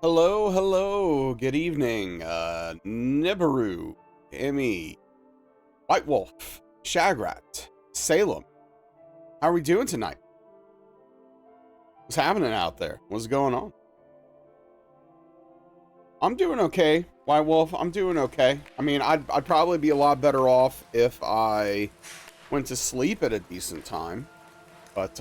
Hello, hello, good evening, Nibiru, Emmy, White Wolf, Shagrat, Salem. How are we doing tonight? What's happening out there? What's going on? I'm doing okay, White Wolf, I'm doing okay. I mean, I'd probably be a lot better off if I went to sleep at a decent time, but,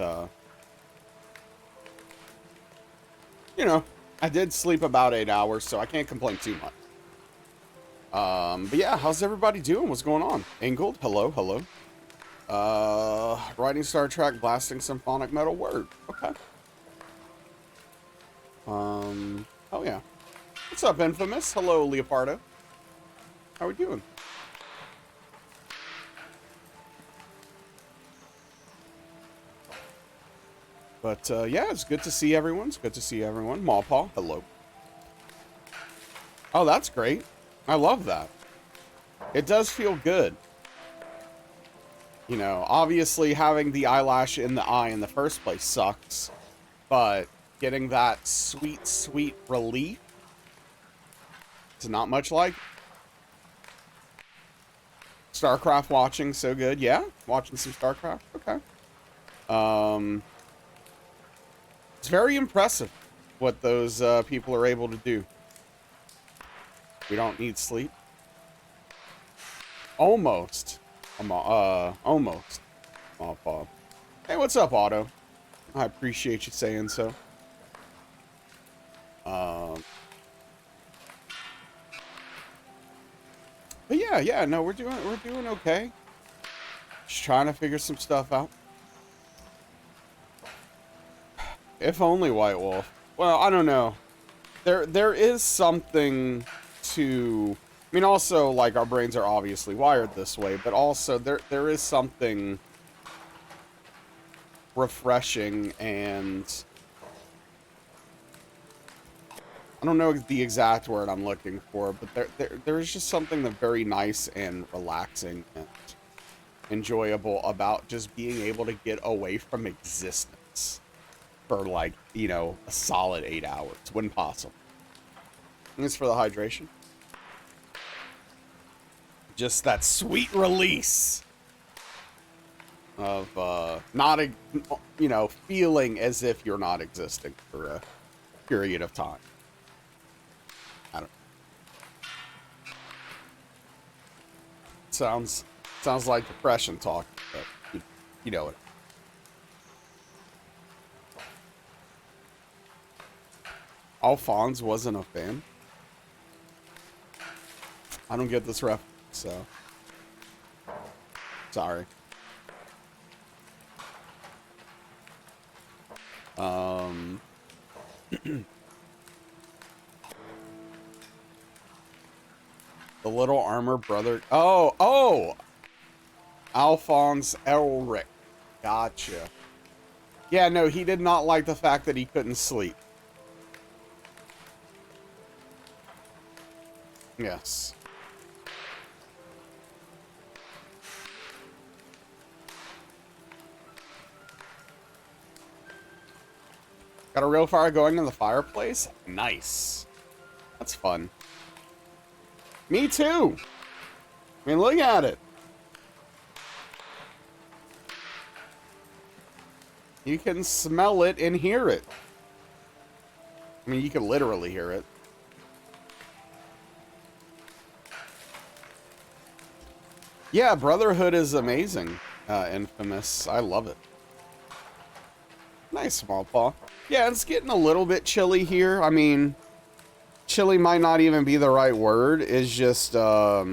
you know, I did sleep about 8 hours, so I can't complain too much. But yeah, how's everybody doing? What's going on? Angled, hello, hello. Writing Star Trek, blasting symphonic metal word. Okay. Oh yeah. What's up, Infamous? Hello, Leopardo. How we doing? But, yeah, it's good to see everyone. It's good to see everyone. Mawpaw, hello. Oh, that's great. I love that. It does feel good. You know, obviously having the eyelash in the eye in the first place sucks, but getting that sweet, sweet relief is not much like. StarCraft watching, so good. Yeah, watching some StarCraft. Okay. It's very impressive what those people are able to do. We don't need sleep. Almost. Almost. Oh, Bob. Hey, what's up, Otto? I appreciate you saying so. But yeah, no, we're doing okay. Just trying to figure some stuff out. If only White Wolf. Well, I don't know. There is something to, I mean, also, like, our brains are obviously wired this way, but also there is something refreshing and I don't know the exact word I'm looking for, but there is just something that very nice and relaxing and enjoyable about just being able to get away from existence for, like, you know, a solid 8 hours when possible. And it's for the hydration. Just that sweet release of not, you know, feeling as if you're not existing for a period of time. I don't. Sounds like depression talk, but you know it. Alphonse wasn't a fan. I don't get this reference, so sorry. The little armor brother. Oh, Alphonse Elric. Gotcha. Yeah, no, he did not like the fact that he couldn't sleep. Yes. Got a real fire going in the fireplace? Nice. That's fun. Me too. I mean, look at it. You can smell it and hear it. I mean, you can literally hear it. Yeah, Brotherhood is amazing. Infamous. I love it. Nice, Small Paw. Yeah, it's getting a little bit chilly here. I mean, chilly might not even be the right word. It's just, I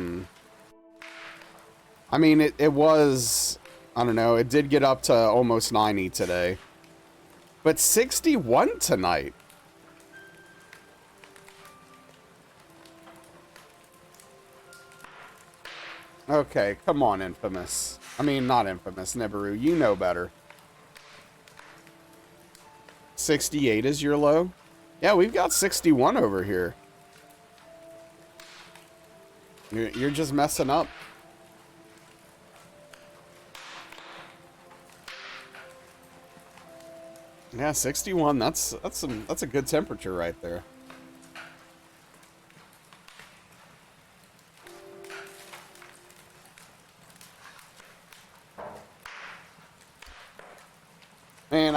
mean, it was, I don't know, it did get up to almost 90 today. But 61 tonight. Okay, come on, Infamous. I mean, not Infamous, Nibiru. You know better. 68 is your low? Yeah, we've got 61 over here. You're just messing up. Yeah, 61. That's a good temperature right there.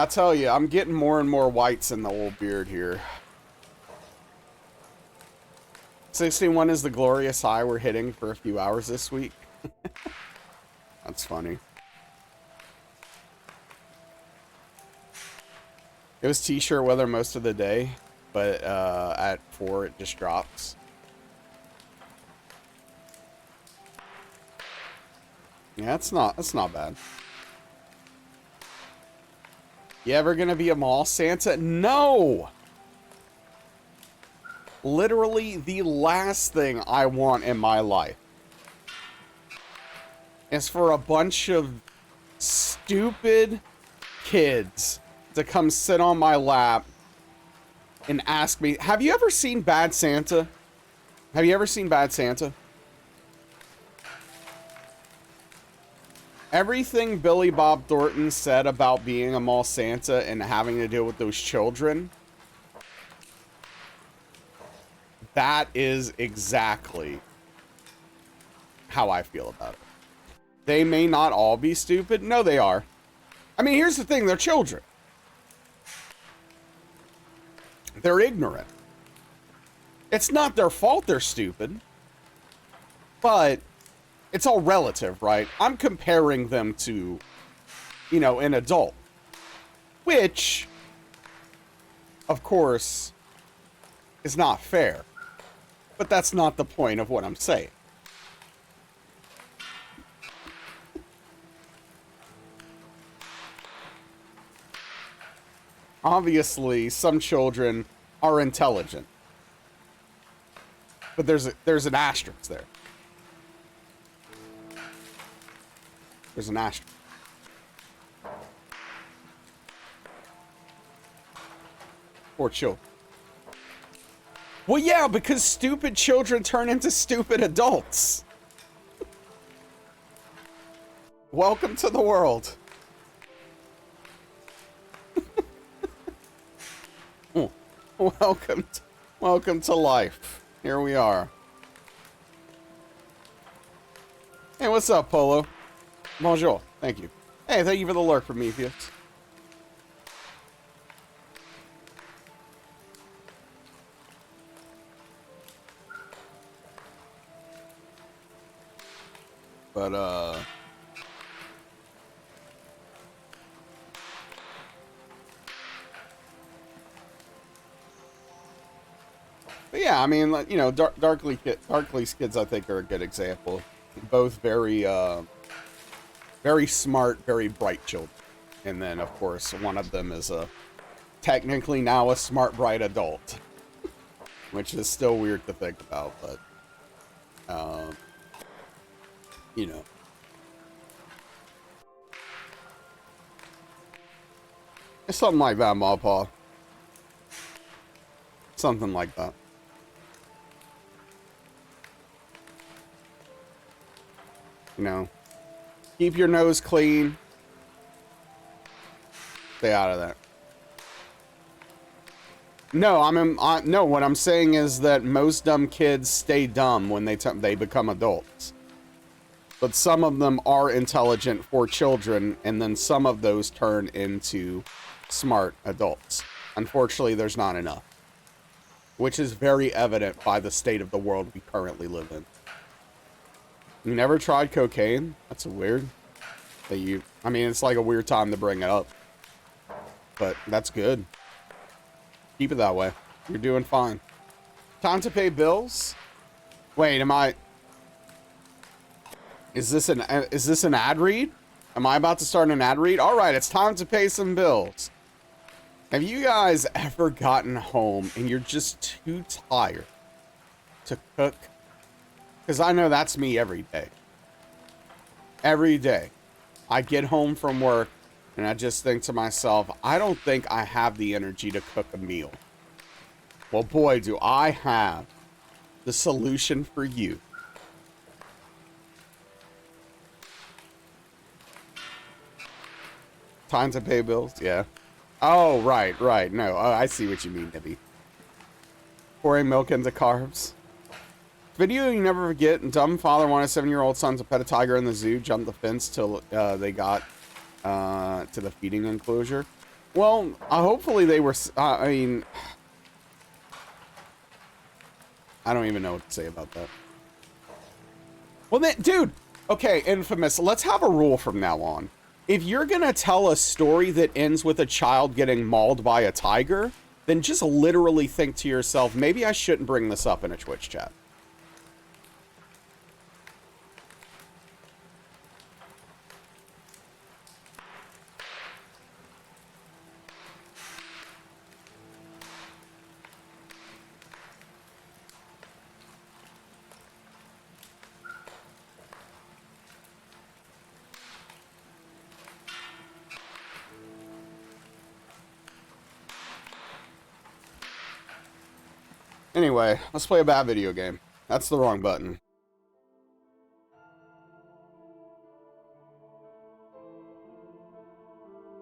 I tell you, I'm getting more and more whites in the old beard here. 61 is the glorious high we're hitting for a few hours this week. That's funny. It was t-shirt weather most of the day, but at 4 it just drops. Yeah, that's not bad. You ever gonna be a mall Santa? No! Literally the last thing I want in my life is for a bunch of stupid kids to come sit on my lap and ask me, have you ever seen Bad Santa? Have you ever seen Bad Santa? Everything Billy Bob Thornton said about being a mall Santa and having to deal with those children, that is exactly how I feel about it. They may not all be stupid. No, they are. I mean, here's the thing. They're children. They're ignorant. It's not their fault they're stupid. But it's all relative, right? I'm comparing them to, you know, an adult. Which, of course, is not fair. But that's not the point of what I'm saying. Obviously, some children are intelligent. But there's an asterisk there. There's an asterisk. Poor children. Well, yeah, because stupid children turn into stupid adults. Welcome to the world. Welcome to life. Here we are. Hey, what's up, Polo? Bonjour. Thank you. Hey, thank you for the lurk, Prometheus. But, yeah, I mean, like, you know, Darkly's kids, I think, are a good example. Both very, very smart, very bright children. And then, of course, one of them is technically now a smart, bright adult. Which is still weird to think about, but, you know. It's something like that, Mawpaw. Something like that. You know, keep your nose clean. Stay out of that. No, no, what I'm saying is that most dumb kids stay dumb when they become adults. But some of them are intelligent for children, and then some of those turn into smart adults. Unfortunately, there's not enough. Which is very evident by the state of the world we currently live in. You never tried cocaine? That's weird. I mean, it's like a weird time to bring it up. But that's good. Keep it that way. You're doing fine. Time to pay bills? Wait, is this an ad read? Am I about to start an ad read? All right, it's time to pay some bills. Have you guys ever gotten home and you're just too tired to cook? Because I know that's me every day. Every day. I get home from work and I just think to myself, I don't think I have the energy to cook a meal. Well, boy, do I have the solution for you. Time to pay bills? Yeah. Oh, right. No, I see what you mean, Nibby. Pouring milk into carbs. Video you never forget. Dumb father wanted 7-year-old son to pet a tiger in the zoo, jump the fence till they got to the feeding enclosure. Well, hopefully they were, I mean, I don't even know what to say about that. Well, then, dude, okay, Infamous, let's have a rule from now on. If you're gonna tell a story that ends with a child getting mauled by a tiger, then just literally think to yourself, maybe I shouldn't bring this up in a Twitch chat. Anyway, let's play a bad video game. That's the wrong button.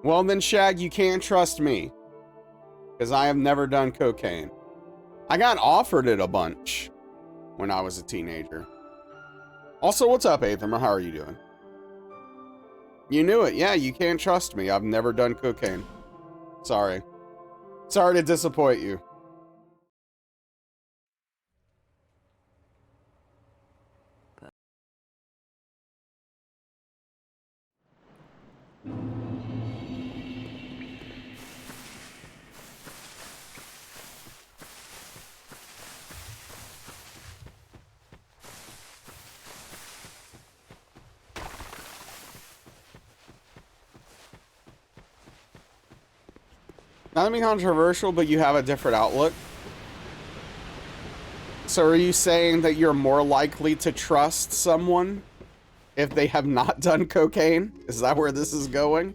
Well then, Shag, you can't trust me. Because I have never done cocaine. I got offered it a bunch when I was a teenager. Also, what's up, Aetherma? How are you doing? You knew it. Yeah, you can't trust me. I've never done cocaine. Sorry. Sorry to disappoint you. Not to be controversial, but you have a different outlook. So are you saying that you're more likely to trust someone if they have not done cocaine? Is that where this is going?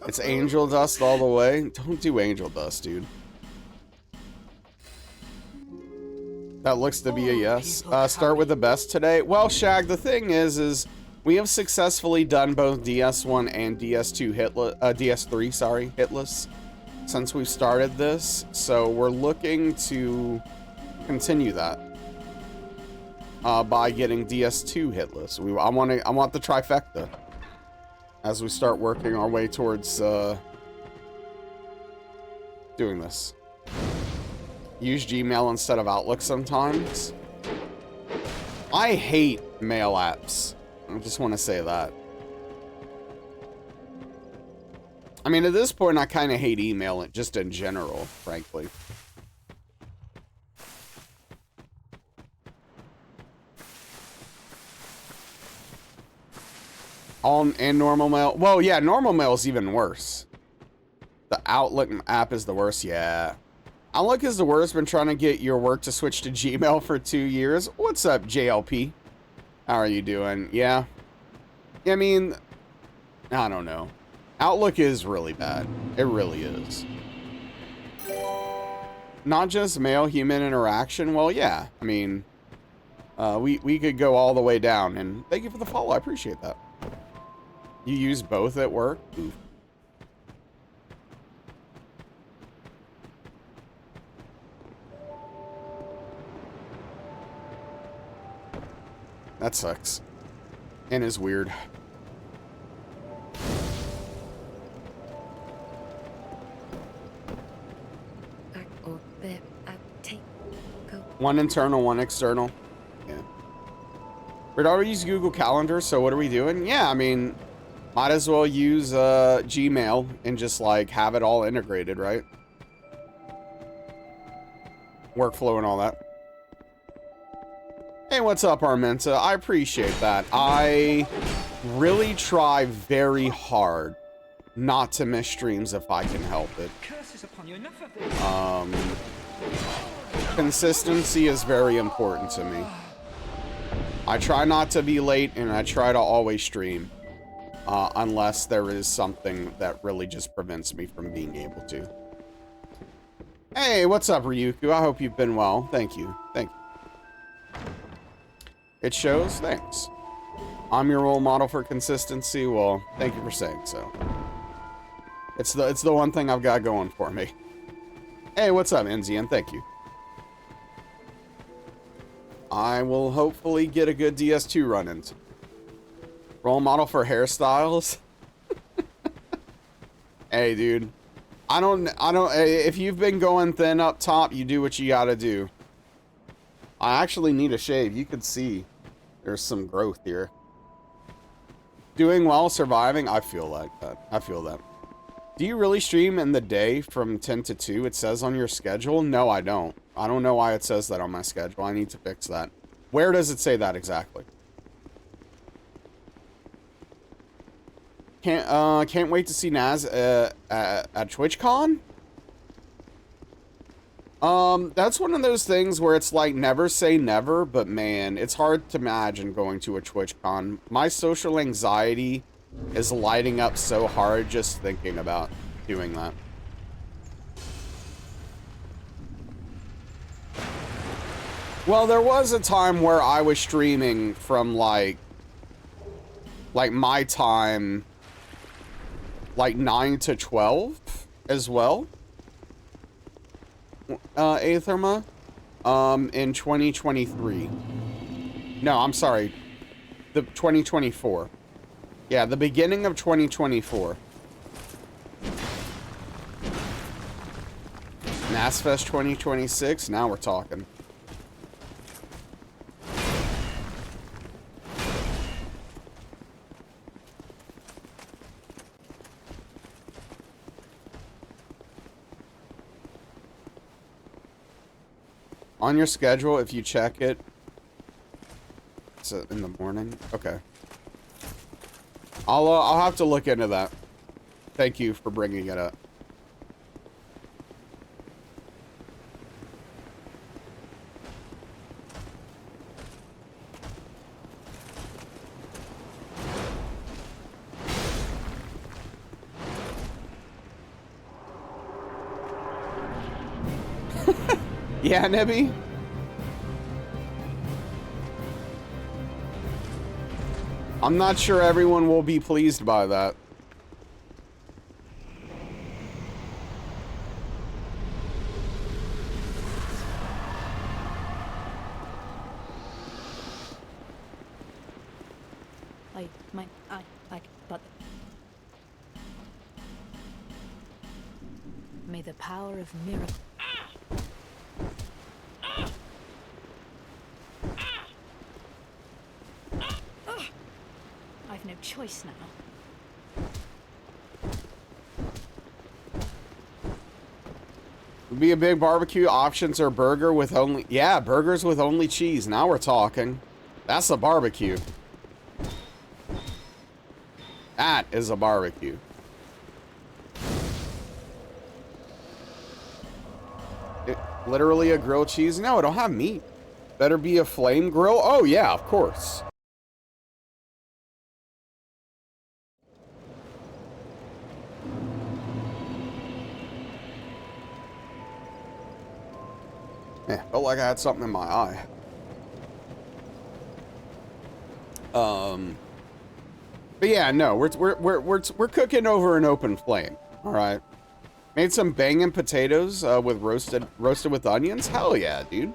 It's angel dust all the way? Don't do angel dust, dude. That looks to be a yes. Start with the best today. Well, Shag, the thing is we have successfully done both DS1 and DS2 hitless, DS3, sorry, hitless since we started this. So we're looking to continue that by getting DS2 hitless. I want the trifecta as we start working our way towards doing this. Use Gmail instead of Outlook sometimes. I hate mail apps. I just want to say that. I mean, at this point, I kind of hate email just in general, frankly. And normal mail. Well, yeah, normal mail is even worse. The Outlook app is the worst, yeah. Outlook is the worst. Been trying to get your work to switch to Gmail for 2 years. What's up, JLP? How are you doing? Yeah. I mean, I don't know. Outlook is really bad. It really is. Not just mail, human interaction. Well, yeah. I mean, we could go all the way down. And thank you for the follow. I appreciate that. You use both at work? Oof. That sucks. And is weird. One internal, one external. Yeah. We'd already use Google Calendar, so what are we doing? Yeah, I mean, might as well use Gmail and just like have it all integrated, right? Workflow and all that. Hey, what's up, Armenta? I appreciate that. I really try very hard not to miss streams if I can help it. Consistency is very important to me. I try not to be late, and I try to always stream. Unless there is something that really just prevents me from being able to. Hey, what's up, Ryuku? I hope you've been well. Thank you. Thank you. It shows? Thanks. I'm your role model for consistency. Well, thank you for saying so. It's the one thing I've got going for me. Hey, what's up, Enzian? Thank you. I will hopefully get a good DS2 run into. Role model for hairstyles? Hey, dude. If you've been going thin up top, you do what you gotta do. I actually need a shave. You could see there's some growth here. Doing well, surviving. I feel like that. I feel that. Do you really stream in the day from 10 to 2? It says on your schedule. No, I don't. I don't know why it says that on my schedule. I need to fix that. Where does it say that exactly? Can't wait to see Naz at TwitchCon. That's one of those things where it's like never say never, but man, it's hard to imagine going to a TwitchCon. My social anxiety is lighting up so hard just thinking about doing that. Well, there was a time where I was streaming from like my time, like 9 to 12 as well. Atherma, in 2023. No, I'm sorry. The 2024. Yeah, the beginning of 2024. NASFest 2026, now we're talking. On your schedule, if you check it, it's in the morning. Okay. I'll have to look into that. Thank you for bringing it up. Yeah, Nebby? I'm not sure everyone will be pleased by that. May the power of miracle. I've no choice now. Would be a big barbecue. Options are burger with only... Yeah, burgers with only cheese. Now we're talking. That's a barbecue. That is a barbecue. Literally a grilled cheese? No, it don't have meat. Better be a flame grill? Oh, yeah, of course. Yeah, felt like I had something in my eye. But yeah, no, we're cooking over an open flame. All right. Made some banging potatoes with roasted with onions. Hell yeah, dude.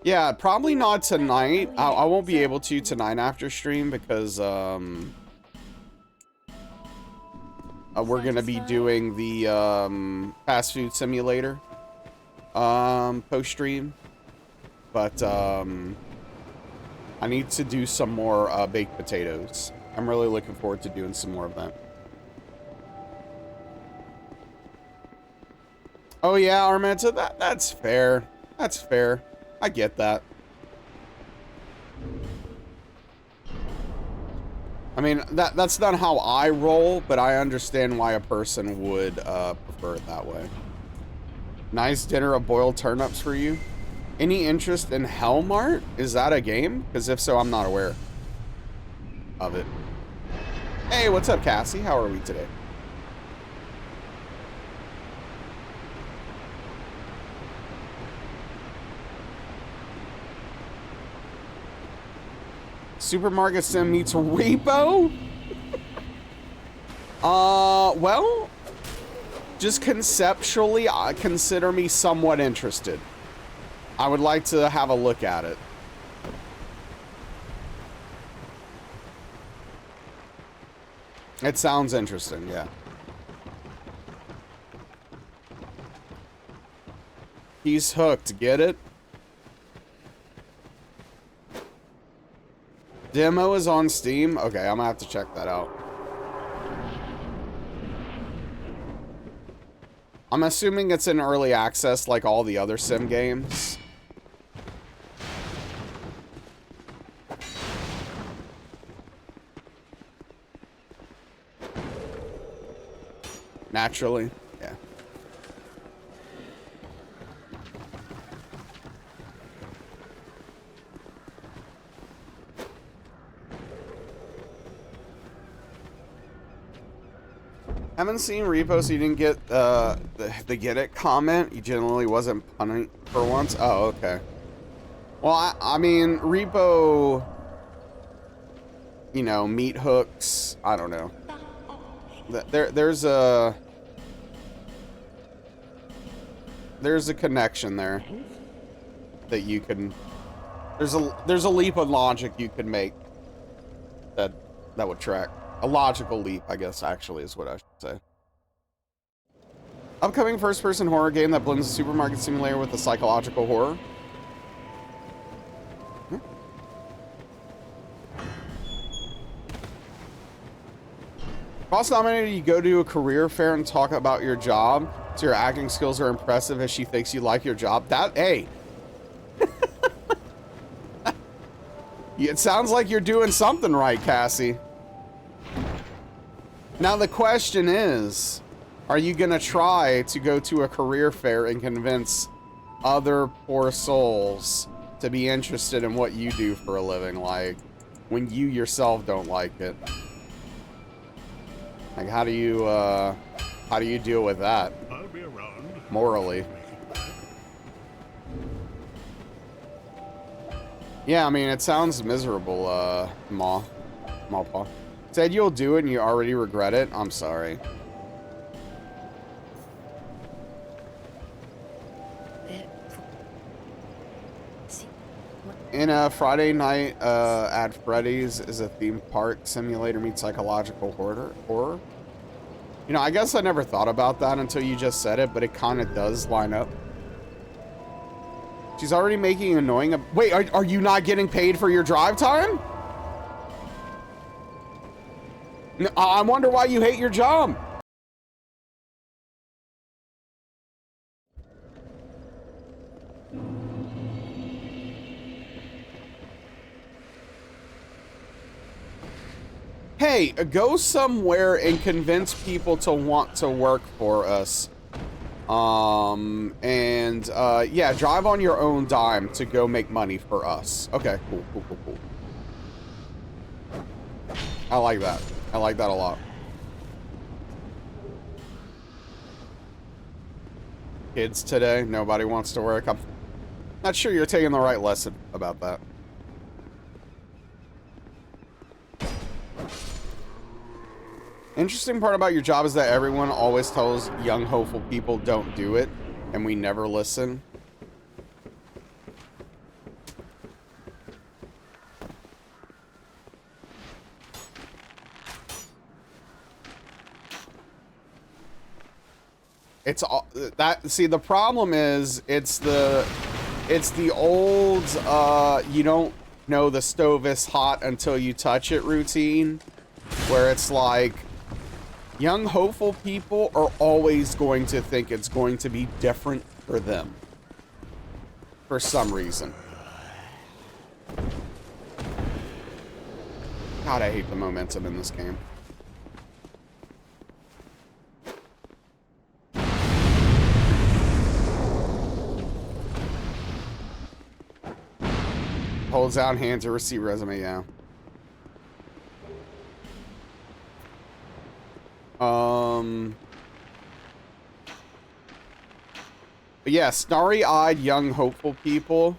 Yeah, probably not tonight. I won't be able to tonight after stream because we're gonna be doing the fast food simulator post stream. But I need to do some more baked potatoes. I'm really looking forward to doing some more of that. Oh yeah, Armenta, that's fair. That's fair. I get that. I mean, that's not how I roll, but I understand why a person would prefer it that way. Nice dinner of boiled turnips for you. Any interest in Hellmart? Is that a game? Because if so, I'm not aware of it. Hey, what's up, Cassie? How are we today? Supermarket Sim meets Repo? Well, just conceptually, consider me somewhat interested. I would like to have a look at it. It sounds interesting, yeah. He's hooked, get it? Demo is on Steam? Okay, I'm gonna have to check that out. I'm assuming it's in early access like all the other sim games. Naturally, yeah. Haven't seen Repo, so you didn't get the get it comment. You generally wasn't punning for once. Oh, okay. Well, I mean, Repo, you know, meat hooks. I don't know. There's a connection there that you can. There's a leap of logic you could make that would track. A logical leap, I guess, actually, is what I should say. Upcoming first-person horror game that blends a supermarket simulator with the psychological horror. Boss nominated, you go to a career fair and talk about your job, so your acting skills are impressive as she thinks you like your job. That, hey. It sounds like you're doing something right, Cassie. Now the question is, are you gonna try to go to a career fair and convince other poor souls to be interested in what you do for a living, like, when you yourself don't like it? Like, how do you deal with that? I'll be around. Morally. Yeah, I mean, it sounds miserable, Mawpaw. Said you'll do it and you already regret it? I'm sorry. In a Friday night at Freddy's is a theme park simulator meets psychological horror. You know, I guess I never thought about that until you just said it, but it kind of does line up. She's already making annoying. Wait, are you not getting paid for your drive time? I wonder why you hate your job. Hey, go somewhere and convince people to want to work for us. Yeah, drive on your own dime to go make money for us. Okay, cool. I like that. I like that a lot. Kids today, nobody wants to work. I'm not sure you're taking the right lesson about that. Interesting part about your job is that everyone always tells young, hopeful people don't do it, and we never listen. It's all that. See, the problem is it's the old you don't know the stove is hot until you touch it routine, where it's like young hopeful people are always going to think it's going to be different for them for some reason. God, I hate the momentum in this game. Holds down hand to receipt resume, yeah. But yeah, starry-eyed young hopeful people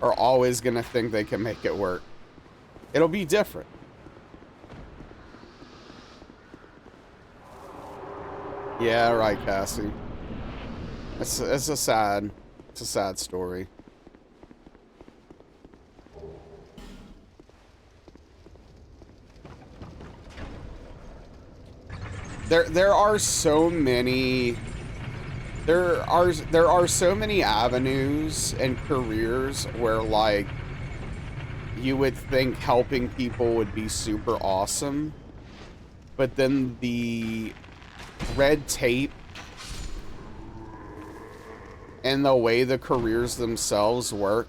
are always gonna think they can make it work. It'll be different. Yeah, right, Cassie. It's a sad story. there are so many there are so many avenues and careers where like you would think helping people would be super awesome, but then the red tape and the way the careers themselves work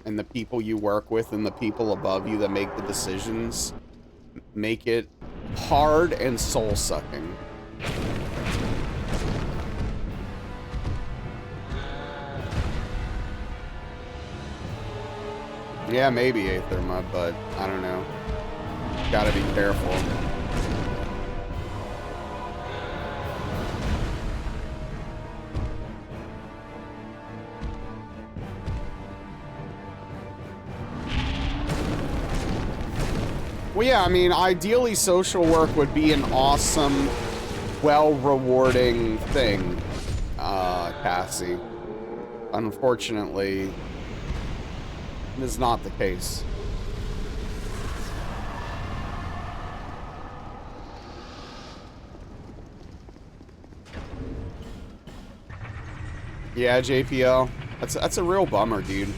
and the people you work with and the people above you that make the decisions make it hard and soul-sucking. Yeah, maybe Aetherma, but I don't know. Gotta be careful. Well, yeah, I mean, ideally social work would be an awesome, well-rewarding thing, Cassie. Unfortunately, it is not the case. Yeah, JPL. That's a real bummer, dude.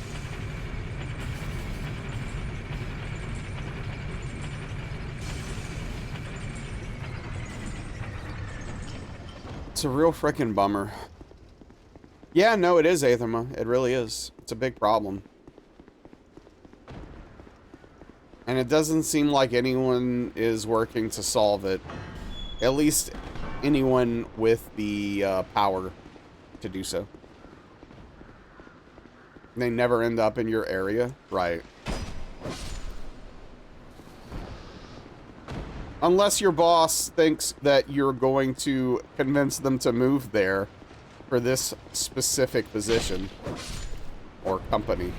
It's a real freaking bummer. Yeah, no, it is, Aetherma. It really is. It's a big problem. And it doesn't seem like anyone is working to solve it. At least anyone with the power to do so. They never end up in your area. Right. Unless your boss thinks that you're going to convince them to move there for this specific position or company.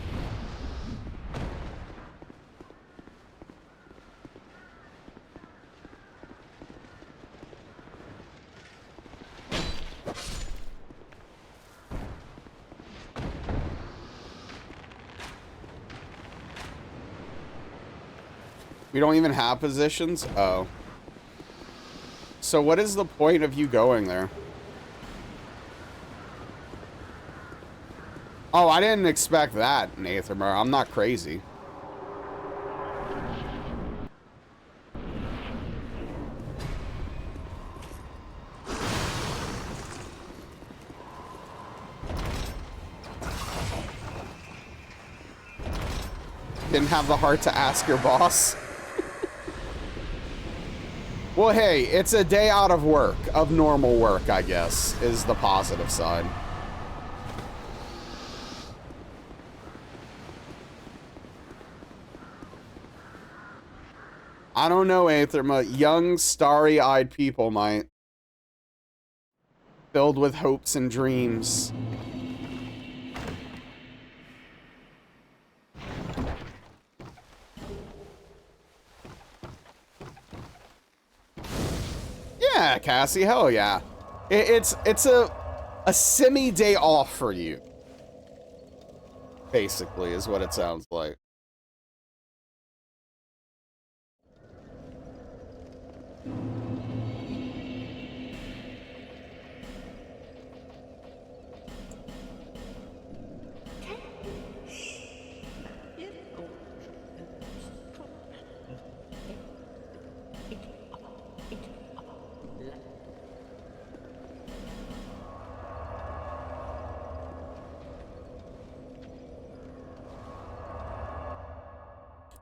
We don't even have positions? Oh. So what is the point of you going there? Oh, I didn't expect that, Nathamer. I'm not crazy. Didn't have the heart to ask your boss. Well, hey, it's a day out of work, of normal work, I guess, is the positive side. I don't know, Aetherma. Young, starry-eyed people might. Filled with hopes and dreams. Yeah, Cassie, hell yeah. It's a semi-day off for you. Basically, is what it sounds like.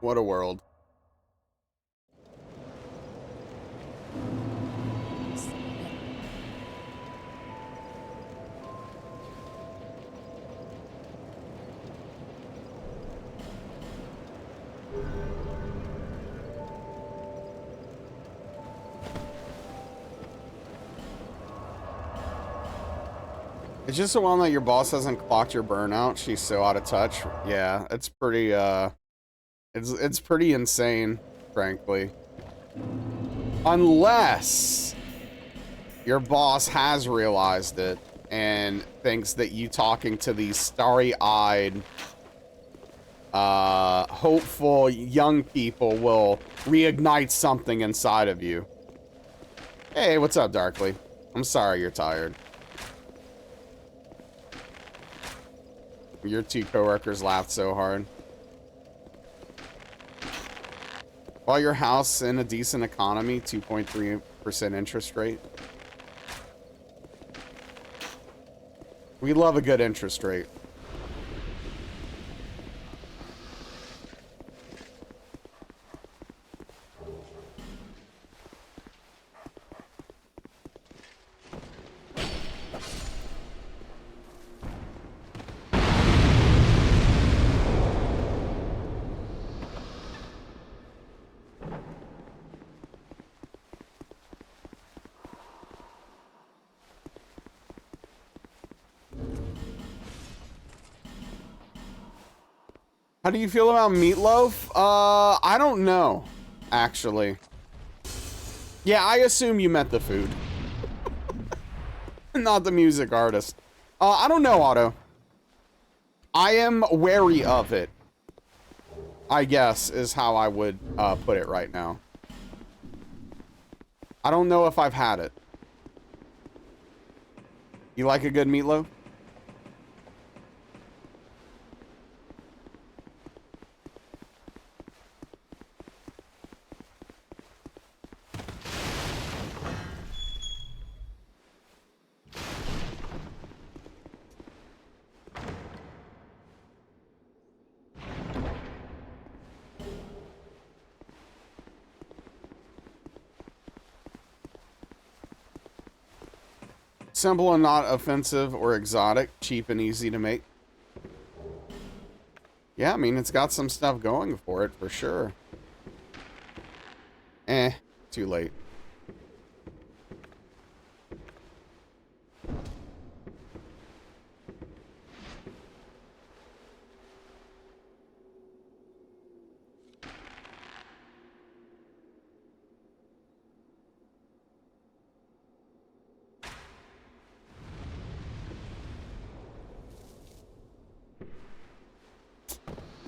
What a world. It's just the one that your boss hasn't clocked your burnout. She's so out of touch. Yeah, it's pretty, it's pretty insane, frankly. Unless your boss has realized it and thinks that you talking to these starry-eyed, hopeful young people will reignite something inside of you. Hey, what's up, Darkly? I'm sorry you're tired. Your two coworkers laughed so hard. While your house in a decent economy, 2.3% interest rate. We love a good interest rate. How do you feel about meatloaf? I don't know, actually. Yeah, I assume you meant the food. Not the music artist. I don't know, Otto. I am wary of it, I guess, is how I would put it right now. I don't know if I've had it. You like a good meatloaf? Simple and not offensive or exotic. Cheap and easy to make. Yeah, I mean, it's got some stuff going for it, for sure. Too late.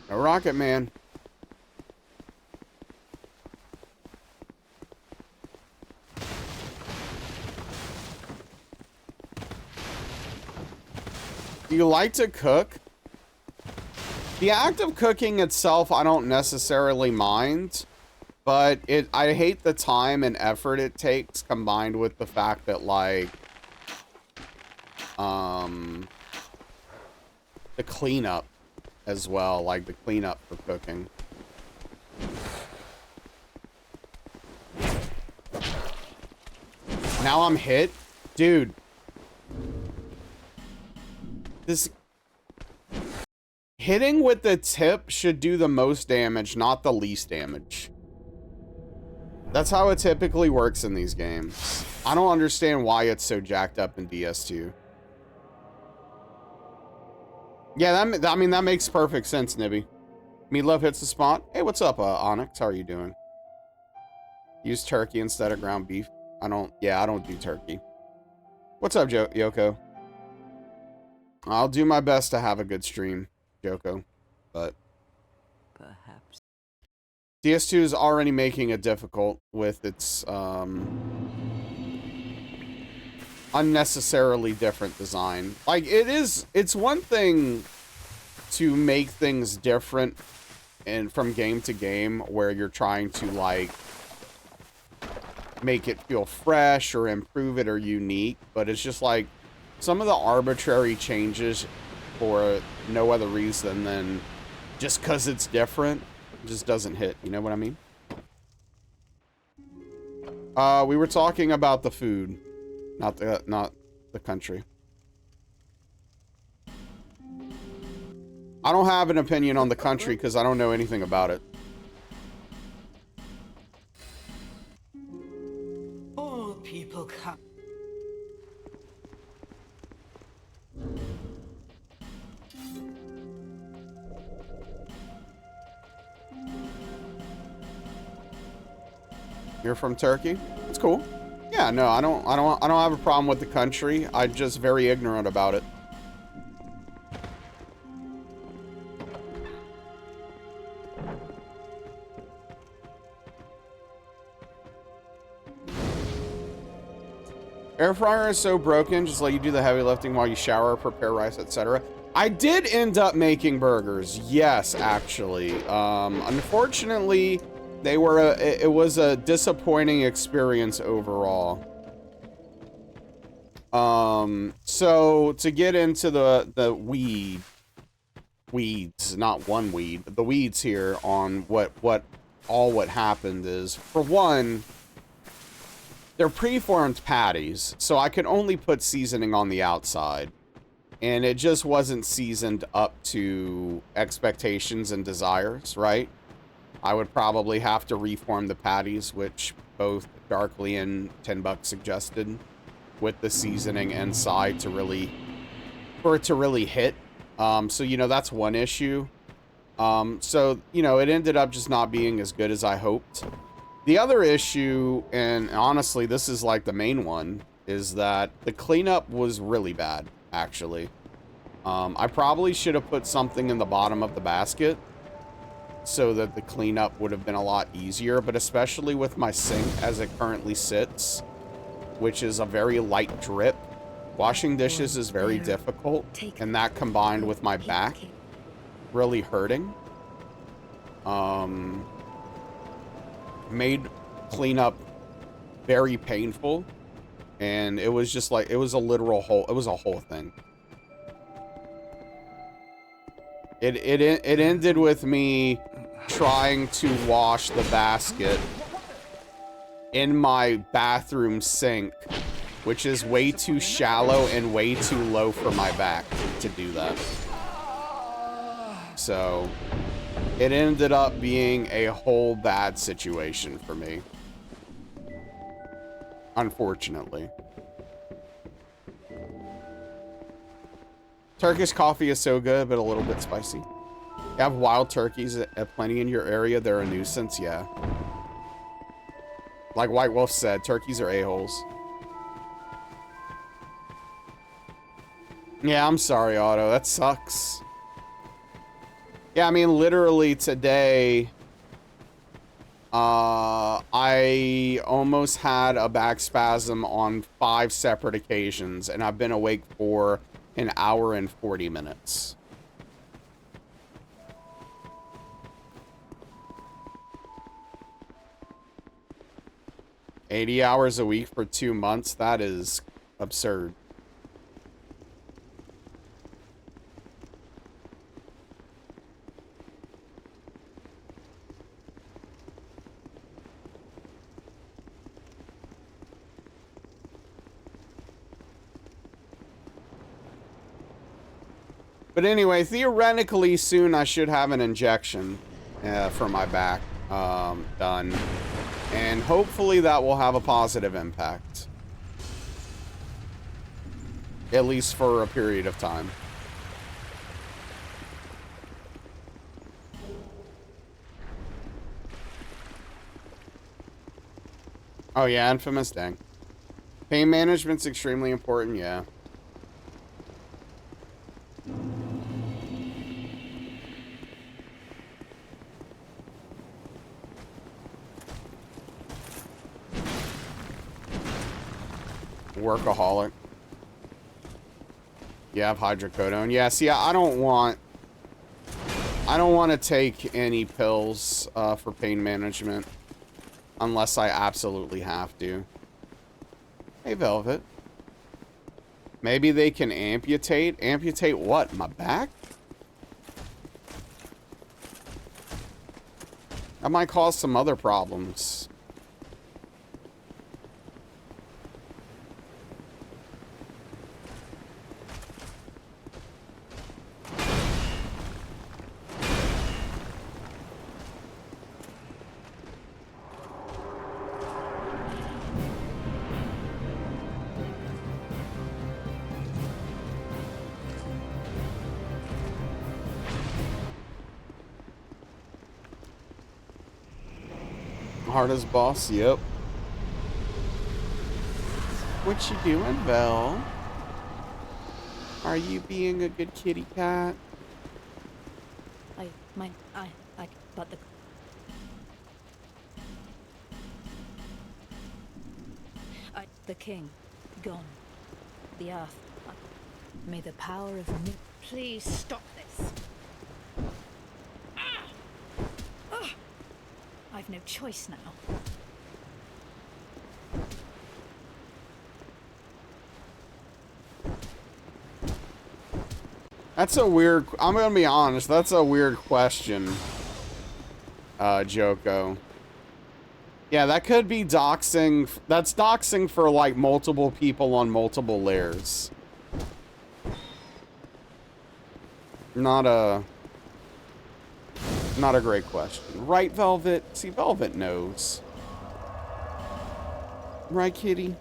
A Rocket Man. Do you like to cook? The act of cooking itself, I don't necessarily mind, but I hate the time and effort it takes combined with the fact that, like, the cleanup as well, like the cleanup for cooking. Now I'm hit? Dude. This... Hitting with the tip should do the most damage, not the least damage. That's how it typically works in these games. I don't understand why it's so jacked up in DS2. Yeah, I mean, that makes perfect sense, Nibby. Meatloaf hits the spot. Hey, what's up, Onyx? How are you doing? Use turkey instead of ground beef. I don't do turkey. What's up, Yoko? I'll do my best to have a good stream, Yoko. But perhaps DS2 is already making it difficult with its unnecessarily different design. Like, it's one thing to make things different and from game to game where you're trying to, like, make it feel fresh or improve it or unique, but it's just like some of the arbitrary changes for no other reason than just because it's different just doesn't hit, you know what I mean? We were talking about the food, not the country. I don't have an opinion on the country because I don't know anything about it. All people come. You're from Turkey? It's cool. Yeah, no, I don't have a problem with the country. I'm just very ignorant about it. Air fryer is so broken, just let you do the heavy lifting while you shower, prepare rice, etc. I did end up making burgers. Yes, actually. Unfortunately, it was a disappointing experience overall. So to get into the weeds, not one weed, but the weeds here on what happened is, for one, they're preformed patties, so I could only put seasoning on the outside, and it just wasn't seasoned up to expectations and desires, right? I would probably have to reform the patties, which both Darkly and 10 Bucks suggested, with the seasoning inside for it to really hit. So, you know, that's one issue. So, you know, it ended up just not being as good as I hoped. The other issue, and honestly, this is like the main one, is that the cleanup was really bad, actually. I probably should have put something in the bottom of the basket so that the cleanup would have been a lot easier, but especially with my sink as it currently sits, which is a very light drip, washing dishes is very difficult, and that combined with my back really hurting, made cleanup very painful, and it was just like, it was a literal whole, it was a whole thing. It ended with me trying to wash the basket in my bathroom sink, which is way too shallow and way too low for my back to do that. So it ended up being a whole bad situation for me, unfortunately. Turkish coffee is so good, but a little bit spicy. You have wild turkeys at plenty in your area. They're a nuisance, yeah. Like White Wolf said, turkeys are a-holes. Yeah, I'm sorry, Otto. That sucks. Yeah, I mean, literally today, I almost had a back spasm on 5 separate occasions, and I've been awake for an hour and 40 minutes. $80 hours a week for 2 months? That is absurd. But anyway, theoretically, soon I should have an injection for my back done. And hopefully that will have a positive impact. At least for a period of time. Oh yeah, infamous, dang. Pain management's extremely important, yeah. Workaholic. You have hydrocodone. Yeah, see, I don't want to take any pills for pain management unless I absolutely have to. Hey, Velvet. Maybe they can amputate? Amputate what? My back? That might cause some other problems. Hardest boss, yep. What you doing, Vel? Are you being a good kitty cat? But the king, gone. The earth. May the power of new. Please stop this. I've no choice now. That's a weird... I'm gonna be honest, that's a weird question, Joko. Yeah, that could be doxing. That's doxing for, like, multiple people on multiple layers. Not a great question. Right, Velvet? See, Velvet knows. Right, kitty?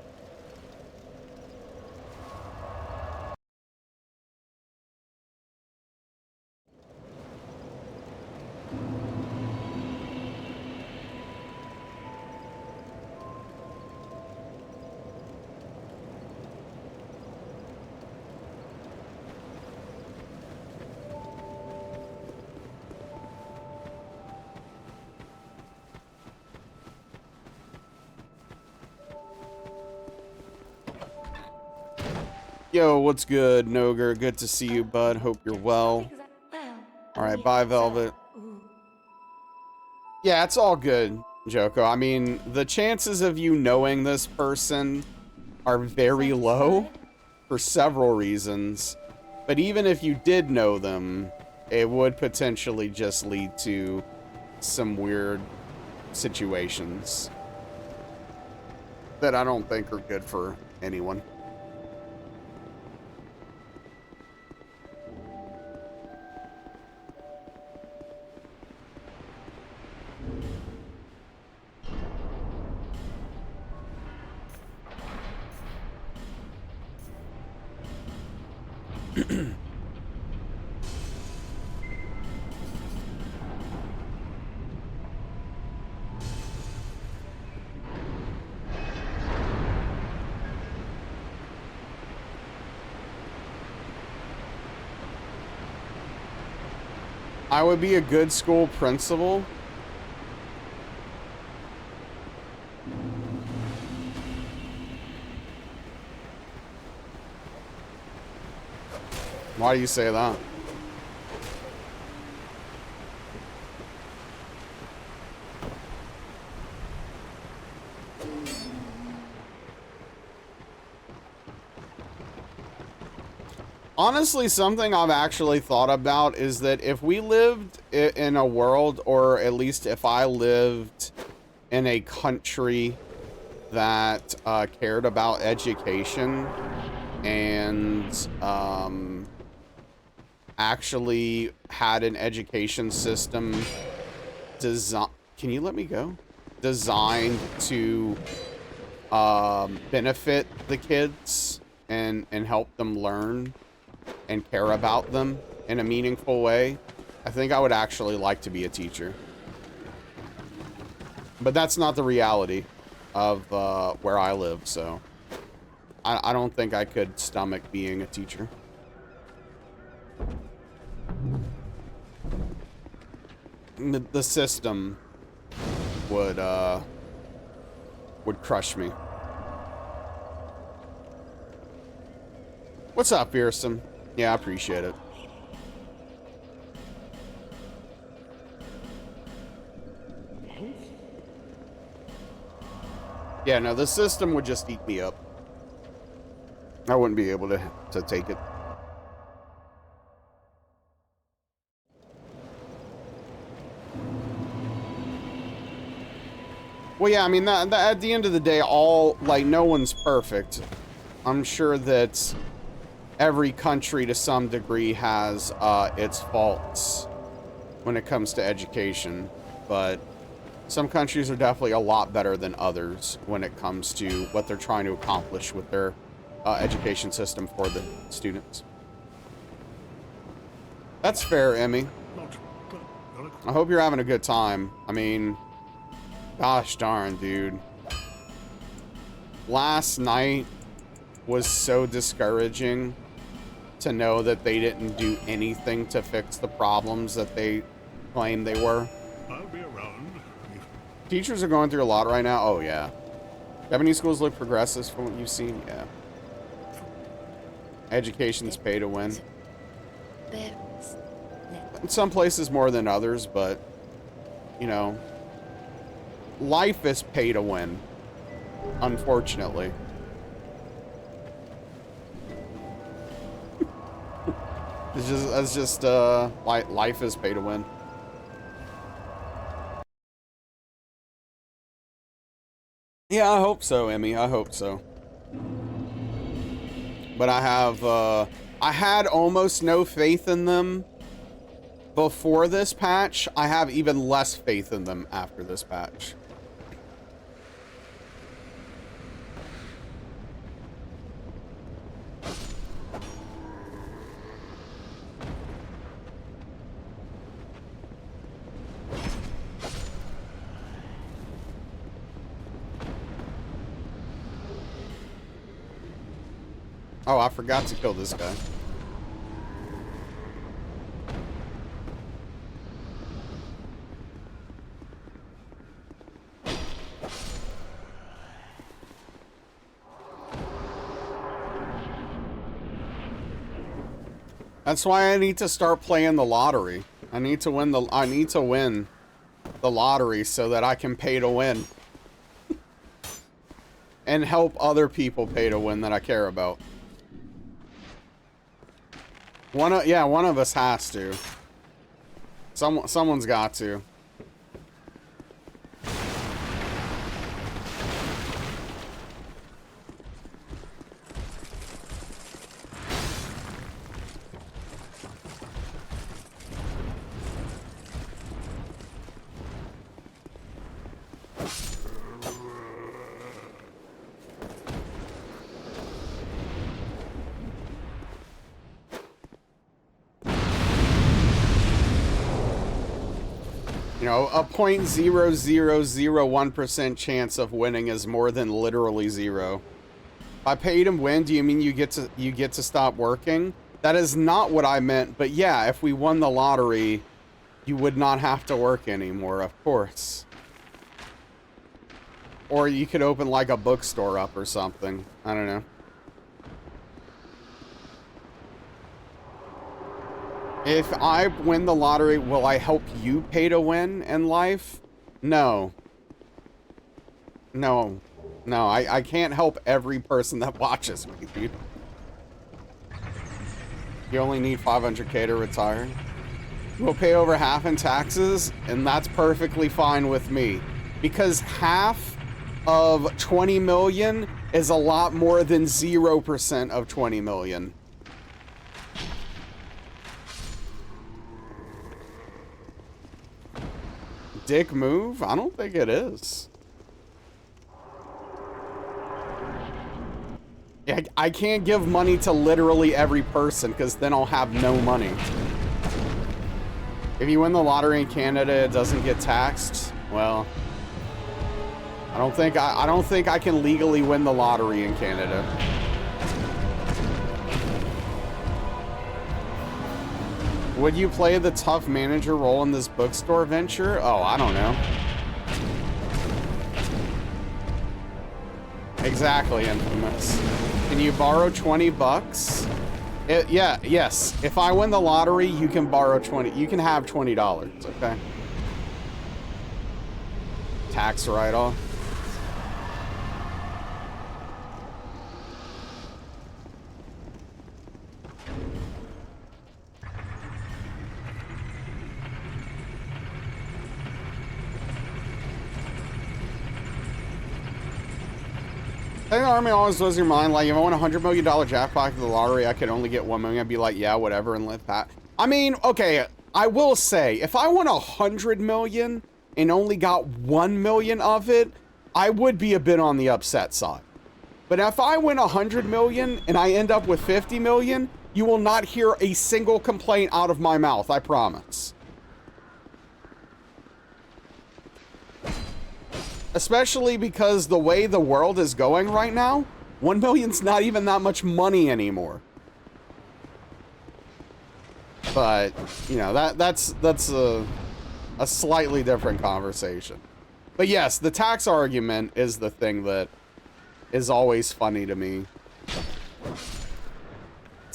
Yo, what's good, Noger? Good to see you, bud. Hope you're well. Alright, bye, Velvet. Yeah, it's all good, Joko. I mean, the chances of you knowing this person are very low for several reasons. But even if you did know them, it would potentially just lead to some weird situations that I don't think are good for anyone. I would be a good school principal. Why do you say that? Honestly, something I've actually thought about is that if we lived in a world, or at least if I lived in a country that cared about education and actually had an education system designed... Can you let me go? Designed to benefit the kids and help them learn and care about them in a meaningful way, I think I would actually like to be a teacher. But that's not the reality of where I live, so I don't think I could stomach being a teacher. The system would crush me. What's up, Fearsome? Yeah, I appreciate it. Yeah, no, the system would just eat me up. I wouldn't be able to take it. Well, yeah, I mean, at the end of the day, no one's perfect. I'm sure that every country to some degree has its faults when it comes to education, but some countries are definitely a lot better than others when it comes to what they're trying to accomplish with their education system for the students. That's fair, Emmy. I hope you're having a good time. I mean, gosh darn, dude. Last night was so discouraging to know that they didn't do anything to fix the problems that they claimed they were. I'll be around. Teachers are going through a lot right now. Oh, yeah. Japanese schools look progressive from what you've seen. Yeah. Education's pay to win. Bearers. In some places more than others, but, you know, life is pay to win, unfortunately. That's just life is pay to win. Yeah, I hope so, Emmy. I hope so. But I had almost no faith in them before this patch. I have even less faith in them after this patch. Oh, I forgot to kill this guy. That's why I need to start playing the lottery. I need to win the lottery so that I can pay to win. And help other people pay to win that I care about. One of us has to. Someone's got to. You know, a 0.0001% chance of winning is more than literally zero. By pay to win, do you mean you get to stop working? That is not what I meant, but yeah, if we won the lottery, you would not have to work anymore, of course. Or you could open like a bookstore up or something. I don't know. If I win the lottery, will I help you pay to win in life? No. No. No, I can't help every person that watches me, dude. You only need 500K to retire. We'll pay over half in taxes, and that's perfectly fine with me. Because half of 20 million is a lot more than 0% of 20 million. Dick move? I don't think it is. I can't give money to literally every person because then I'll have no money. If you win the lottery in Canada, it doesn't get taxed. Well, I don't think I can legally win the lottery in Canada. Would you play the tough manager role in this bookstore venture? Oh, I don't know. Exactly, Infamous. Can you borrow 20 bucks? Yes. If I win the lottery, you can borrow 20. You can have $20, okay? Tax write-off. I think the army always blows your mind. Like, if I won $100 million jackpot for the lottery, I could only get 1 million. I'd be like, yeah, whatever, and let that. I mean, okay, I will say, if I won 100 million and only got 1 million of it, I would be a bit on the upset side. But if I win 100 million and I end up with 50 million, you will not hear a single complaint out of my mouth, I promise. Especially because the way the world is going right now, 1 million's not even that much money anymore. But, you know, that's a slightly different conversation. But yes, the tax argument is the thing that is always funny to me.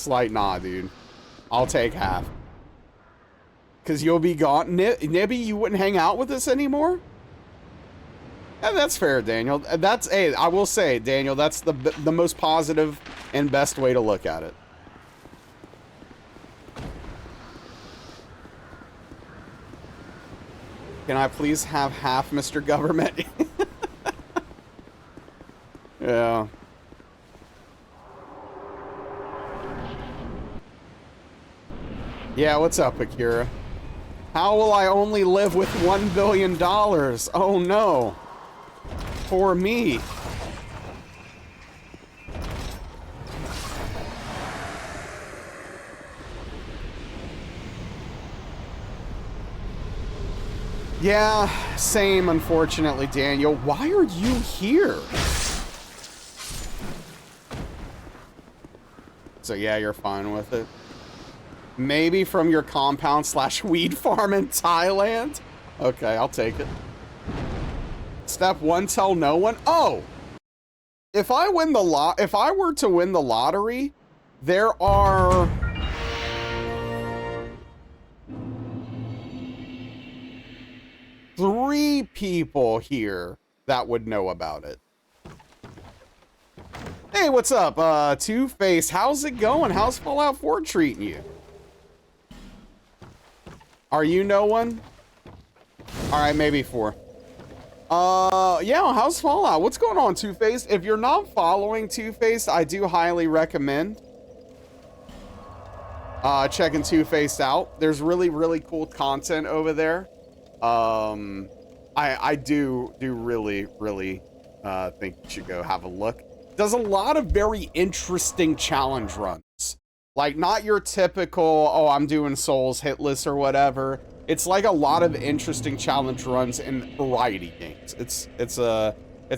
It's like, nah, dude. I'll take half. Because you'll be gone. Nibby, you wouldn't hang out with us anymore? Yeah, that's fair, Daniel. That's, hey, I will say, Daniel, that's the most positive and best way to look at it. Can I please have half, Mr. Government? Yeah. Yeah, what's up, Akira? How will I only live with $1 billion? Oh no. For me. Yeah, same, unfortunately, Daniel. Why are you here? So yeah, you're fine with it. Maybe from your compound / weed farm in Thailand? Okay, I'll take it. Step 1, tell no one. Oh! If I were to win the lottery, there are 3 people here that would know about it. Hey, what's up, Two-Face? How's it going? How's Fallout 4 treating you? Are you no one? Alright, maybe 4. Yeah, how's Fallout? What's going on, Two-Face? If you're not following Two-Face, I do highly recommend checking Two-Face out. There's really, really cool content over there. I do really, really think you should go have a look. Does a lot of very interesting challenge runs. Like, not your typical, oh, I'm doing Souls Hitless or whatever. It's like a lot of interesting challenge runs in variety games. It's a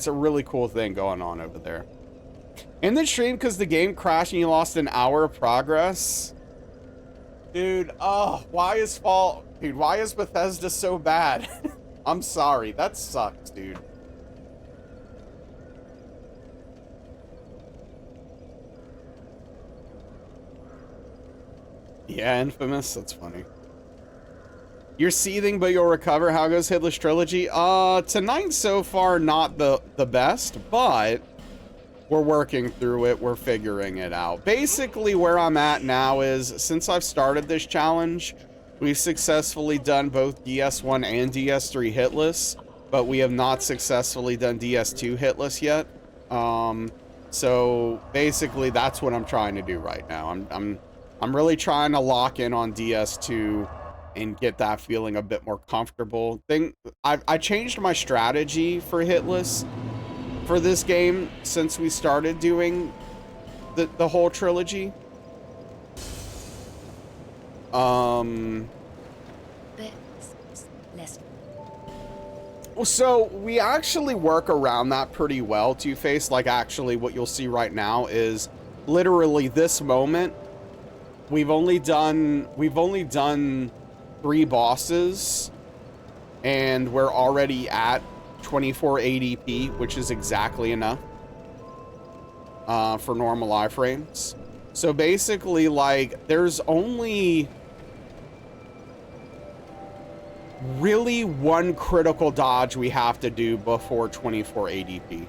really cool thing going on over there. In the stream, because the game crashed and you lost an hour of progress. Dude, why is Bethesda so bad? I'm sorry, that sucks, dude. Yeah, Infamous, that's funny. You're seething, but you'll recover. How goes Hitless Trilogy? Tonight so far, not the best, but we're working through it. We're figuring it out. Basically, where I'm at now is, since I've started this challenge, we've successfully done both DS1 and DS3 Hitless, but we have not successfully done DS2 Hitless yet. So basically, that's what I'm trying to do right now. I'm really trying to lock in on DS2 and get that feeling a bit more comfortable. I changed my strategy for Hitless for this game since we started doing the whole trilogy. So we actually work around that pretty well, Two-Face. Like, actually, what you'll see right now is literally this moment. We've only done 3 bosses, and we're already at 2480p, which is exactly enough for normal iframes. So basically, like, there's only really one critical dodge we have to do before 2480p,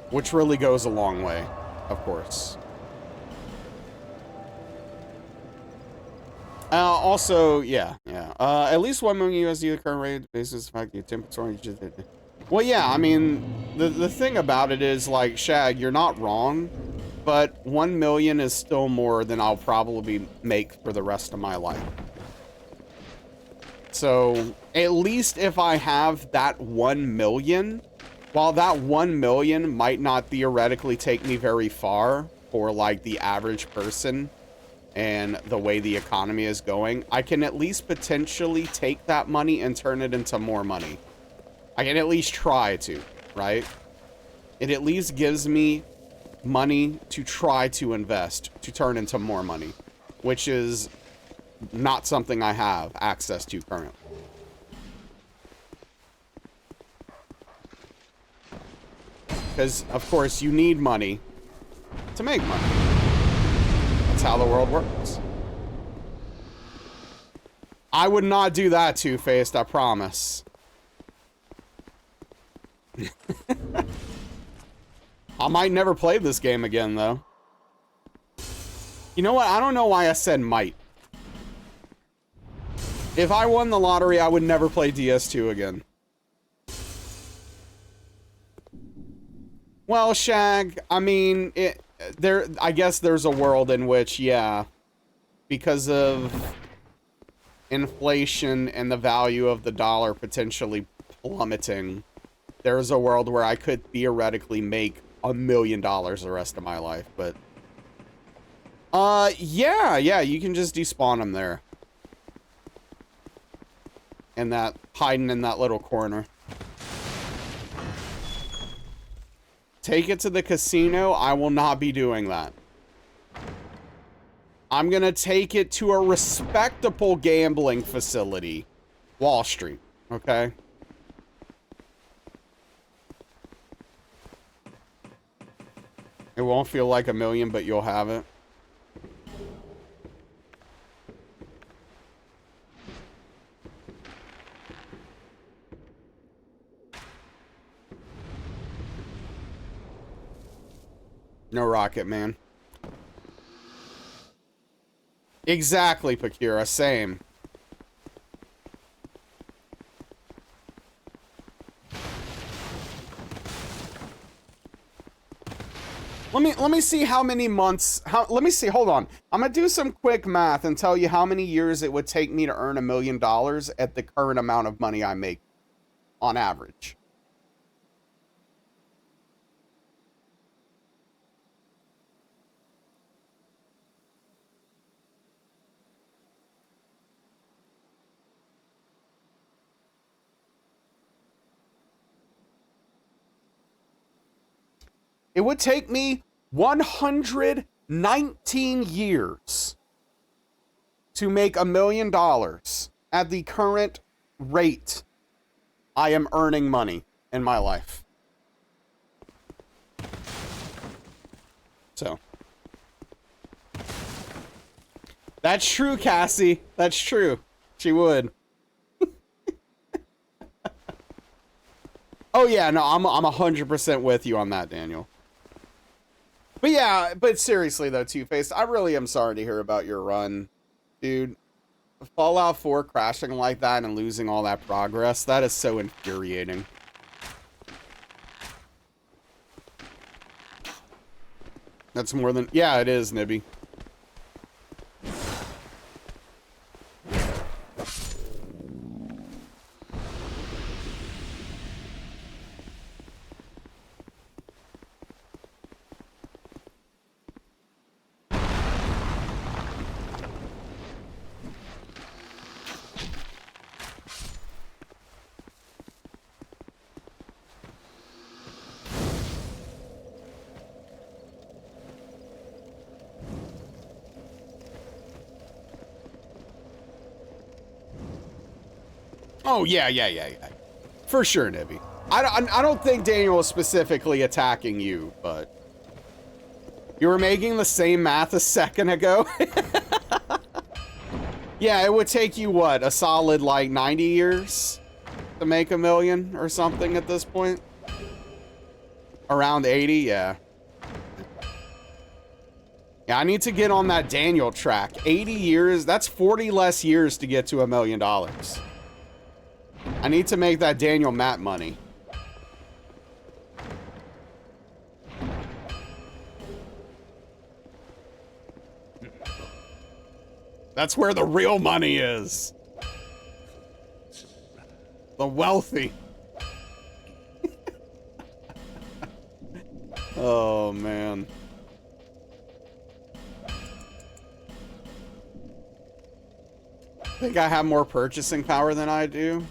which really goes a long way, of course. Also, yeah. At least 1 million USD, the current rate basis, the fact you 10%. Well, yeah, I mean, the thing about it is, like, Shag, you're not wrong, but 1 million is still more than I'll probably make for the rest of my life. So, at least if I have that 1 million, while that 1 million might not theoretically take me very far for, like, the average person, and the way the economy is going, I can at least potentially take that money and turn it into more money. I can at least try to, right? It at least gives me money to try to invest, to turn into more money, which is not something I have access to currently. Because, of course, you need money to make money. That's how the world works. I would not do that, Two-Faced, I promise. I might never play this game again, though. You know what? I don't know why I said might. If I won the lottery, I would never play DS2 again. Well, Shag, I mean, I guess there's a world in which, yeah, because of inflation and the value of the dollar potentially plummeting, there's a world where I could theoretically make $1 million the rest of my life, but yeah, you can just despawn them there. And that, hiding in that little corner. Take it to the casino. I will not be doing that. I'm gonna take it to a respectable gambling facility. Wall Street, okay? It won't feel like $1 million, but you'll have it. No Rocket Man. Exactly, Pakira. Same. Let me see how many months. Let me see. Hold on. I'm gonna do some quick math and tell you how many years it would take me to earn $1 million at the current amount of money I make, on average. It would take me 119 years to make $1 million at the current rate I am earning money in my life. So. That's true, Cassie. That's true. She would. Oh yeah, no, I'm 100% with you on that, Daniel. But yeah, but seriously though, Two-Faced, I really am sorry to hear about your run. Dude, Fallout 4 crashing like that and losing all that progress, that is so infuriating. That's more than... Yeah, it is, Nibby. Oh, yeah. For sure, Nibby. I don't think Daniel was specifically attacking you, but... You were making the same math a second ago? Yeah, it would take you, what, a solid, like, 90 years to make $1 million or something at this point? Around 80, yeah. Yeah, I need to get on that Daniel track. 80 years, that's 40 less years to get to $1 million. I need to make that Daniel Matt money. That's where the real money is. The wealthy. Oh, man. Think I have more purchasing power than I do?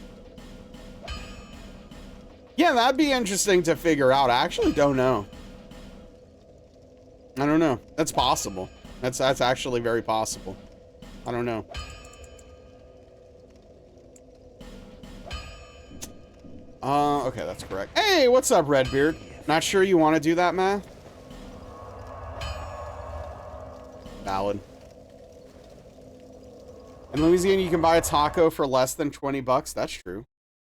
Yeah, that'd be interesting to figure out. I actually don't know. I don't know. That's possible. That's actually very possible. I don't know. Okay, that's correct. Hey, what's up, Redbeard? Not sure you want to do that math? Nah, salad. In Louisiana, you can buy a taco for less than 20 bucks. That's true.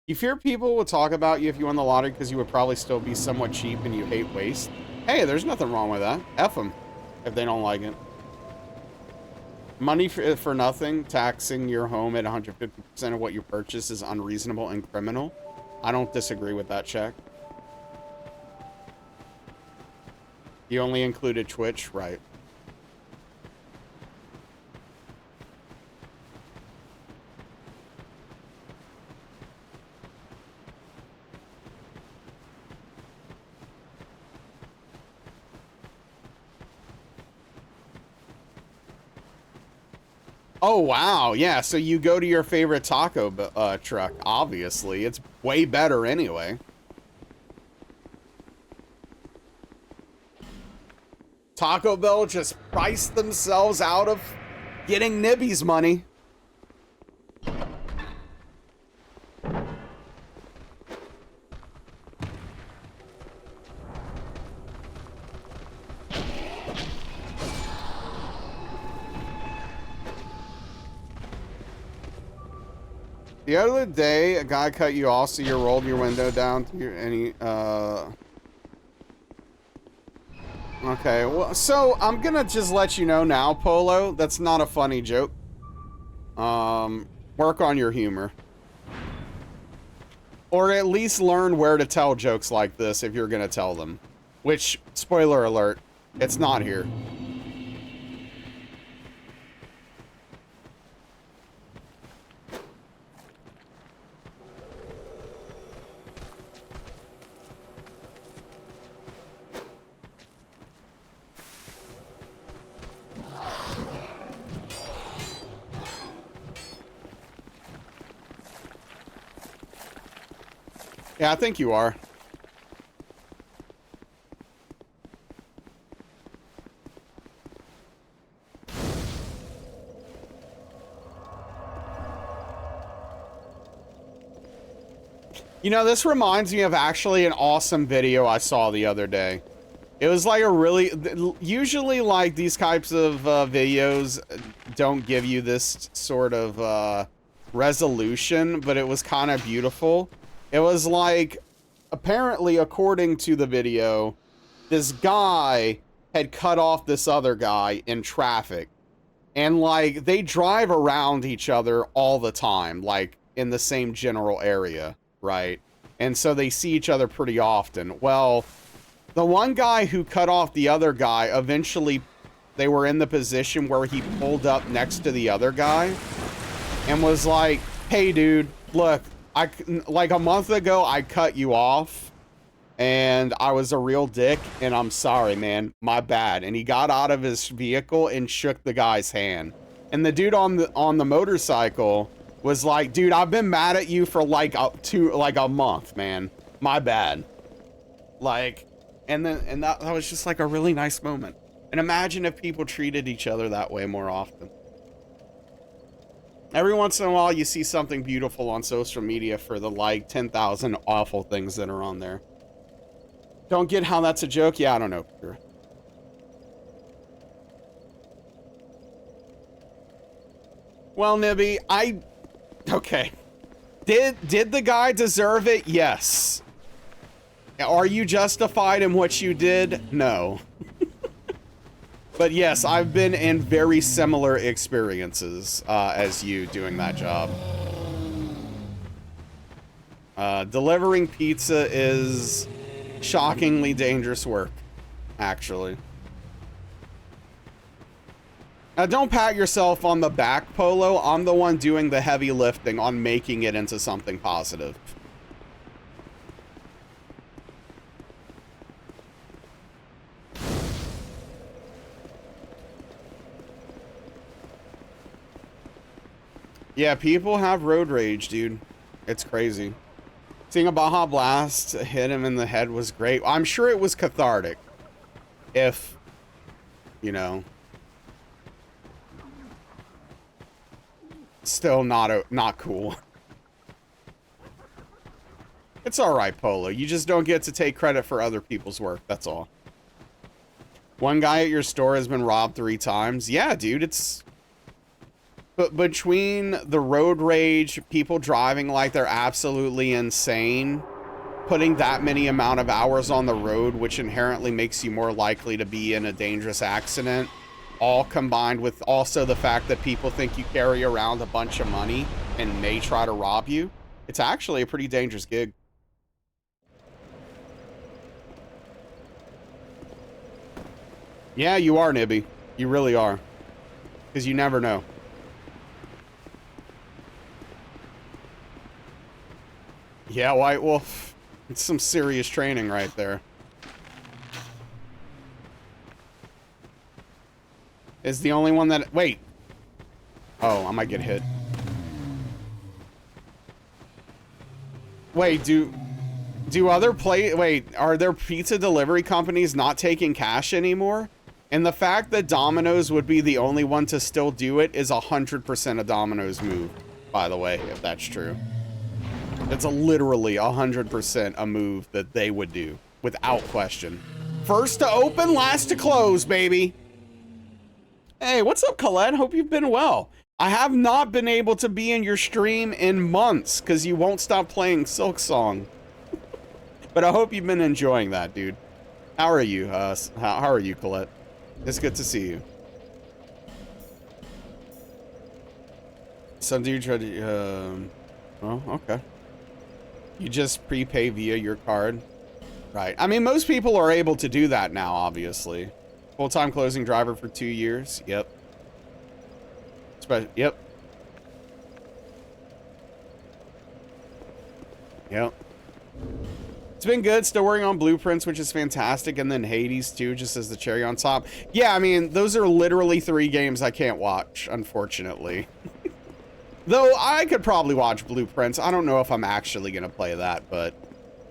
You fear people will talk about you if you won the lottery because you would probably still be somewhat cheap and you hate waste. Hey, there's nothing wrong with that. F them if they don't like it. Money for nothing, taxing your home at 150% of what you purchase is unreasonable and criminal. I don't disagree with that check. You only included Twitch, right? Oh, wow. Yeah, so you go to your favorite taco truck, obviously. It's way better anyway. Taco Bell just priced themselves out of getting Nibby's money. The other day, a guy cut you off, so you rolled your window down to your Okay, well, so I'm gonna just let you know now, Polo, that's not a funny joke. Work on your humor. Or at least learn where to tell jokes like this if you're gonna tell them. Which, spoiler alert, it's not here. Yeah, I think you are. You know, this reminds me of actually an awesome video I saw the other day. It was like a really... Usually, like, these types of videos don't give you this sort of resolution, but it was kind of beautiful. It was like, apparently, according to the video, this guy had cut off this other guy in traffic. And, like, they drive around each other all the time, like, in the same general area, right? And so they see each other pretty often. Well, the one guy who cut off the other guy, eventually, they were in the position where he pulled up next to the other guy and was like, hey, dude, look, like a month ago, I cut you off and I was a real dick and I'm sorry, man, my bad. And he got out of his vehicle and shook the guy's hand. And the dude on the motorcycle was like, dude, I've been mad at you for like a month, man. My bad. Like, and that was just like a really nice moment. And imagine if people treated each other that way more often. Every once in a while, you see something beautiful on social media for the, like, 10,000 awful things that are on there. Don't get how that's a joke? Yeah, I don't know, Peter. Well, Nibby, okay. Did the guy deserve it? Yes. Are you justified in what you did? No. But yes, I've been in very similar experiences as you doing that job. Delivering pizza is shockingly dangerous work, actually. Now, don't pat yourself on the back, Polo. I'm the one doing the heavy lifting on making it into something positive. Yeah, people have road rage, dude. It's crazy. Seeing a Baja Blast hit him in the head was great. I'm sure it was cathartic. If, you know, still not cool. It's all right, Polo. You just don't get to take credit for other people's work. That's all. One guy at your store has been robbed 3 times. Yeah, dude, it's... But between the road rage, people driving like they're absolutely insane, putting that many amount of hours on the road, which inherently makes you more likely to be in a dangerous accident, all combined with also the fact that people think you carry around a bunch of money and may try to rob you, it's actually a pretty dangerous gig. Yeah, you are, Nibby. You really are. Because you never know. Yeah, White Wolf. It's some serious training right there. Is the only one that... Wait. Oh, I might get hit. Wait, do other Wait, are there pizza delivery companies not taking cash anymore? And the fact that Domino's would be the only one to still do it is 100% a Domino's move, by the way, if that's true. It's literally 100% a move that they would do, without question. First to open, last to close, baby. Hey, what's up, Colette? Hope you've been well. I have not been able to be in your stream in months because you won't stop playing Silk Song. But I hope you've been enjoying that, dude. How are you? How are you, Colette? It's good to see you. Some dude tried to, oh, okay. You just prepay via your card. Right. I mean, most people are able to do that now, obviously. Full-time closing driver for 2 years. Yep. Yep. Yep. It's been good. Still working on Blueprints, which is fantastic. And then Hades, too, just as the cherry on top. Yeah, I mean, those are literally 3 games I can't watch, unfortunately. Though I could probably watch Blueprints. I don't know if I'm actually going to play that, but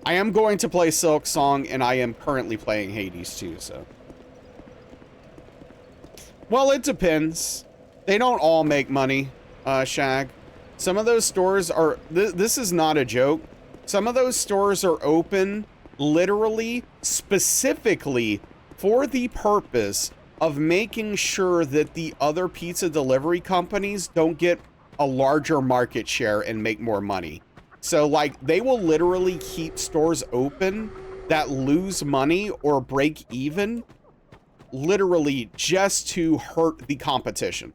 I am going to play Silk Song, and I am currently playing Hades, too, so. Well, it depends. They don't all make money, Shag. Some of those stores are... This is not a joke. Some of those stores are open literally, specifically for the purpose of making sure that the other pizza delivery companies don't get a larger market share and make more money. So, like, they will literally keep stores open that lose money or break even, literally just to hurt the competition.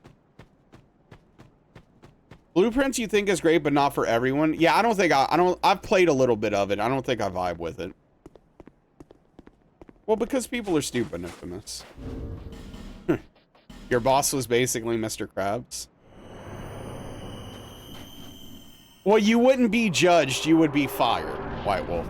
Blueprints you think is great, but not for everyone. Yeah, I don't think I've played a little bit of it. I don't think I vibe with it. Well, because people are stupid, Infamous. Your boss was basically Mr. Krabs. Well, you wouldn't be judged, you would be fired, White Wolf.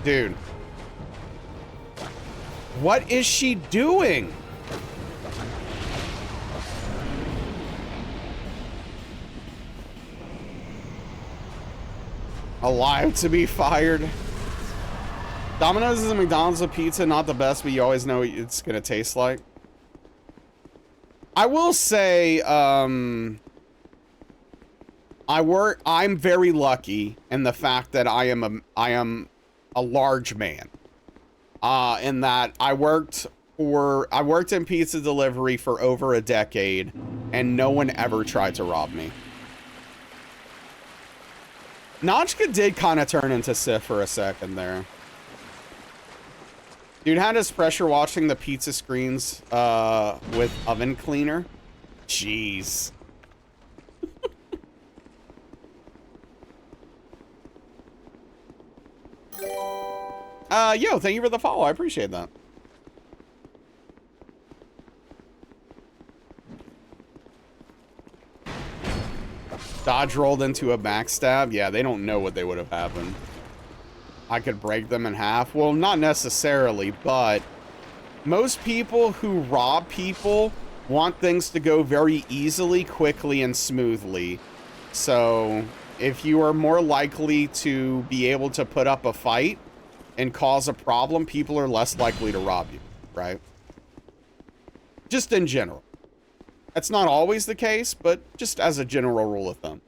Dude. What is she doing? Alive to be fired. Domino's is a McDonald's of pizza, not the best, but you always know what it's gonna taste like. I will say, I'm very lucky in the fact that I am a large man. In that I worked in pizza delivery for over a decade, and no one ever tried to rob me. Notchka did kind of turn into Sif for a second there. Dude had us pressure washing the pizza screens with oven cleaner. Jeez. Yo, thank you for the follow. I appreciate that. Dodge rolled into a backstab. Yeah, they don't know what they would have happened. I could break them in half. Well, not necessarily, but most people who rob people want things to go very easily, quickly, and smoothly. So if you are more likely to be able to put up a fight and cause a problem, people are less likely to rob you, right? Just in general. That's not always the case, but just as a general rule of thumb.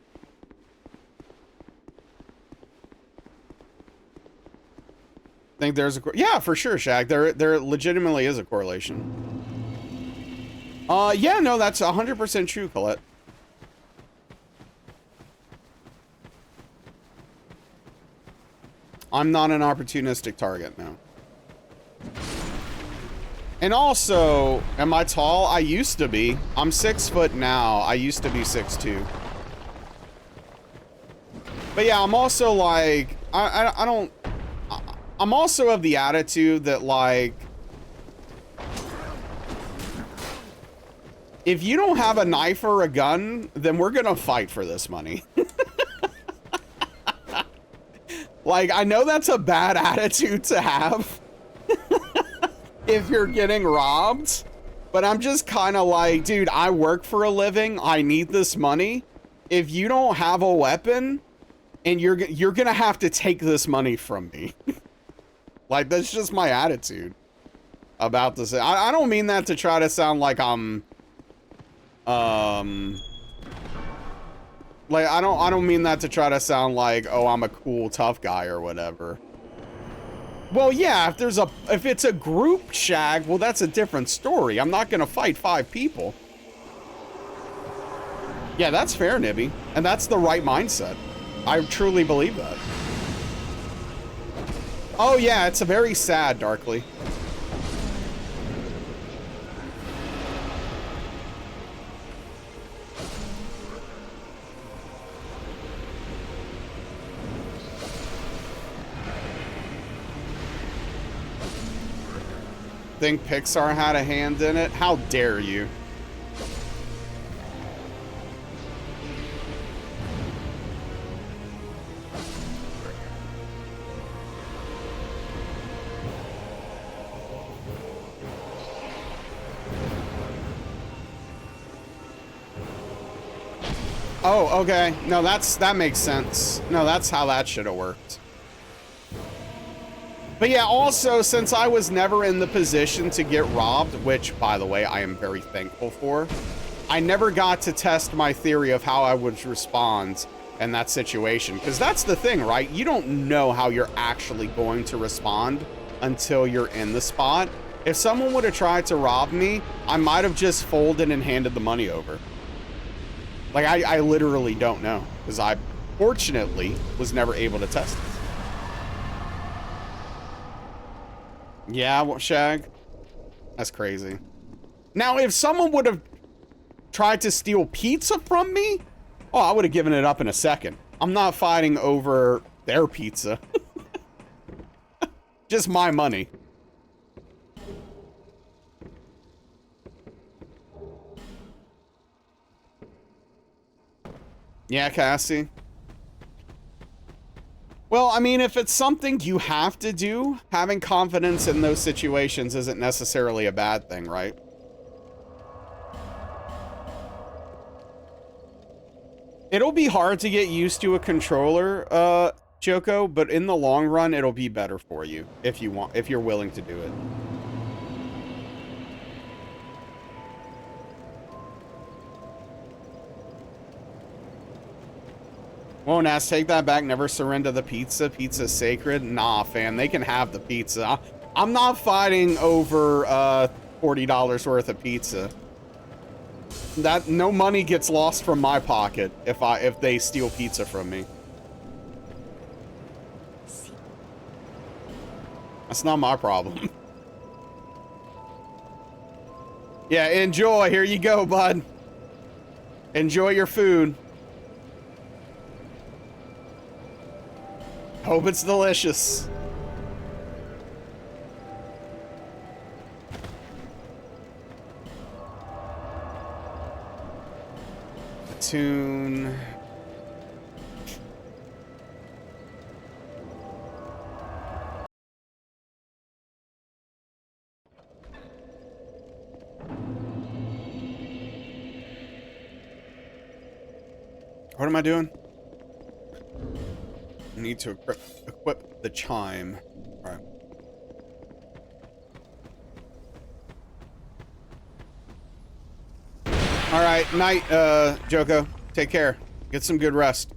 Think there's a... Yeah, for sure, Shaq. There legitimately is a correlation. Yeah, no, that's 100% true, Colette. I'm not an opportunistic target, no. And also, am I tall? I used to be. I'm 6 foot now. I used to be 6'2". But yeah, I'm also like, I don't... I'm also of the attitude that, like, if you don't have a knife or a gun, then we're gonna fight for this money. Like, I know that's a bad attitude to have if you're getting robbed, but I'm just kind of like, dude, I work for a living. I need this money. If you don't have a weapon, and you're gonna have to take this money from me. Like, that's just my attitude about this. I don't mean that to try to sound like I'm, like, I don't mean that to try to sound like, oh, I'm a cool, tough guy or whatever. Well, yeah, if it's a group shag, well, that's a different story. I'm not gonna fight 5 people. Yeah, that's fair, Nibby. And that's the right mindset. I truly believe that. Oh, yeah, it's a very sad, Darkly. Think Pixar had a hand in it? How dare you? Oh, okay. No, that makes sense. No, that's how that should have worked. But yeah, also, since I was never in the position to get robbed, which, by the way, I am very thankful for, I never got to test my theory of how I would respond in that situation. Because that's the thing, right? You don't know how you're actually going to respond until you're in the spot. If someone would have tried to rob me, I might have just folded and handed the money over. Like, I literally don't know, because I, fortunately, was never able to test it. Yeah, well, Shag? That's crazy. Now, if someone would have tried to steal pizza from me, oh, I would have given it up in a second. I'm not fighting over their pizza. Just my money. Yeah, Cassie. Well, I mean, if it's something you have to do, having confidence in those situations isn't necessarily a bad thing, right? It'll be hard to get used to a controller, Joko, but in the long run, it'll be better for you if you're willing to do it. Won't ask, take that back, never surrender the pizza. Pizza's sacred. Nah, fam, they can have the pizza. I'm not fighting over $40 worth of pizza. That no money gets lost from my pocket if they steal pizza from me. That's not my problem. Yeah, enjoy. Here you go, bud. Enjoy your food. Hope it's delicious. Tune. What am I doing? I need to equip the chime. All right. All right, night, Joko. Take care. Get some good rest.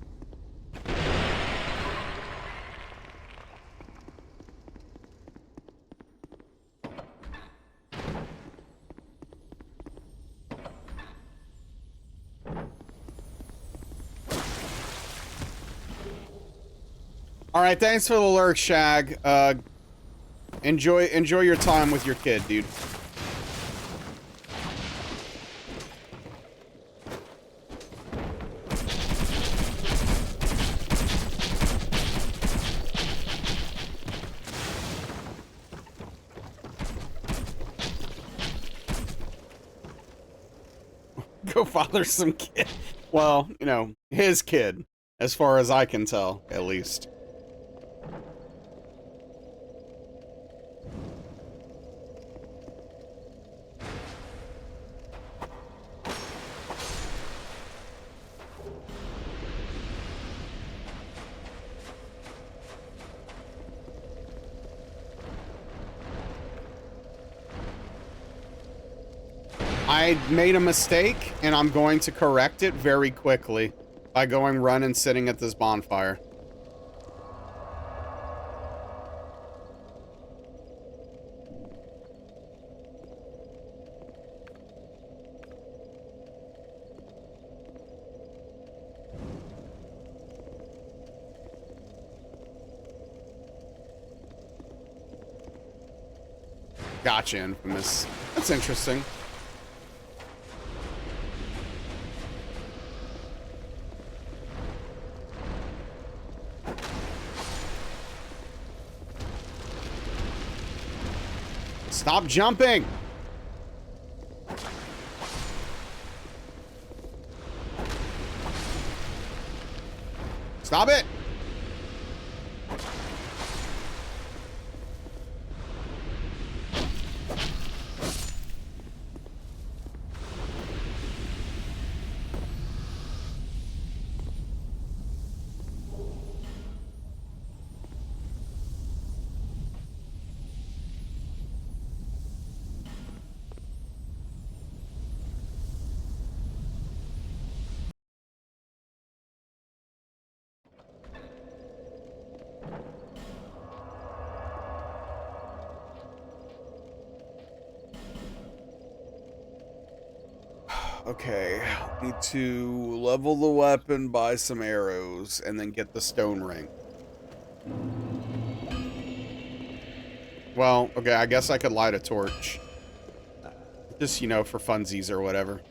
All right, thanks for the lurk, Shag. Enjoy your time with your kid, dude. Go father some kid. Well, you know, his kid, as far as I can tell, at least. I made a mistake, and I'm going to correct it very quickly by going run and sitting at this bonfire. Gotcha, Infamous. That's interesting. Stop jumping! Stop it! Okay, need to level the weapon, buy some arrows, and then get the stone ring. Well, okay, I guess I could light a torch. Just, you know, for funsies or whatever.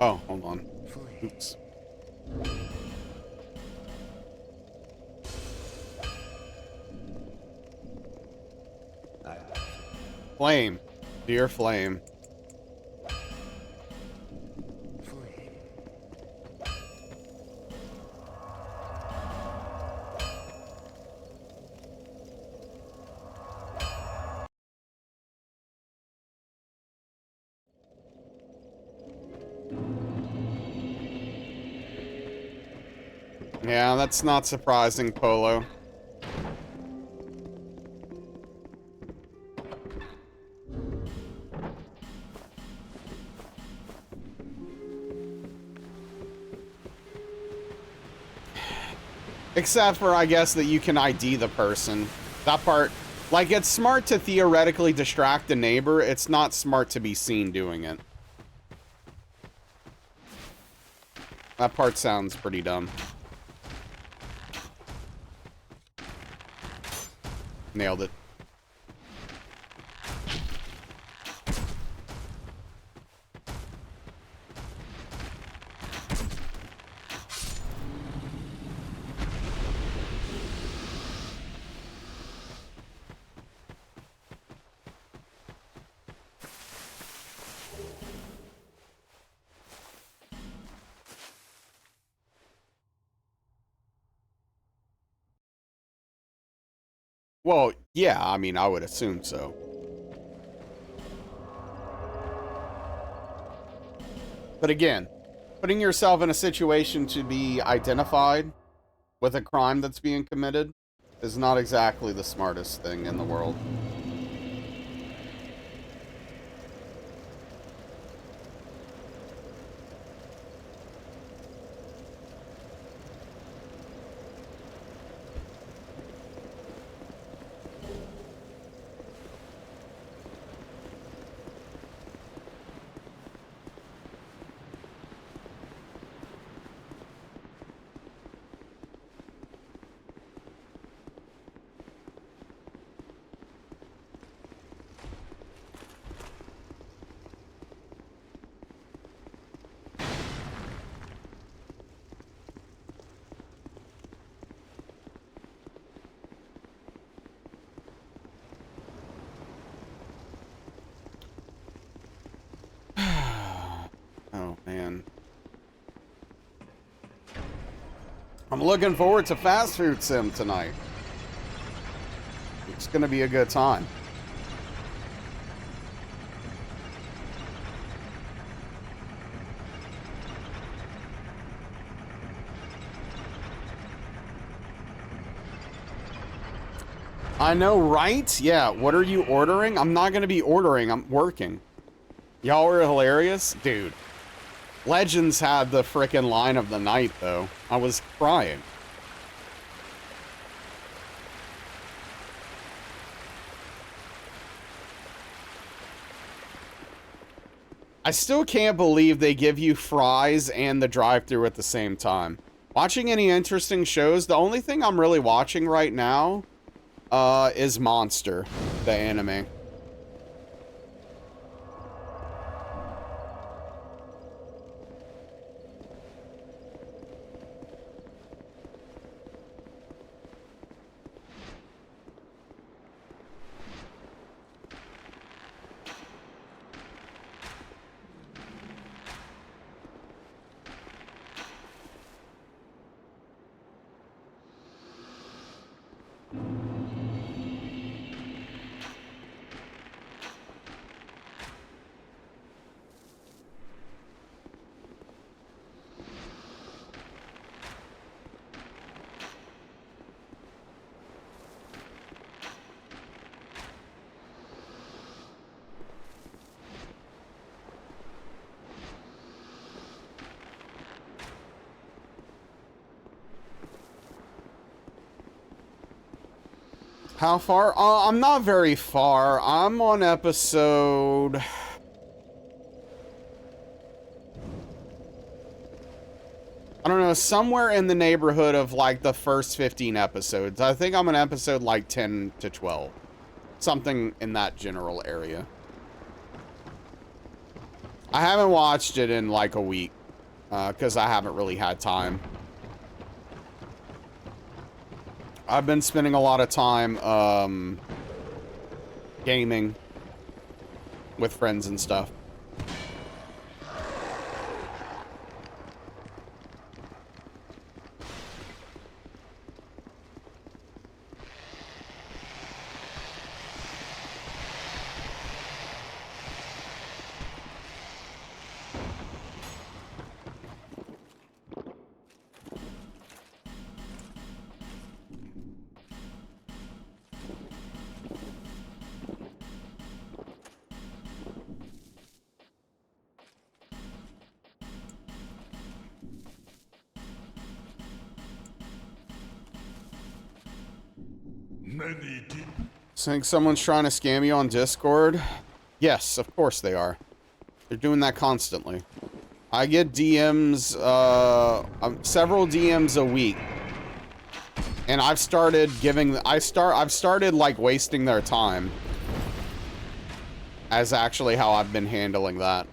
Oh, hold on. Oops. Flame. Dear flame. Yeah, that's not surprising, Polo. Except for, I guess, that you can ID the person. That part, like, it's smart to theoretically distract a neighbor. It's not smart to be seen doing it. That part sounds pretty dumb. Nailed it. Well, yeah, I mean, I would assume so. But again, putting yourself in a situation to be identified with a crime that's being committed is not exactly the smartest thing in the world. Oh, man. I'm looking forward to Fast Food Sim tonight. It's going to be a good time. I know, right? Yeah, what are you ordering? I'm not going to be ordering. I'm working. Y'all are hilarious. Dude, Legends had the frickin' line of the night, though. I was crying. I still can't believe they give you fries and the drive-thru at the same time. Watching any interesting shows, the only thing I'm really watching right now is Monster, the anime. How far? I'm not very far. I'm on episode... I don't know, somewhere in the neighborhood of, like, the first 15 episodes. I think I'm on episode, like, 10 to 12. Something in that general area. I haven't watched it in, like, a week. Because I haven't really had time. I've been spending a lot of time, gaming with friends and stuff. Think someone's trying to scam you on Discord? Yes, of course they are. They're doing that constantly. I get DMs, several DMs a week. And I've started giving, I've started like wasting their time. As actually how I've been handling that.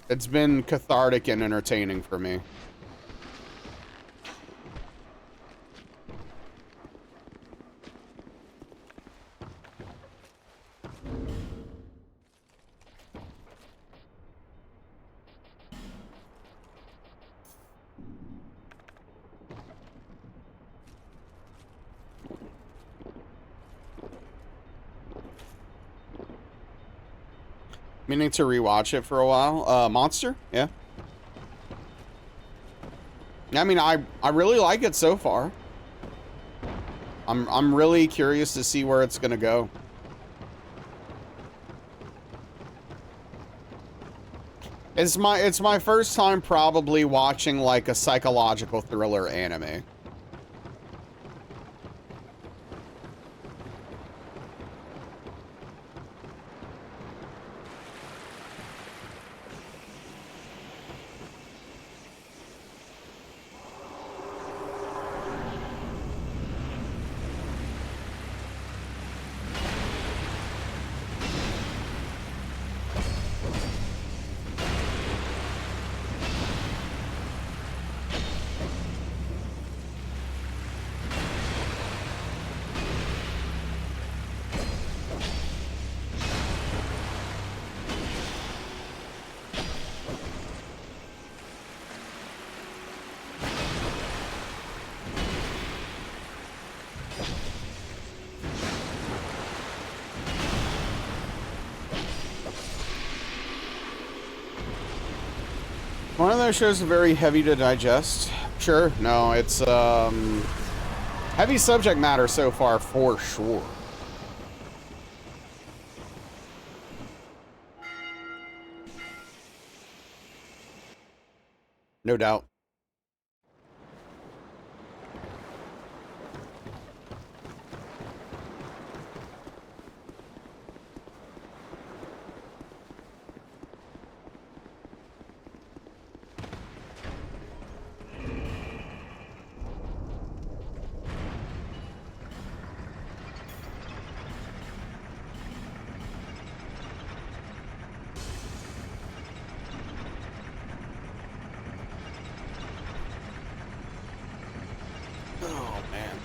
It's been cathartic and entertaining for me. Meaning to rewatch it for a while. Monster? Yeah. I mean, I really like it so far. I'm really curious to see where it's gonna go. It's my first time probably watching like a psychological thriller anime. One of those shows is very heavy to digest. Sure, no, it's heavy subject matter so far for sure. No doubt. Oh man.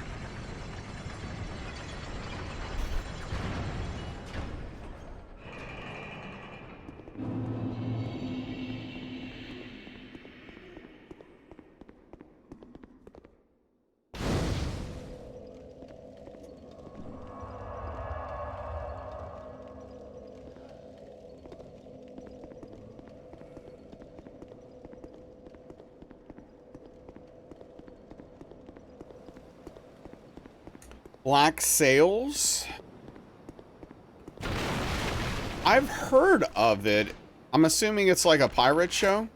Black Sails? I've heard of it. I'm assuming it's like a pirate show.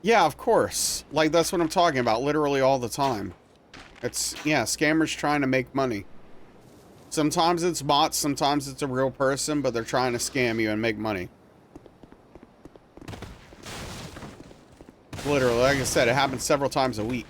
Yeah, of course. Like, that's what I'm talking about literally all the time. It's, yeah, scammers trying to make money. Sometimes it's bots, sometimes it's a real person, but they're trying to scam you and make money. Literally, like I said, it happens several times a week.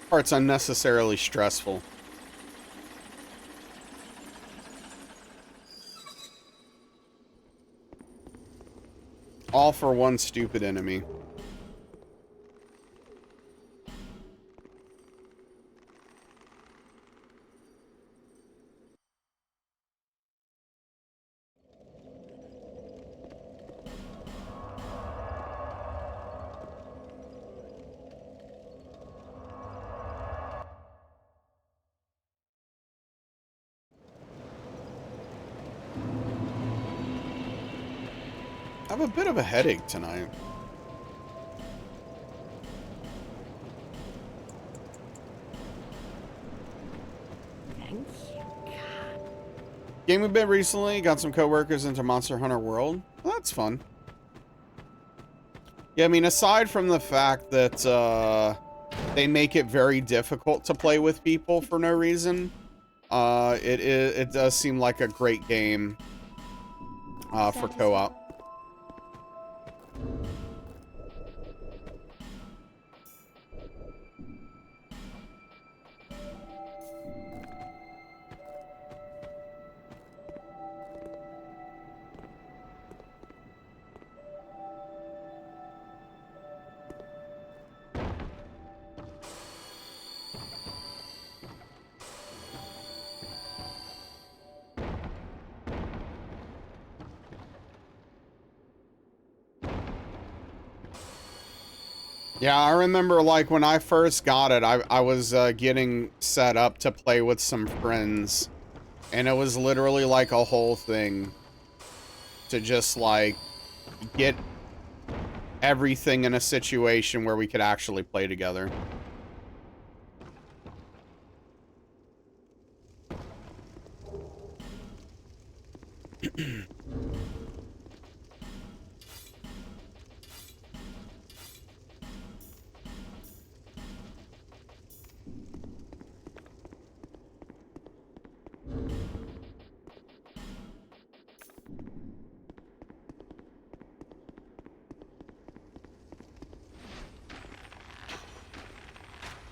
Part's unnecessarily stressful. All for one stupid enemy. I have a bit of a headache tonight. Thank you. Game a bit recently, got some coworkers into Monster Hunter World. Well, that's fun. Yeah, I mean, aside from the fact that they make it very difficult to play with people for no reason, it does seem like a great game for co-op. Yeah, I remember, like, when I first got it, I was getting set up to play with some friends, and it was literally, like, a whole thing to just, like, get everything in a situation where we could actually play together.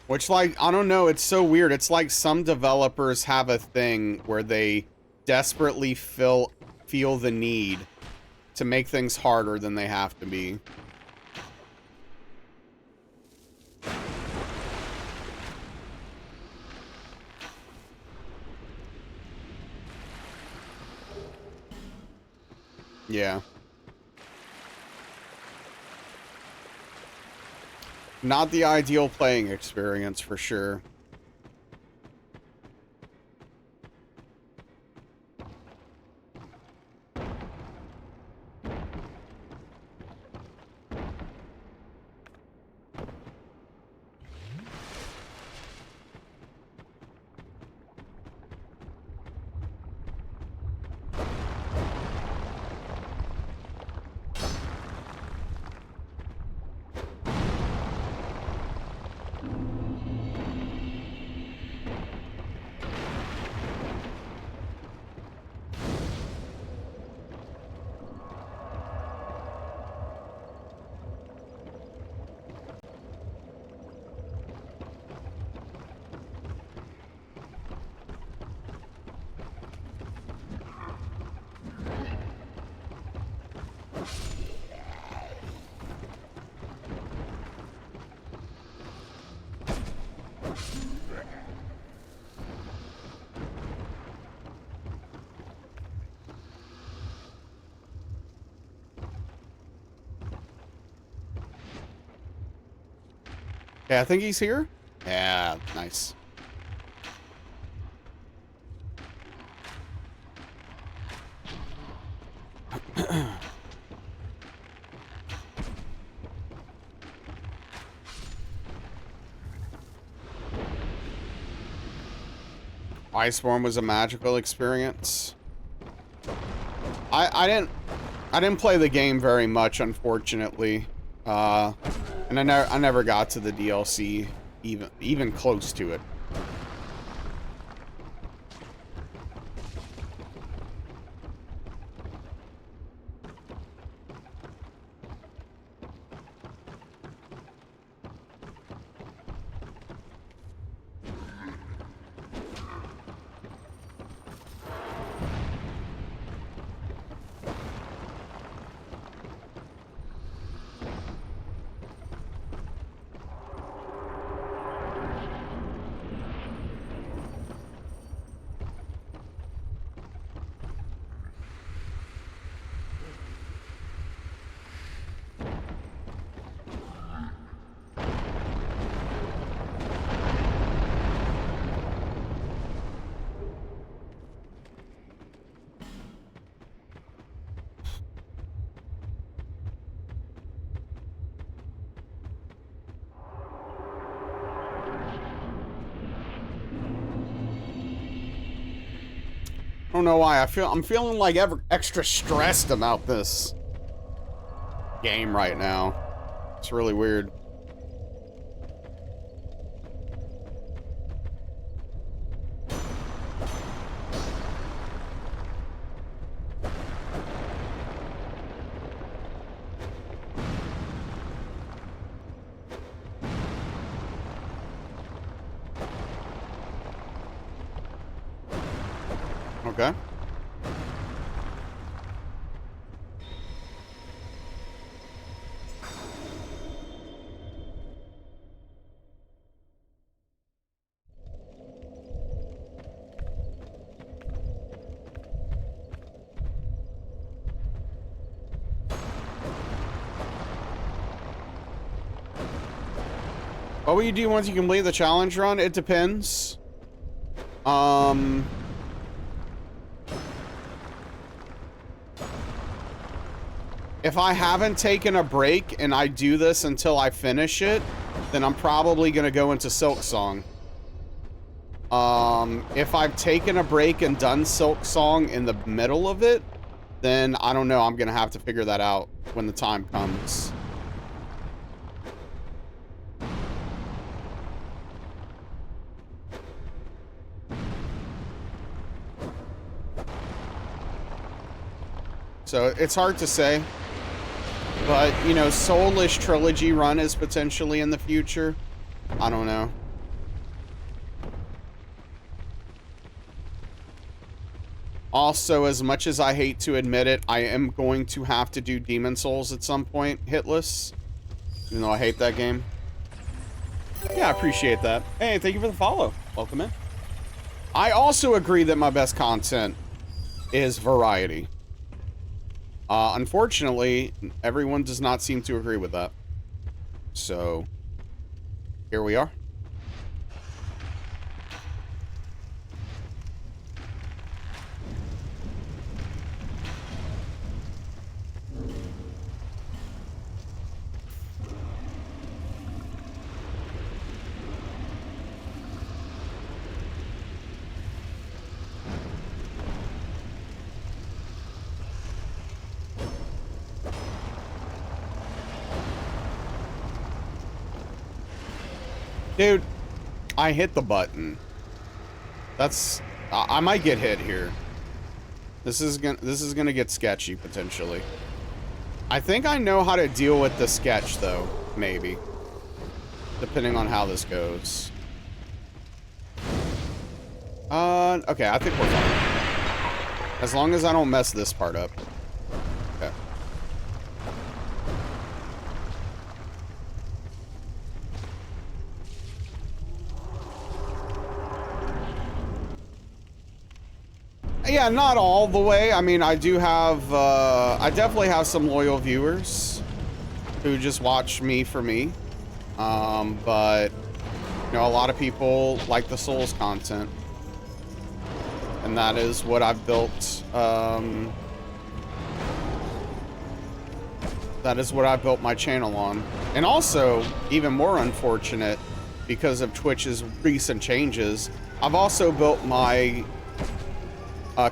Which, like, I don't know, it's so weird. It's like some developers have a thing where they desperately feel the need to make things harder than they have to be. Yeah. Not the ideal playing experience, for sure. Okay, I think he's here. Yeah, nice. Iceborne was a magical experience. I didn't play the game very much, unfortunately. And I never got to the DLC, even close to it. I don't know why. I'm feeling like extra stressed about this game right now. It's really weird. Okay. What will you do once you complete the challenge run? It depends. If I haven't taken a break and I do this until I finish it, then I'm probably gonna go into Silk Song. If I've taken a break and done Silk Song in the middle of it, then I don't know. I'm gonna have to figure that out when the time comes. So it's hard to say. But, you know, Soulish Trilogy run is potentially in the future. I don't know. Also, as much as I hate to admit it, I am going to have to do Demon Souls at some point, Hitless. Even though I hate that game. Yeah, I appreciate that. Hey, thank you for the follow. Welcome in. I also agree that my best content is variety. Unfortunately, everyone does not seem to agree with that. So, here we are. Dude, I hit the button. That's... I might get hit here. This is gonna get sketchy, potentially. I think I know how to deal with the sketch, though. Maybe. Depending on how this goes. Okay, I think we're fine. As long as I don't mess this part up. Okay. Yeah, not all the way. I mean, I do have, I definitely have some loyal viewers who just watch me for me. But, you know, a lot of people like the Souls content. And that is what I've built, that is what I built my channel on. And also, even more unfortunate, because of Twitch's recent changes, I've also built my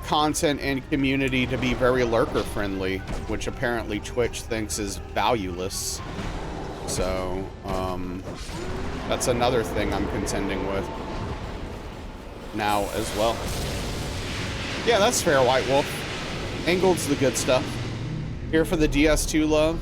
content and community to be very lurker friendly, which apparently Twitch thinks is valueless. So, that's another thing I'm contending with now as well. Yeah, that's fair, White Wolf. Angled's the good stuff. Here for the DS2 love.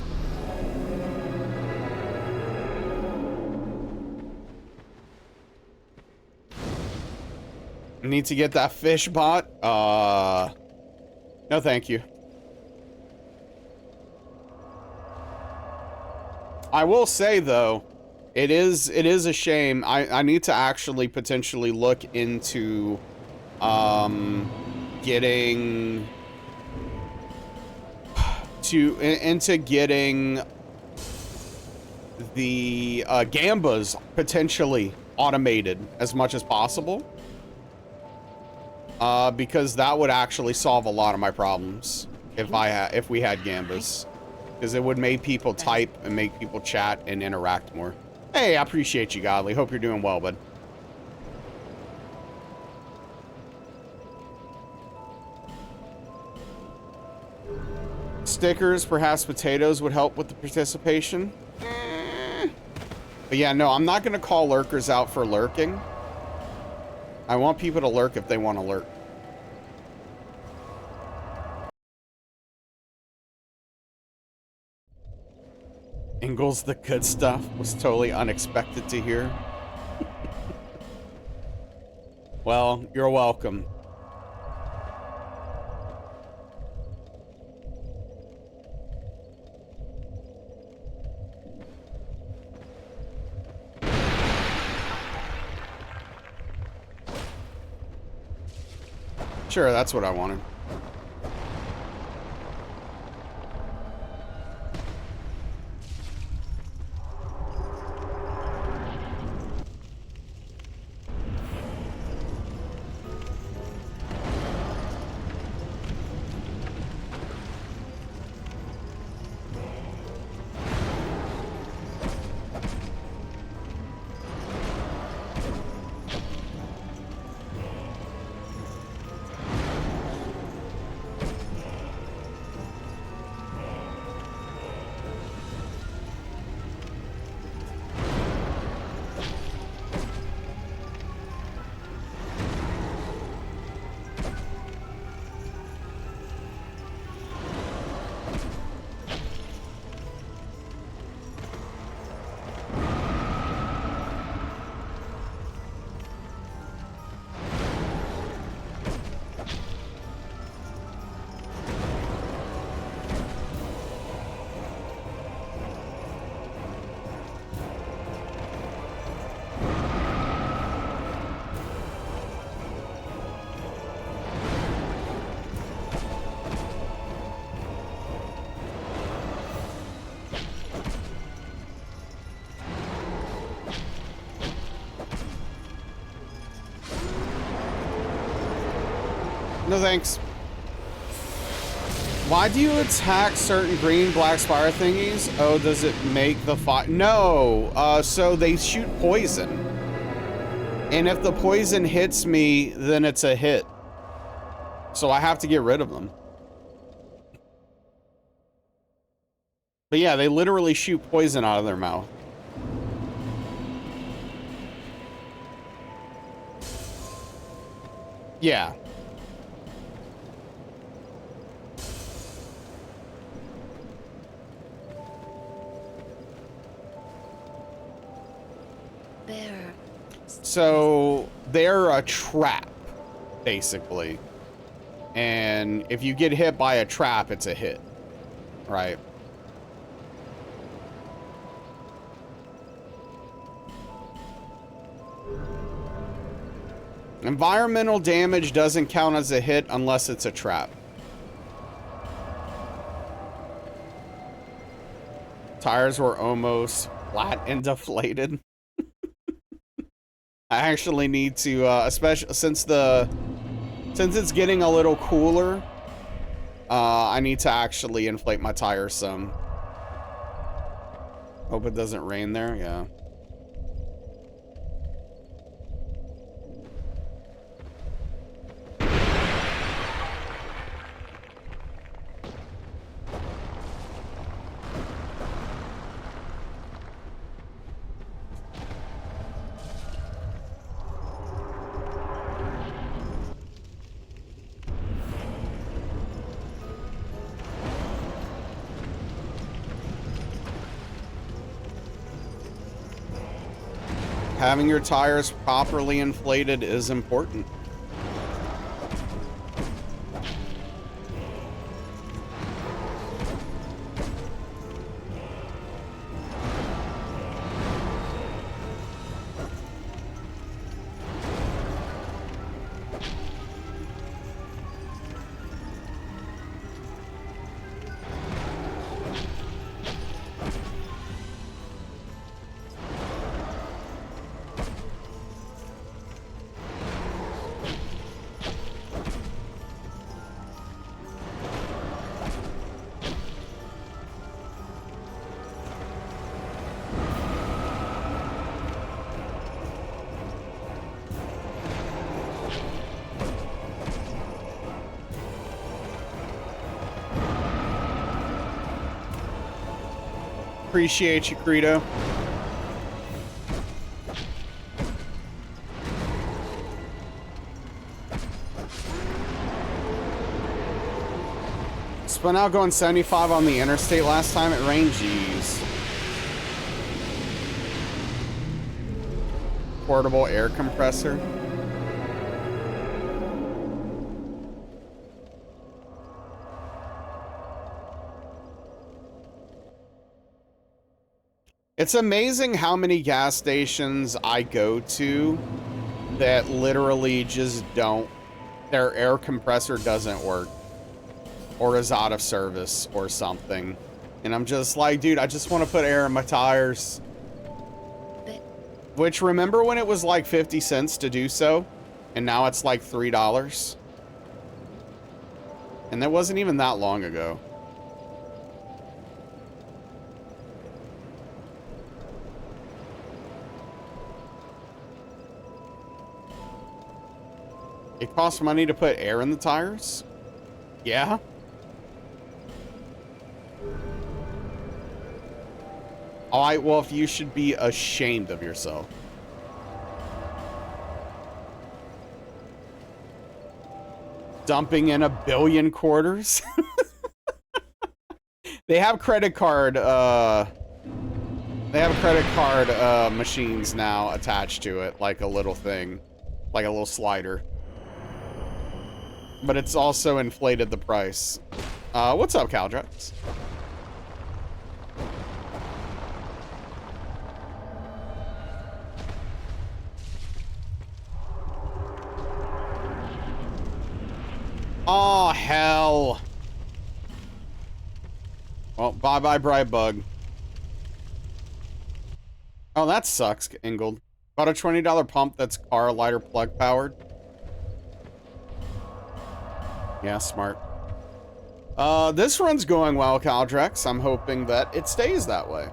Need to get that fish bot? No thank you. I will say though, it is a shame. I need to actually potentially look into getting the gambas potentially automated as much as possible. Because that would actually solve a lot of my problems if we had gambas, because it would make people type and make people chat and interact more. Hey, I appreciate you, Godly. Hope you're doing well, bud. stickers, perhaps potatoes would help with the participation. But yeah, no, I'm not going to call lurkers out for lurking. I want people to lurk if they want to lurk. Ingles the good stuff was totally unexpected to hear. Well, you're welcome. Sure, that's what I wanted. No thanks. Why do you attack certain green black spire thingies? Oh, does it make the fire? No, so they shoot poison. And if the poison hits me, then it's a hit. So I have to get rid of them. But yeah, they literally shoot poison out of their mouth. Yeah. So they're a trap, basically. And if you get hit by a trap, it's a hit, right? Environmental damage doesn't count as a hit unless it's a trap. Tires were almost flat and deflated. I actually need to, especially since it's getting a little cooler, I need to actually inflate my tires some. Hope it doesn't rain there, yeah. Having your tires properly inflated is important. Appreciate you, Credo. Spun out going 75 on the interstate last time it rained. Jeez. Portable air compressor. It's amazing how many gas stations I go to that literally just don't, their air compressor doesn't work or is out of service or something. And I'm just like, dude, I just want to put air in my tires. Which, remember when it was like 50 cents to do so? And now it's like $3? And that wasn't even that long ago. It costs money to put air in the tires? Yeah. Alright, well, if you should be ashamed of yourself. Dumping in $1 billion quarters? They have credit card, machines now attached to it, like a little thing. Like a little slider. But it's also inflated the price. What's up, Caldrex? Oh, hell. Well, bye-bye, Brightbug. Oh, that sucks, Ingold. Bought a $20 pump that's car lighter plug powered. Yeah, smart. This run's going well, Caldrex. I'm hoping that it stays that way.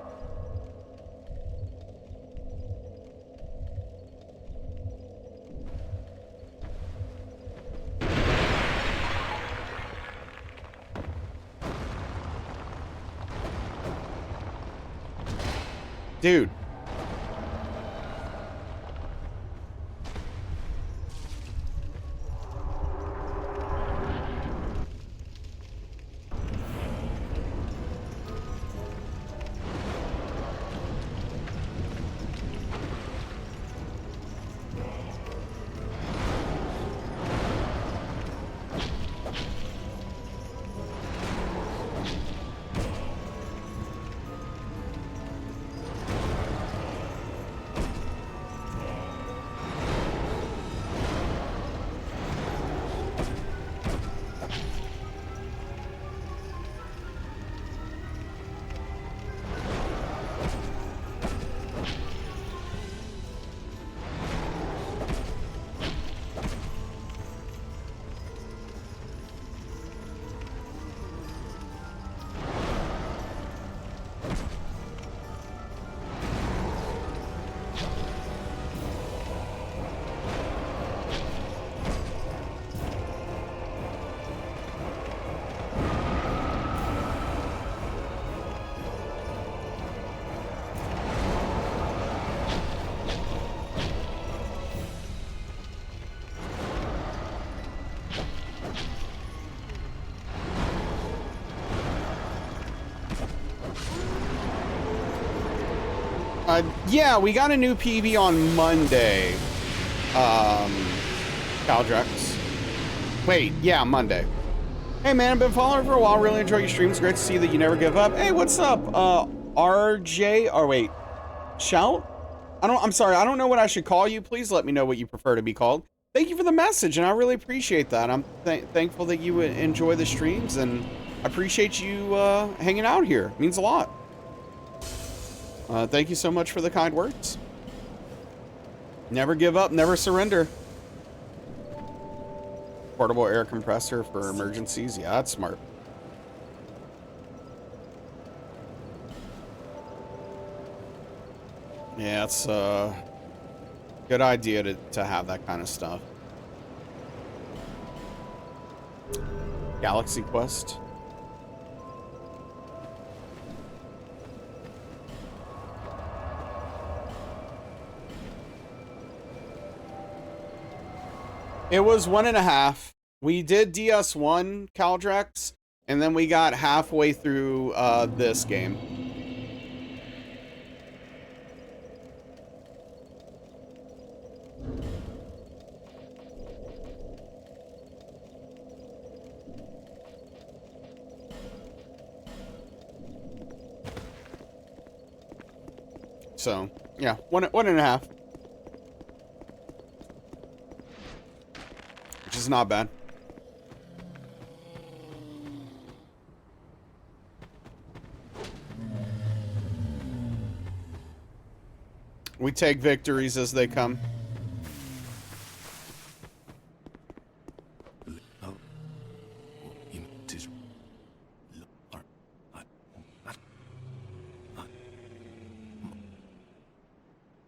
Dude. Yeah, we got a new PB on Monday. Caldrex. Wait, yeah, Monday. Hey man, I've been following for a while. Really enjoy your streams. Great to see that you never give up. Hey, what's up? RJ, or wait, Shout? I'm sorry, I don't know what I should call you. Please let me know what you prefer to be called. Thank you for the message, and I really appreciate that. I'm thankful that you enjoy the streams, and I appreciate you hanging out here. It means a lot. Thank you so much for the kind words. Never give up, never surrender. Portable air compressor for emergencies. Yeah, that's smart. Yeah, it's a good idea to have that kind of stuff. Galaxy Quest. It was 1.5. We did DS1, Caldrex, and then we got halfway through this game. So, yeah, 1.5. Which is not bad. We take victories as they come.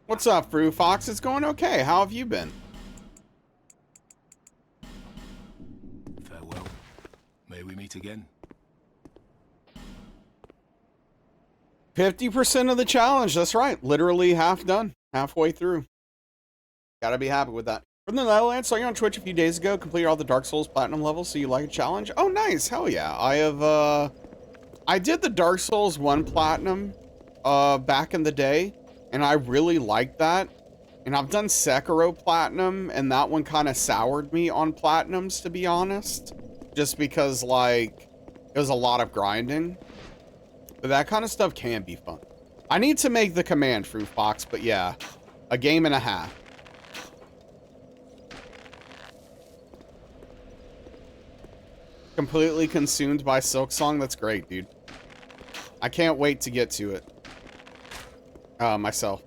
What's up, Brew Fox? It's going okay. How have you been? Farewell. May we meet again. 50% of the challenge. That's right. Literally half done. Halfway through. Gotta be happy with that. From the Netherlands, saw you on Twitch a few days ago. Completed all the Dark Souls Platinum levels, so you like a challenge? Oh, nice. Hell yeah. I have, I did the Dark Souls 1 Platinum, back in the day, and I really liked that. And I've done Sekiro Platinum, and that one kind of soured me on Platinums, to be honest. Just because, like, it was a lot of grinding. But that kind of stuff can be fun. I need to make the command, Fruit Fox, but yeah. A game and a half. Completely consumed by Silksong. That's great, dude. I can't wait to get to it. Myself.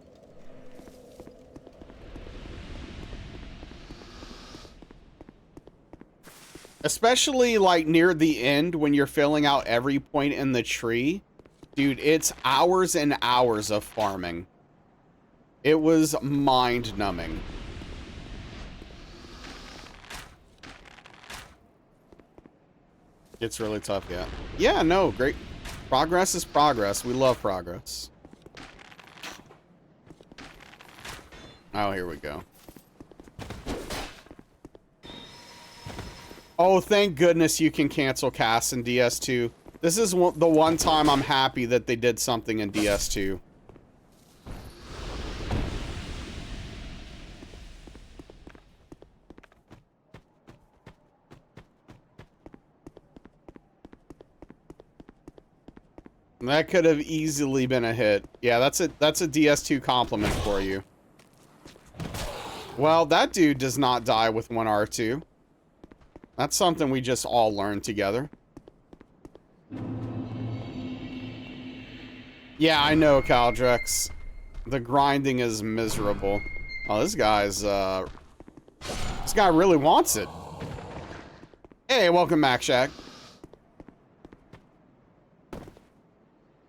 Especially, like, near the end when you're filling out every point in the tree. Dude, it's hours and hours of farming. It was mind-numbing. It's really tough, yeah. Yeah, no, great. Progress is progress. We love progress. Oh, here we go. Oh, thank goodness you can cancel casts in DS2. This is the one time I'm happy that they did something in DS2. That could have easily been a hit. Yeah, that's a DS2 compliment for you. Well, that dude does not die with one R2. That's something we just all learned together. Yeah, I know, Caldrex. The grinding is miserable. Oh, this guy really wants it. Hey, welcome, Mac Shack.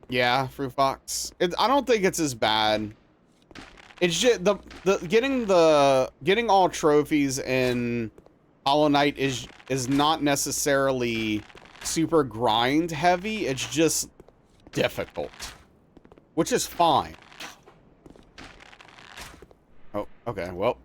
Yeah, Fruit Fox. I don't think it's as bad. It's just getting all trophies in Hollow Knight is not necessarily super grind heavy. It's just difficult, which is fine. Oh, okay. Well.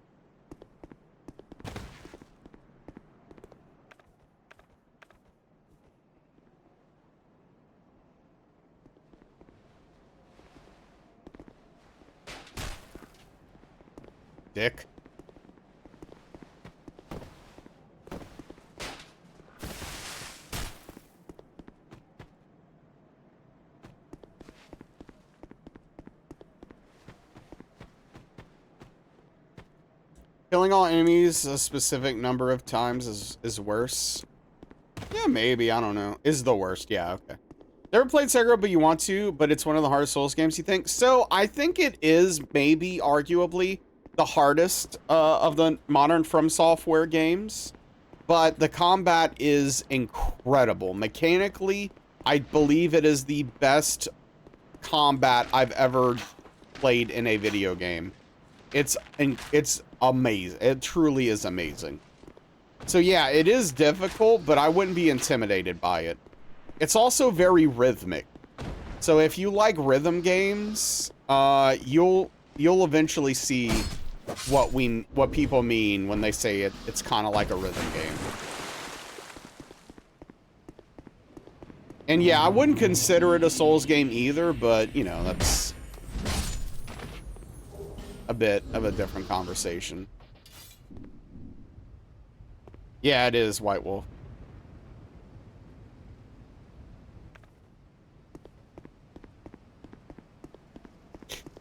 Dick. Killing all enemies a specific number of times is worse. Yeah, maybe. I don't know. Is the worst. Yeah, okay. Never played Sekiro, but you want to, but it's one of the hardest Souls games, you think? So, I think it is maybe, arguably, the hardest of the modern From Software games. But the combat is incredible. Mechanically, I believe it is the best combat I've ever played in a video game. It's amazing. It truly is amazing. So yeah, it is difficult, but I wouldn't be intimidated by it. It's also very rhythmic. So if you like rhythm games, you'll eventually see what people mean when they say it's kind of like a rhythm game. And yeah, I wouldn't consider it a Souls game either, but you know, that's a bit of a different conversation. Yeah, it is White Wolf.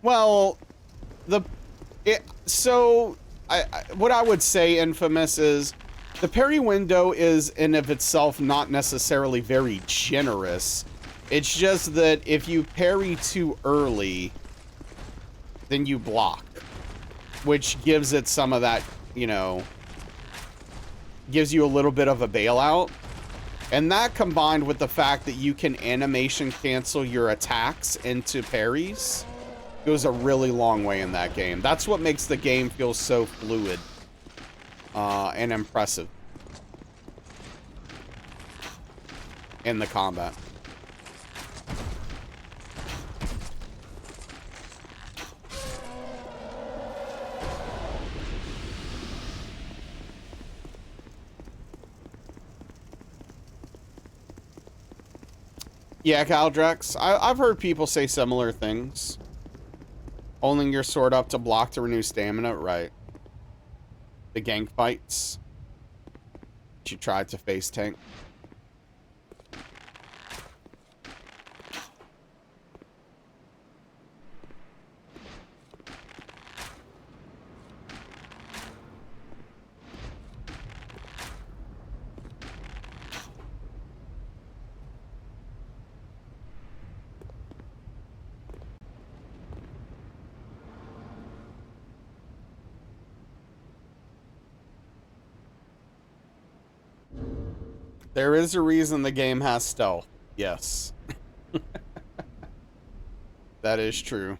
Well, what I would say, Infamous, is the parry window is in of itself not necessarily very generous. It's just that if you parry too early, then you block, which gives it some of that, you know, gives you a little bit of a bailout. And that combined with the fact that you can animation cancel your attacks into parries goes a really long way in that game. That's what makes the game feel so fluid and impressive in the combat. Yeah, Caldrex, I've heard people say similar things. Holding your sword up to block to renew stamina, right. The gank fights. You tried to face tank. There is a reason the game has stealth. Yes. That is true.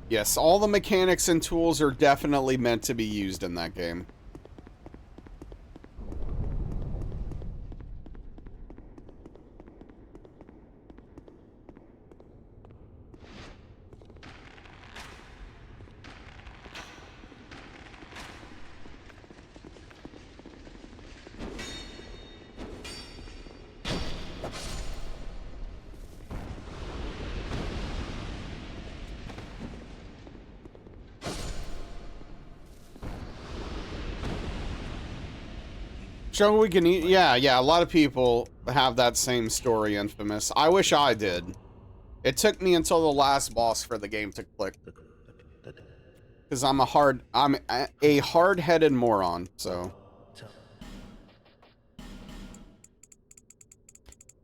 Yes, all the mechanics and tools are definitely meant to be used in that game. Show we can eat. Yeah, a lot of people have that same story, Infamous. I wish I did. It took me until the last boss for the game to click. Because I'm a hard-headed moron, so.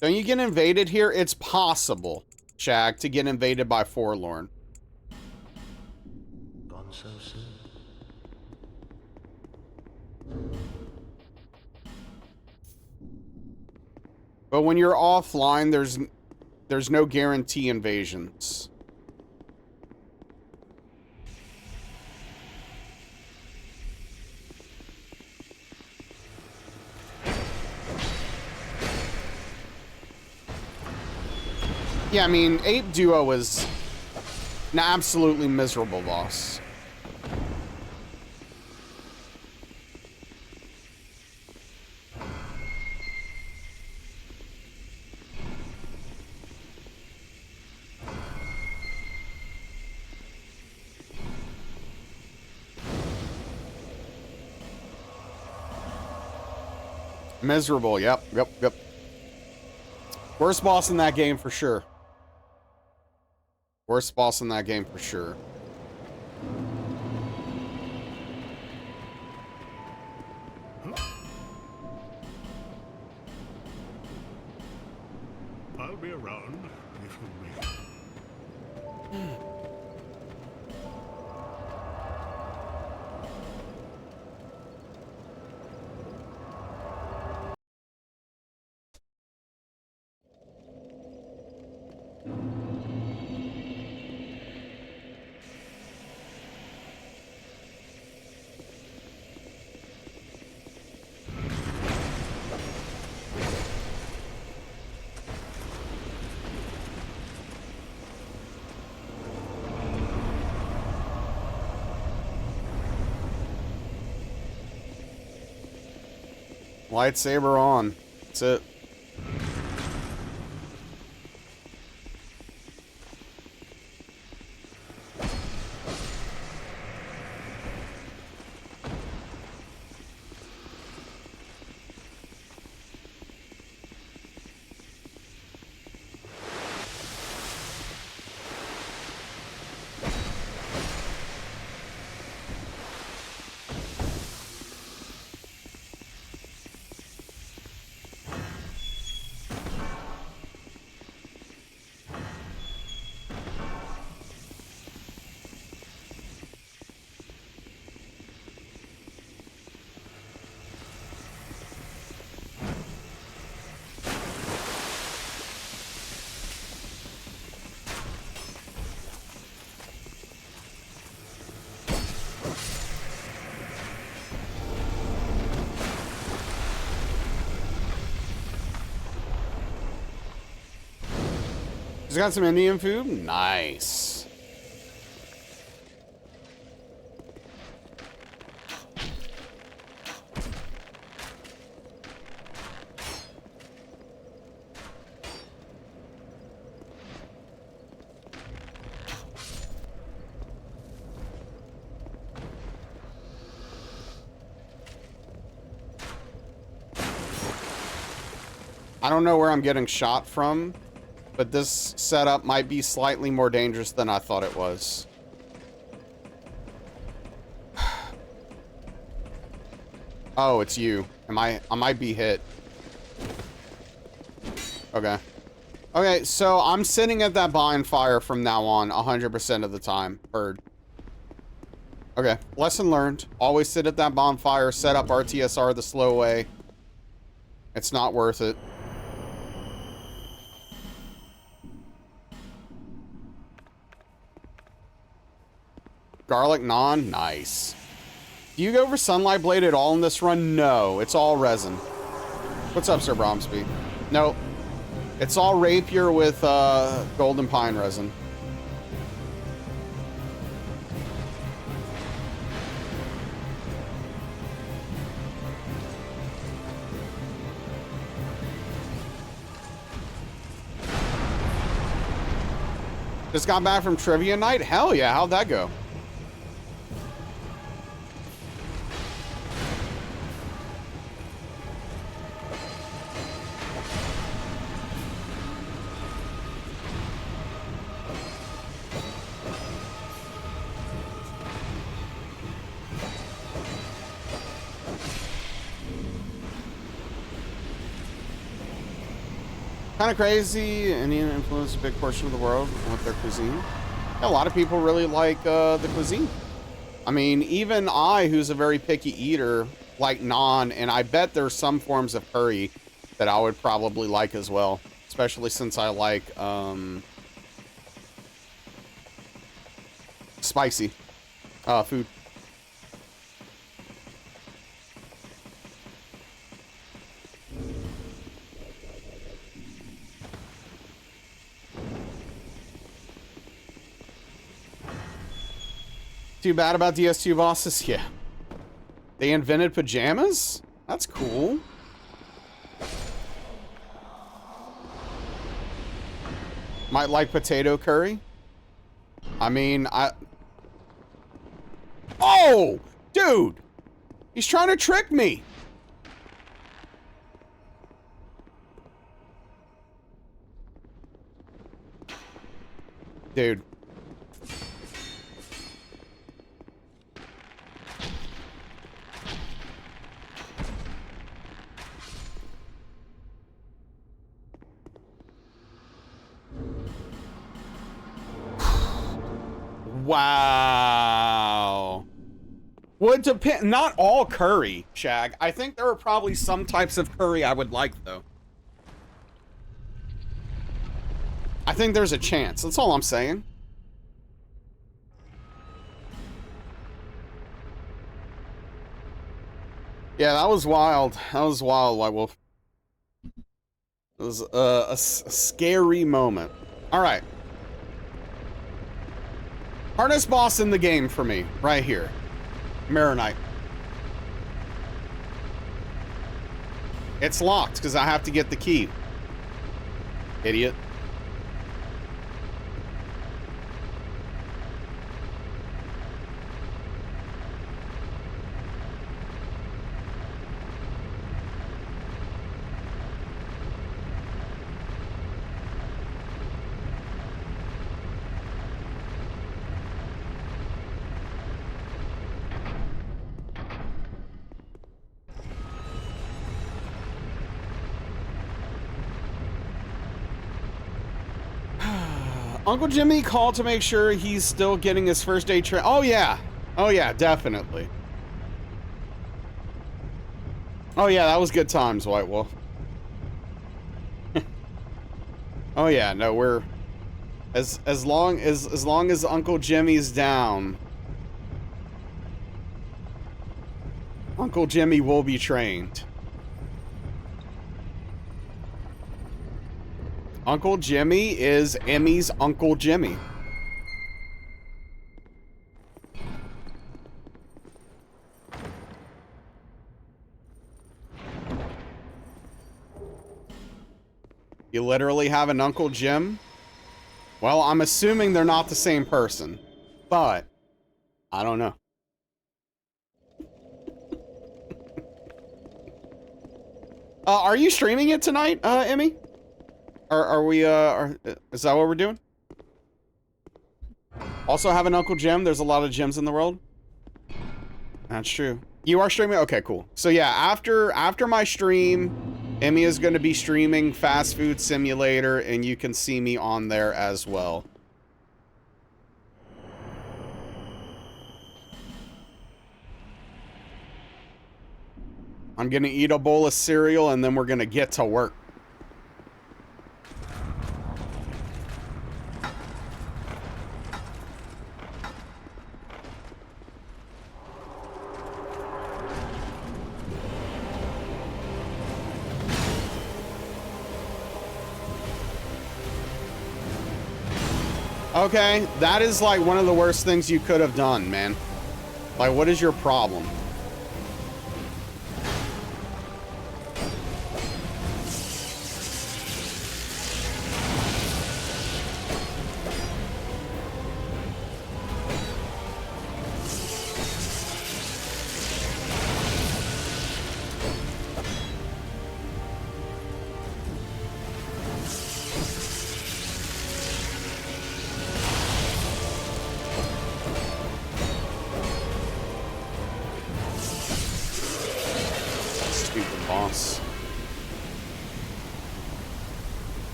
Don't you get invaded here? It's possible, Shag, to get invaded by Forlorn. Gone so soon. But when you're offline, there's no guarantee invasions. Yeah, I mean, Ape Duo is an absolutely miserable boss. Miserable, yep. Worst boss in that game for sure. Worst boss in that game for sure. I'll be around if you will. Lightsaber on. That's it. He's got some Indian food? Nice. I don't know where I'm getting shot from, but this setup might be slightly more dangerous than I thought it was. Oh, it's you. I might be hit. Okay. Okay, so I'm sitting at that bonfire from now on 100% of the time. Heard. Okay, lesson learned. Always sit at that bonfire, set up RTSR the slow way. It's not worth it. Garlic naan? Nice. Do you go for Sunlight Blade at all in this run? No, it's all resin. What's up, Sir Bromsby? Nope. It's all Rapier with Golden Pine resin. Just got back from trivia night? Hell yeah, how'd that go? Kind of crazy. Indian influenced a big portion of the world with their cuisine. Yeah, a lot of people really like the cuisine. I mean, even I, who's a very picky eater, like naan, and I bet there's some forms of curry that I would probably like as well, especially since I like spicy food. Too bad about DS2 bosses? Yeah. They invented pajamas? That's cool. Might like potato curry. I mean, Oh! Dude! He's trying to trick me! Dude. Wow. Would depend. Not all curry, Shag. I think there are probably some types of curry I would like, though. I think there's a chance. That's all I'm saying. Yeah, that was wild. That was wild, White Wolf. It was a scary moment. All right. Hardest boss in the game for me, right here. Mirror Knight. It's locked because I have to get the key. Idiot. Uncle Jimmy called to make sure he's still getting his first day train. Oh, yeah. Oh, yeah, definitely. Oh, yeah, that was good times, White Wolf. Oh, yeah, no, we're... As long as Uncle Jimmy's down, Uncle Jimmy will be trained. Uncle Jimmy is Emmy's Uncle Jimmy. You literally have an Uncle Jim? Well, I'm assuming they're not the same person, but I don't know. Are you streaming it tonight, Emmy? Are we, is that what we're doing? Also have an Uncle Jim. There's a lot of Jims in the world. That's true. You are streaming? Okay, cool. So yeah, after my stream, Emmy is going to be streaming Fast Food Simulator, and you can see me on there as well. I'm going to eat a bowl of cereal, and then we're going to get to work. Okay, that is like one of the worst things you could have done, man. Like, what is your problem?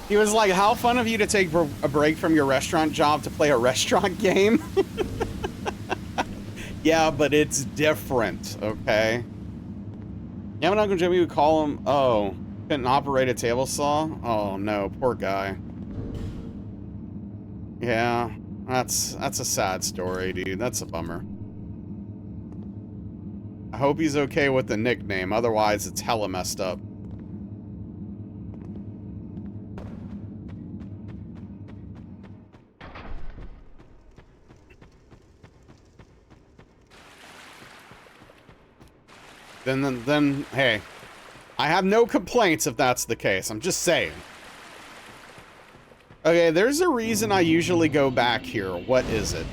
He was like, how fun of you to take a break from your restaurant job to play a restaurant game. Yeah, but it's different, okay? Yeah, when Uncle Jimmy would call him, oh, couldn't operate a table saw? Oh no, poor guy. Yeah, that's a sad story, dude. That's a bummer. I hope he's okay with the nickname, otherwise it's hella messed up. Then, hey, I have no complaints if that's the case. I'm just saying. Okay, there's a reason I usually go back here. What is it?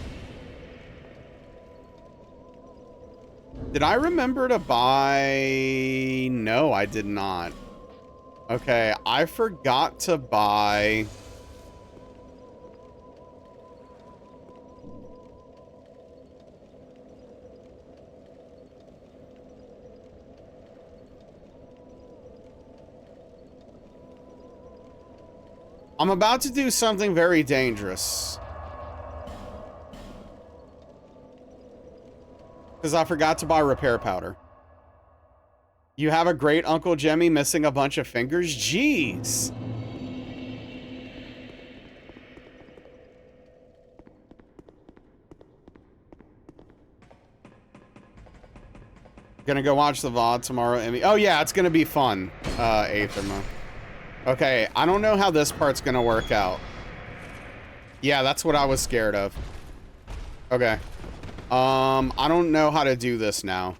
Did I remember to buy... No, I did not. Okay, I forgot to buy... I'm about to do something very dangerous. Because I forgot to buy repair powder. You have a great Uncle Jimmy missing a bunch of fingers? Jeez. Gonna go watch the VOD tomorrow, Emmy. Oh yeah, it's gonna be fun, Aethema. Okay, I don't know how this part's gonna work out. Yeah, that's what I was scared of. Okay. I don't know how to do this now.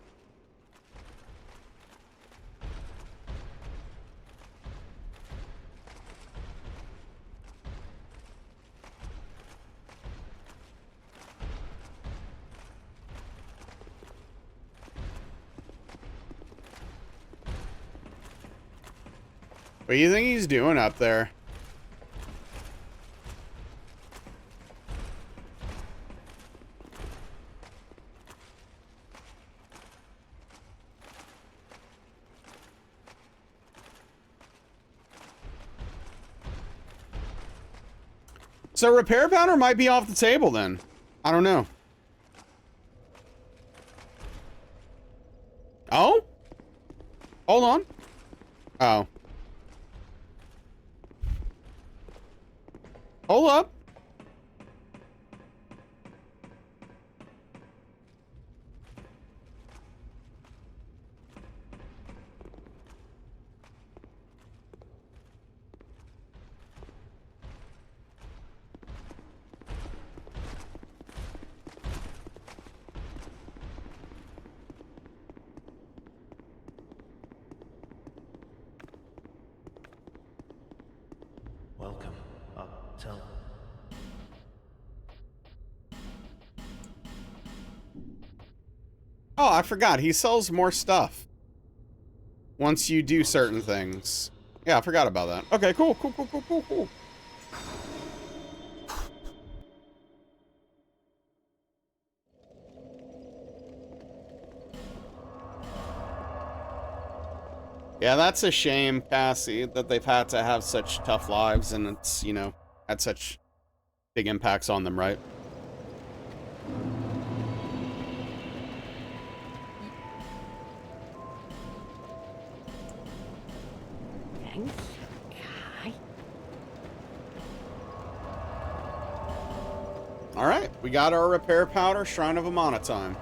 What do you think he's doing up there? So repair powder might be off the table then. I don't know. Oh? Hold on. Oh. Hold up. Welcome up, tell. Oh, I forgot. He sells more stuff once you do certain things. Yeah, I forgot about that. Okay, cool, cool, cool, cool, cool, cool. Yeah, that's a shame, Cassie, that they've had to have such tough lives and it's, you know, had such big impacts on them, right? Thanks. Hi. All right, we got our repair powder, Shrine of Amana time.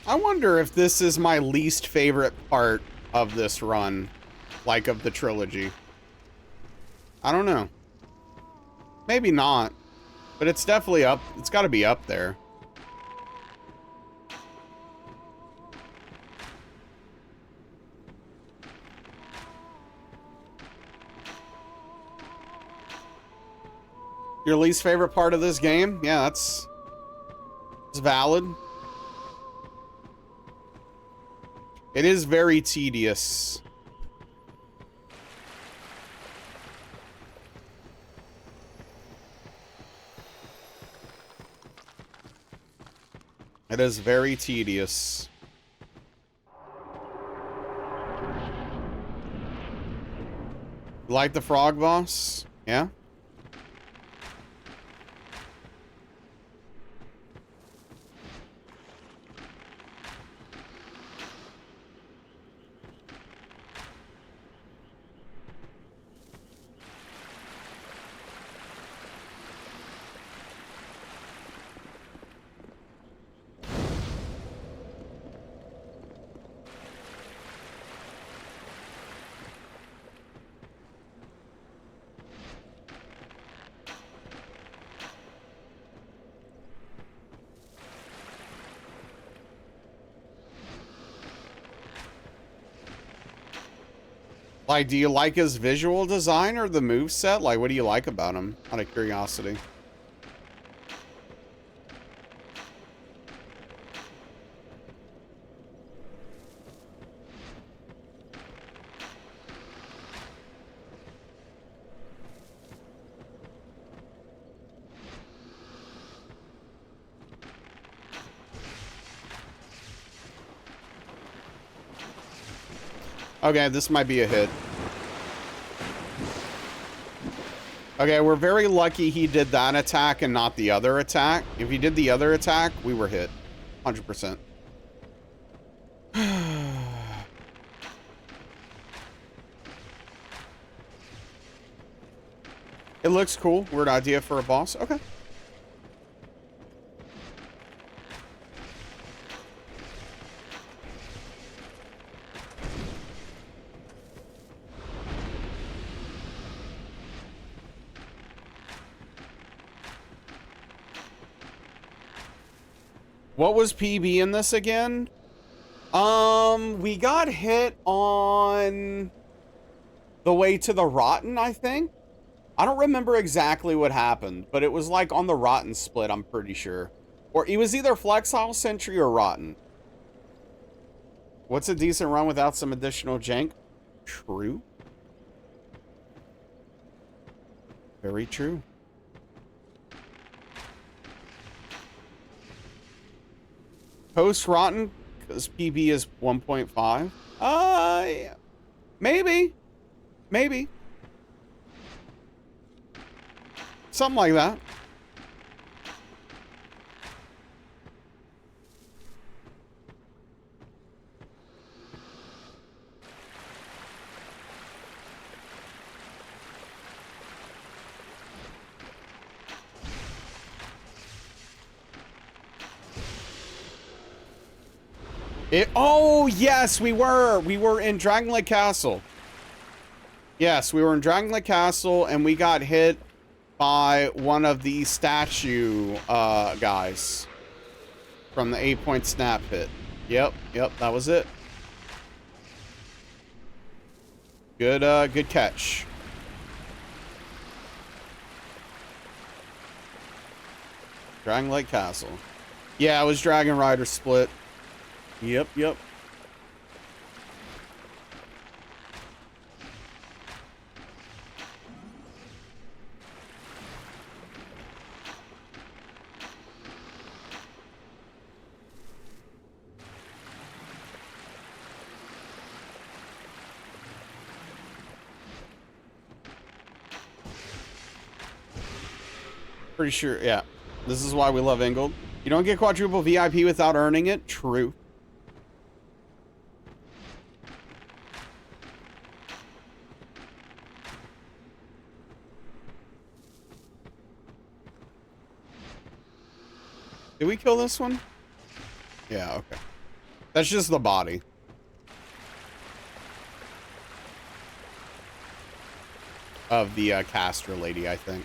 I wonder if this is my least favorite part of this run, like of the trilogy. I don't know. Maybe not. But it's definitely up. It's got to be up there. Your least favorite part of this game? Yeah, that's valid. It is very tedious. It is very tedious. You like the frog boss? Yeah? Like, do you like his visual design or the moveset? Like, what do you like about him? Out of curiosity. Okay, this might be a hit. Okay, we're very lucky he did that attack and not the other attack. If he did the other attack, we were hit. 100%. It looks cool. Weird idea for a boss. Okay. What was PB in this again? We got hit on the way to the Rotten, I think. I don't remember exactly what happened, but it was like on the Rotten split, I'm pretty sure. Or it was either Flexile Sentry or Rotten. What's a decent run without some additional jank? True. Very true. Post Rotten, because PB is 1.5. Yeah. Maybe. Maybe. Something like that. Oh, yes, we were. We were in Dragonlit Castle. Yes, we were in Dragonlit Castle, and we got hit by one of the statue guys from the 8-point snap hit. Yep, that was it. Good catch. Dragonlit Castle. Yeah, it was Dragon Rider split. Yep. Pretty sure, yeah. This is why we love Ingold. You don't get quadruple VIP without earning it. True. Did we kill this one? Yeah, okay. That's just the body. Of the caster lady, I think.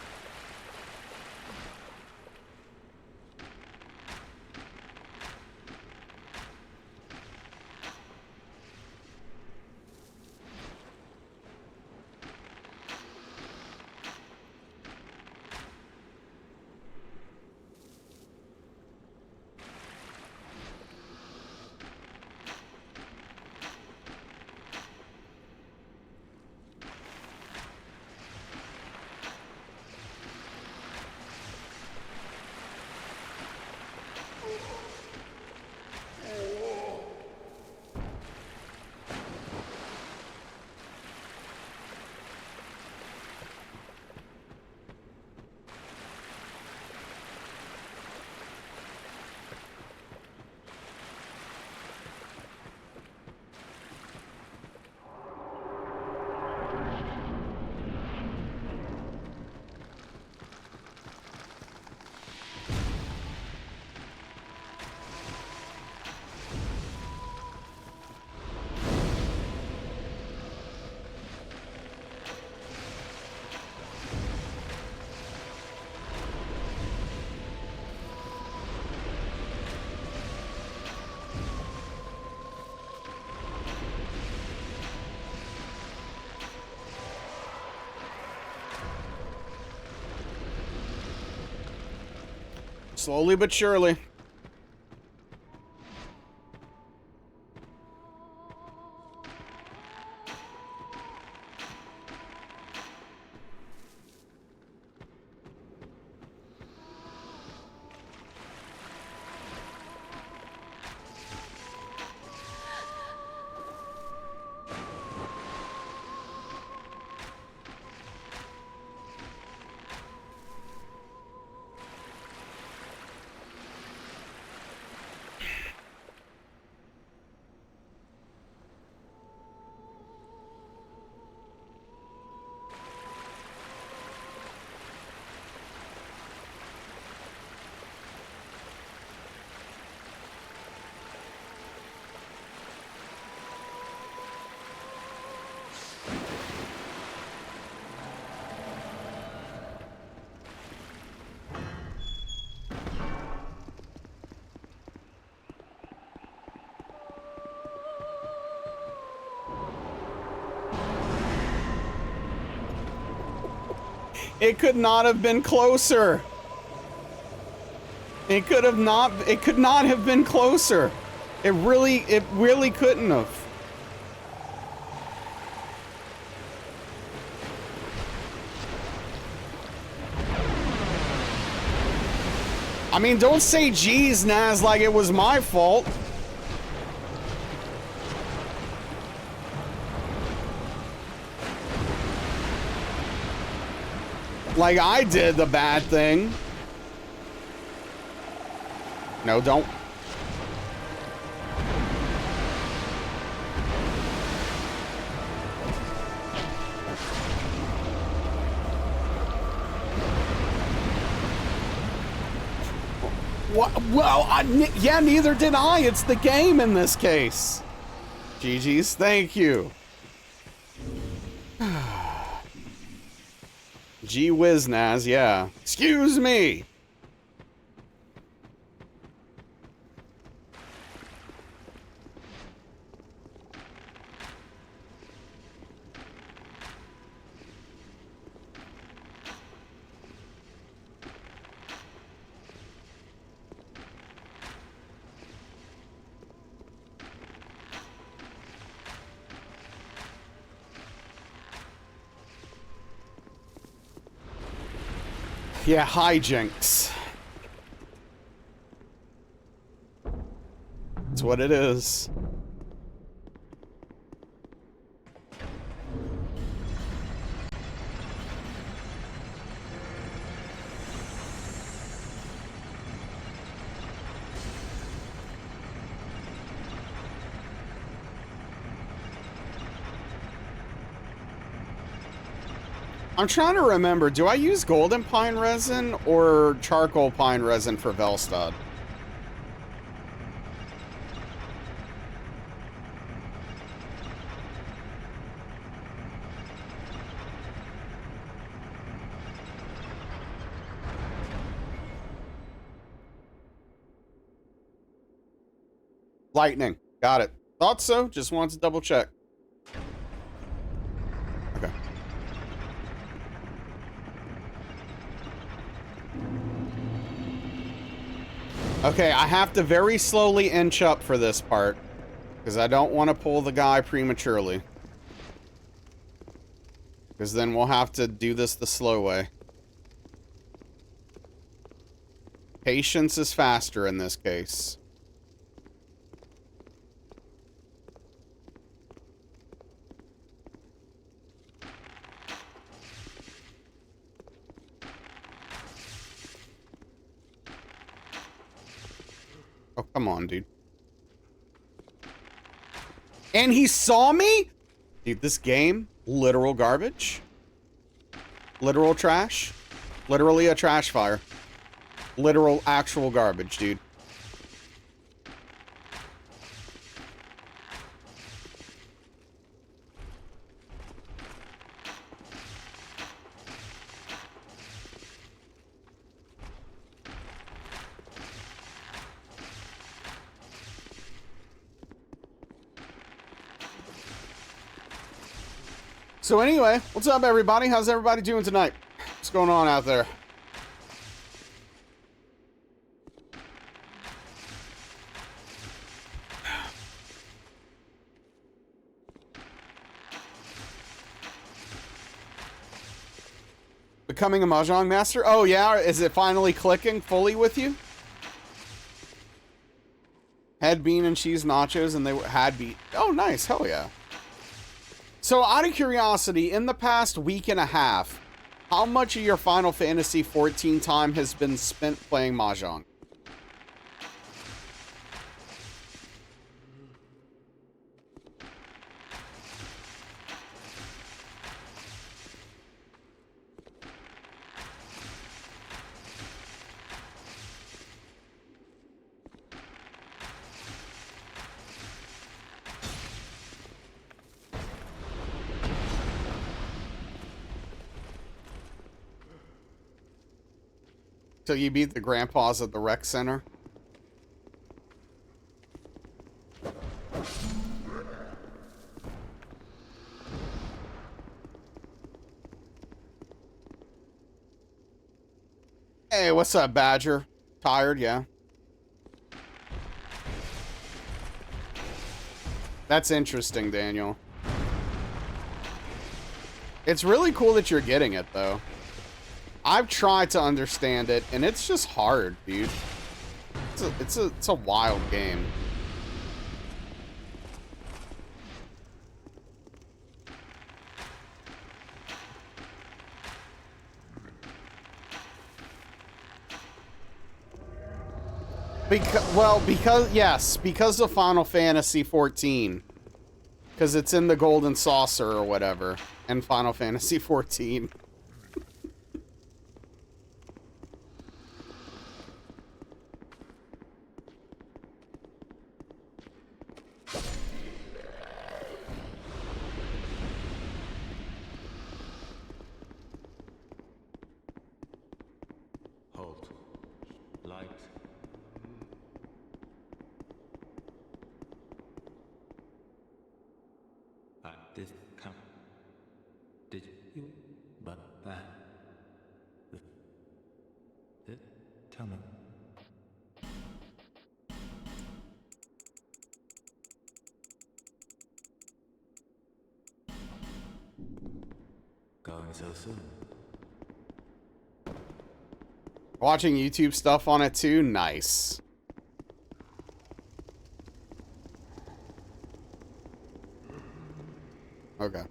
Slowly but surely. It could not have been closer. It could not have been closer. It really couldn't have. I mean, don't say geez, Naz, like it was my fault. Like I did the bad thing. No, don't. What? Well, yeah, neither did I. It's the game in this case. GG's, thank you. Gee whiz, Naz, yeah. Excuse me. Yeah, hijinks. That's what it is. I'm trying to remember, do I use golden pine resin or charcoal pine resin for Velstad? Lightning. Got it. Thought so. Just wanted to double check. Okay. Okay, I have to very slowly inch up for this part, because I don't want to pull the guy prematurely. Because then we'll have to do this the slow way. Patience is faster in this case. Oh, come on, dude. And he saw me? Dude, this game, literal garbage. Literal trash. Literally a trash fire. Literal actual garbage, dude. So anyway, what's up, everybody? How's everybody doing tonight? What's going on out there? becoming a Mahjong master? Oh yeah, is it finally clicking fully with you? Had bean and cheese nachos and they had bean. Oh nice, hell yeah. So out of curiosity, in the past week and a half, how much of your Final Fantasy XIV time has been spent playing Mahjong? So you beat the grandpas at the rec center? Hey, what's up, Badger? Tired, yeah. That's interesting, Daniel. It's really cool that you're getting it, though. I've tried to understand it, and it's just hard, dude. It's a wild game. Because of Final Fantasy XIV. Because it's in the Golden Saucer or whatever, and Final Fantasy XIV. Halt. Light. At this count. Did you but that? Tell me. Going so soon. Watching YouTube stuff on it too? Nice. Okay.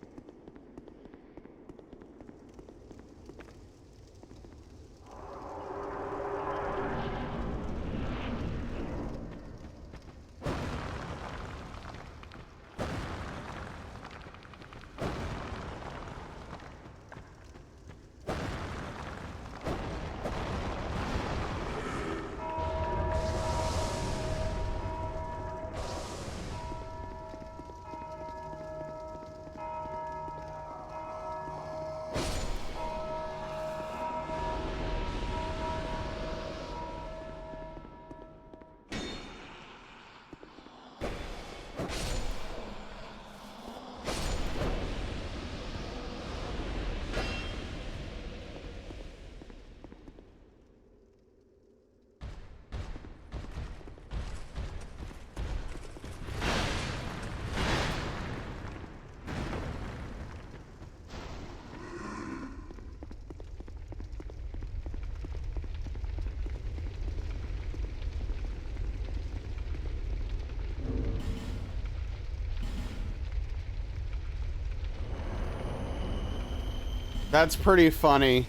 That's pretty funny,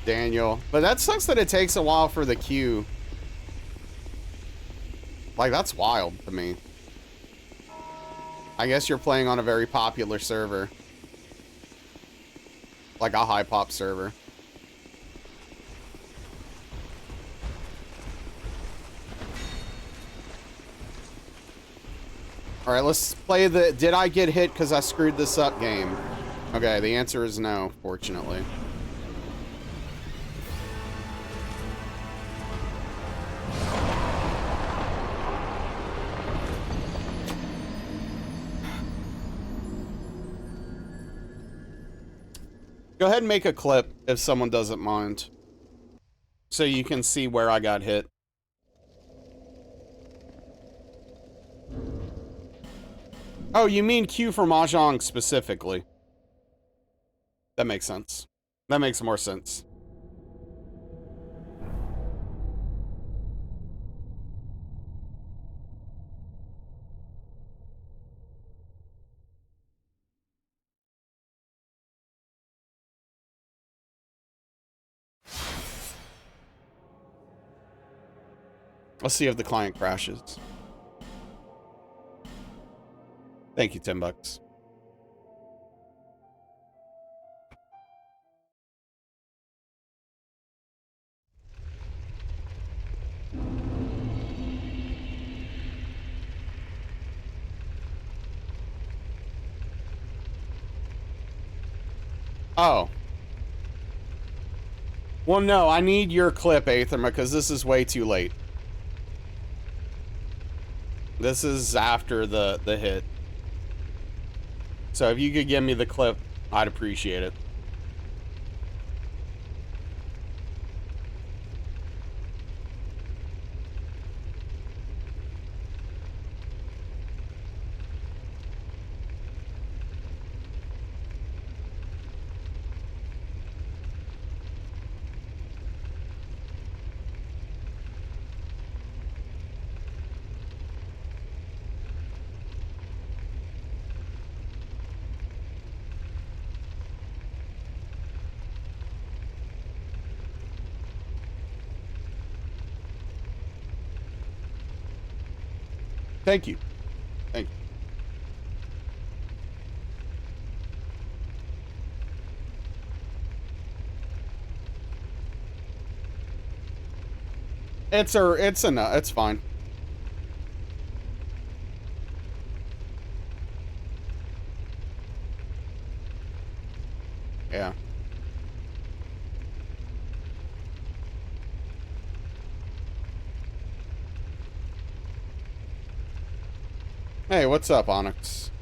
Daniel. But that sucks that it takes a while for the queue. Like, that's wild to me. I guess you're playing on a very popular server. Like a high pop server. Alright, let's play the did I get hit because I screwed this up game. Okay, the answer is no, fortunately. Go ahead and make a clip if someone doesn't mind. So you can see where I got hit. Oh, you mean Q for Mahjong specifically. That makes sense. That makes more sense. Let's see if the client crashes. Thank you, $10. Oh. Well, no, I need your clip, Aetherma, because this is way too late. This is after the hit. So if you could give me the clip, I'd appreciate it. Thank you. Thank you. It's fine. Yeah. Hey, what's up, Onyx?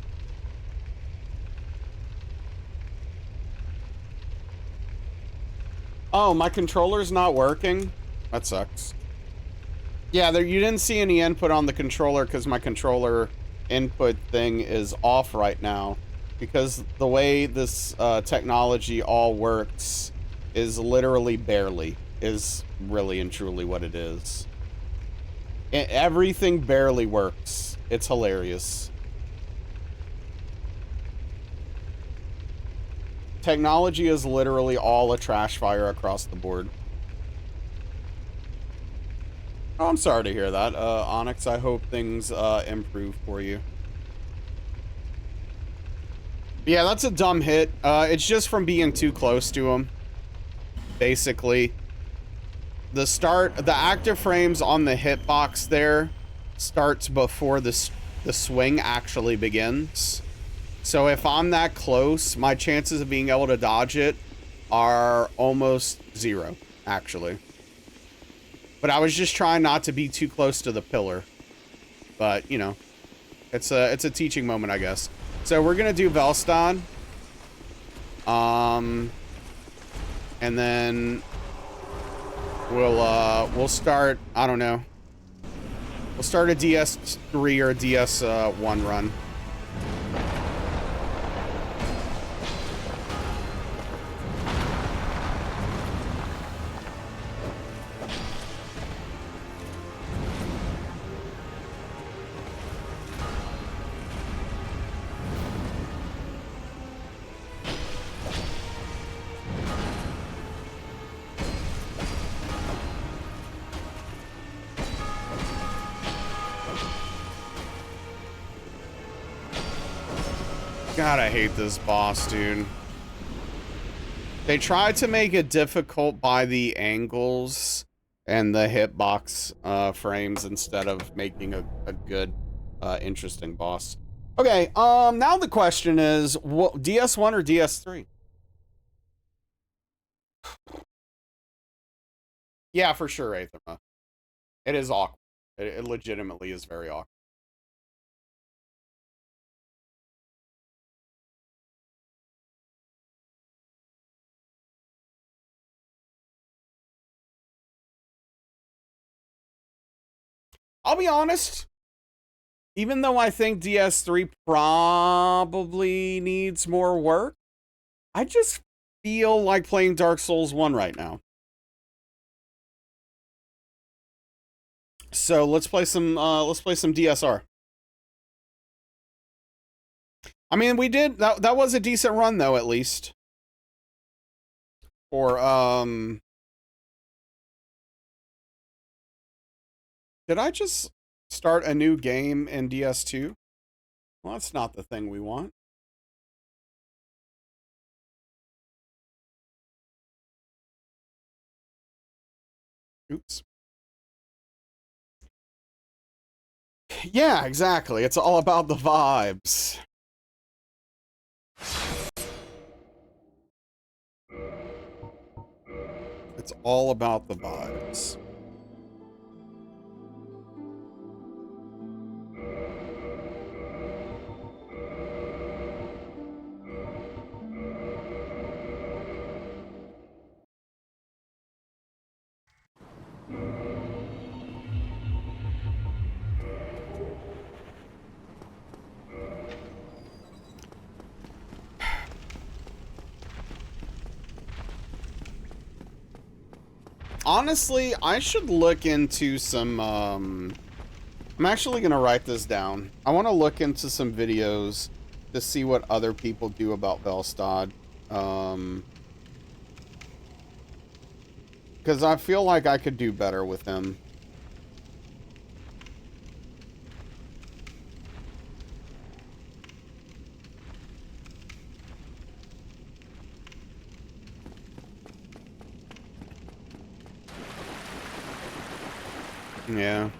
Oh, my controller's not working? That sucks. Yeah, you didn't see any input on the controller because my controller input thing is off right now. Because the way this technology all works is literally barely, is really and truly what it is. Everything barely works. It's hilarious. Technology is literally all a trash fire across the board. Oh, I'm sorry to hear that, Onyx. I hope things improve for you. Yeah, that's a dumb hit. It's just from being too close to him. Basically. The active frames on the hitbox there starts before the swing actually begins. So if I'm that close, my chances of being able to dodge it are almost zero, actually. But I was just trying not to be too close to the pillar. But, you know, it's a teaching moment, I guess. So we're gonna do Velstad. And then we'll start, I don't know. We'll start a DS3 or a DS1 run. God, I hate this boss, dude. They tried to make it difficult by the angles and the hitbox frames instead of making a good, interesting boss. Okay, now the question is, what, DS1 or DS3? Yeah, for sure, Aethema. It is awkward. It legitimately is very awkward. I'll be honest. Even though I think DS3 probably needs more work, I just feel like playing Dark Souls 1 right now. So let's play some DSR. I mean, we did that was a decent run though, at least. Or did I just start a new game in DS2? Well, that's not the thing we want. Oops. Yeah, exactly. It's all about the vibes. It's all about the vibes. Honestly, I should look into some, I'm actually going to write this down. I want to look into some videos to see what other people do about Velstad. Because I feel like I could do better with him. Yeah.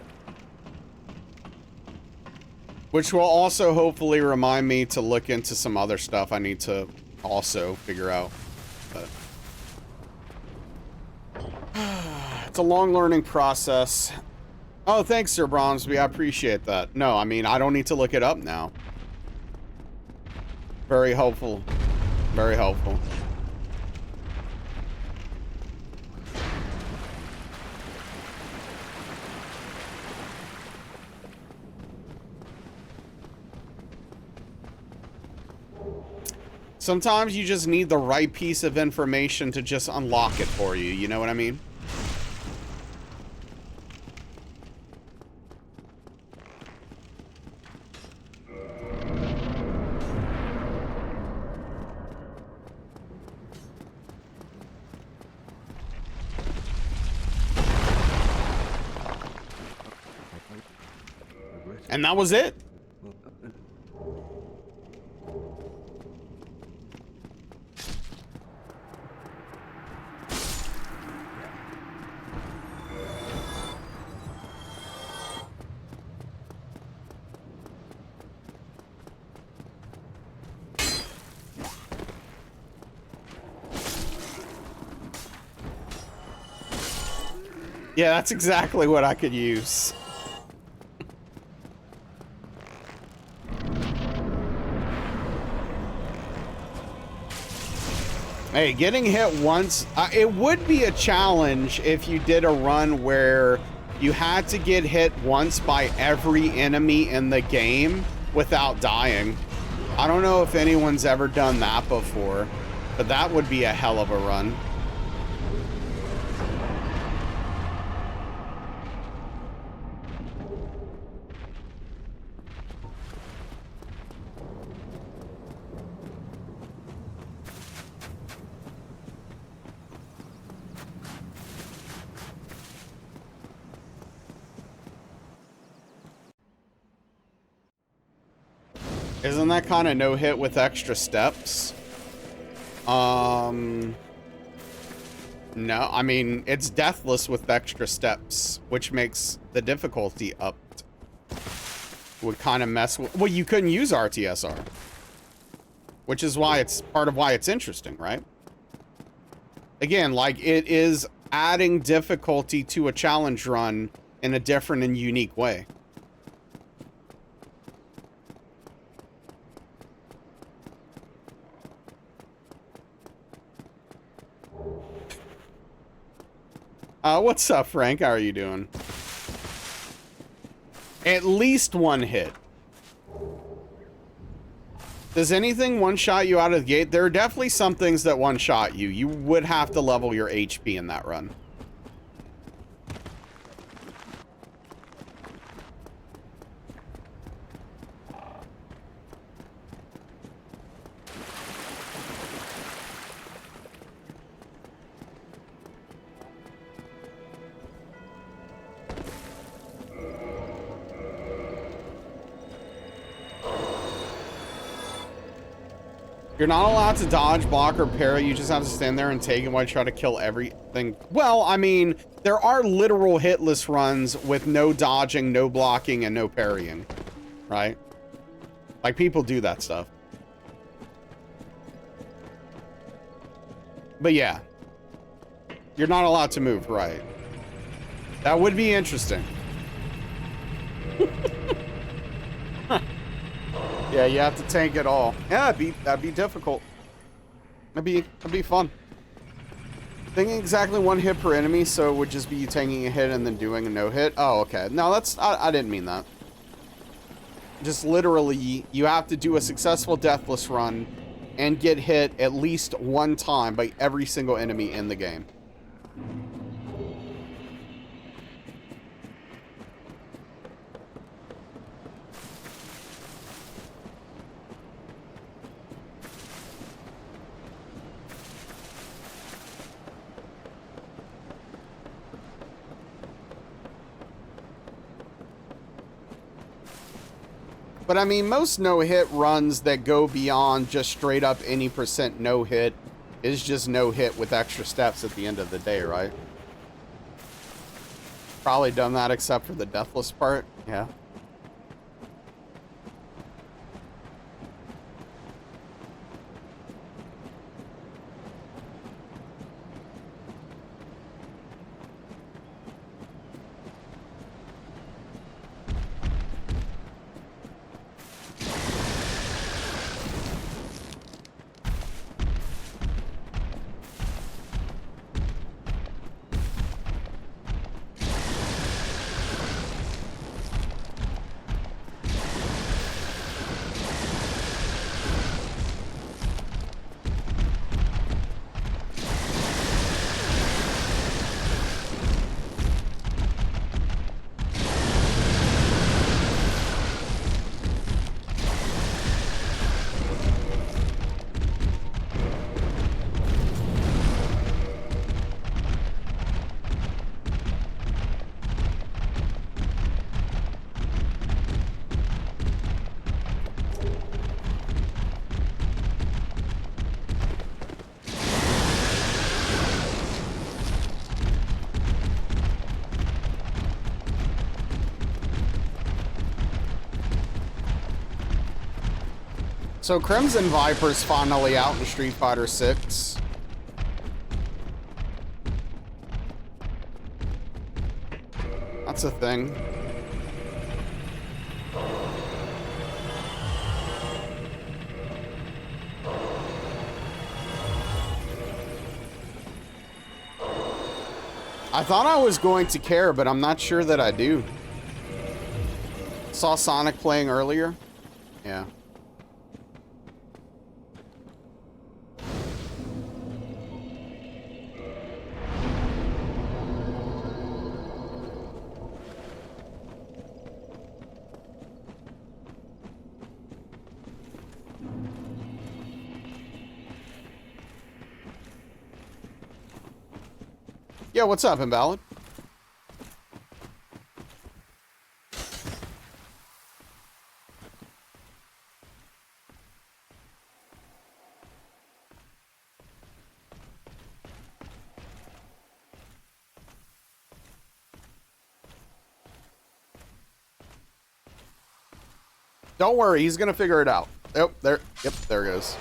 Which will also hopefully remind me to look into some other stuff I need to also figure out. But it's a long learning process. Oh, thanks, Sir Bromsby. I appreciate that. No, I mean, I don't need to look it up now. Very helpful. Very helpful. Sometimes you just need the right piece of information to just unlock it for you. You know what I mean? And that was it. Yeah, that's exactly what I could use. Hey, getting hit once, it would be a challenge if you did a run where you had to get hit once by every enemy in the game without dying. I don't know if anyone's ever done that before, but that would be a hell of a run. Isn't that kind of no hit with extra steps? No, I mean, it's deathless with extra steps, which makes the difficulty upped. Would kind of mess with, well, you couldn't use RTSR, which is why it's part of why it's interesting, right? Again, like, it is adding difficulty to a challenge run in a different and unique way. What's up, Frank? How are you doing? At least one hit. Does anything one-shot you out of the gate? There are definitely some things that one-shot you. You would have to level your HP in that run. You're not allowed to dodge, block, or parry. You just have to stand there and take it while you try to kill everything. Well, I mean, there are literal hitless runs with no dodging, no blocking, and no parrying, right? Like, people do that stuff. But yeah. You're not allowed to move, right? That would be interesting. Yeah, you have to tank it all. Yeah, that'd be difficult. That'd be fun. Thinking exactly one hit per enemy, so it would just be you taking a hit and then doing a no hit. Oh, okay. No, I didn't mean that. Just literally, you have to do a successful deathless run and get hit at least one time by every single enemy in the game. But I mean, most no-hit runs that go beyond just straight up any percent no-hit is just no-hit with extra steps at the end of the day, right? Probably done that except for the deathless part, yeah. So Crimson Viper's finally out in Street Fighter 6. That's a thing. I thought I was going to care, but I'm not sure that I do. Saw Sonic playing earlier. Yeah. Yeah, what's up, Invalid? Don't worry, he's gonna figure it out. Yep, there it goes.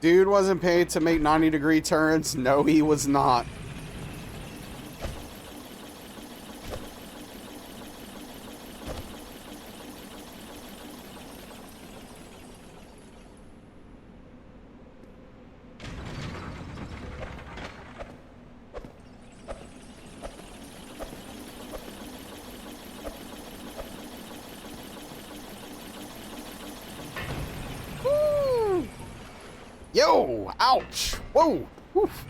Dude wasn't paid to make 90-degree turns. No, he was not. Yo! Ouch! Whoa! Woof.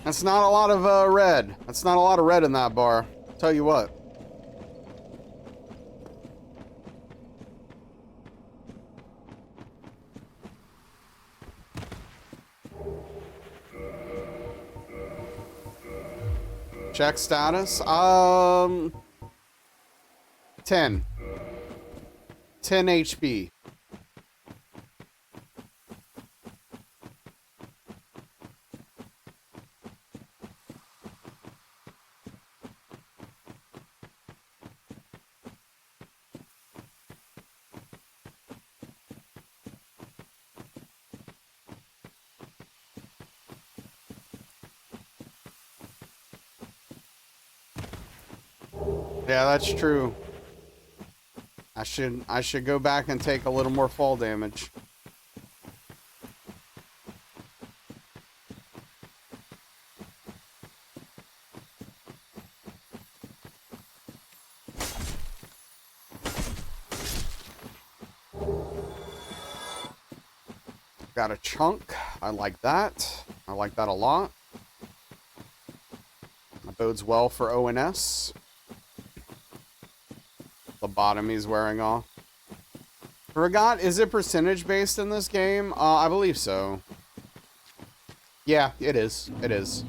That's not a lot of red. That's not a lot of red in that bar. I'll tell you what. Check status. 10. 10 HP. Yeah, that's true. I should go back and take a little more fall damage. Got a chunk. I like that. I like that a lot. That bodes well for ONS. Lobotomy's wearing off. Forgot, is it percentage based in this game? I believe so. Yeah, it is. It is.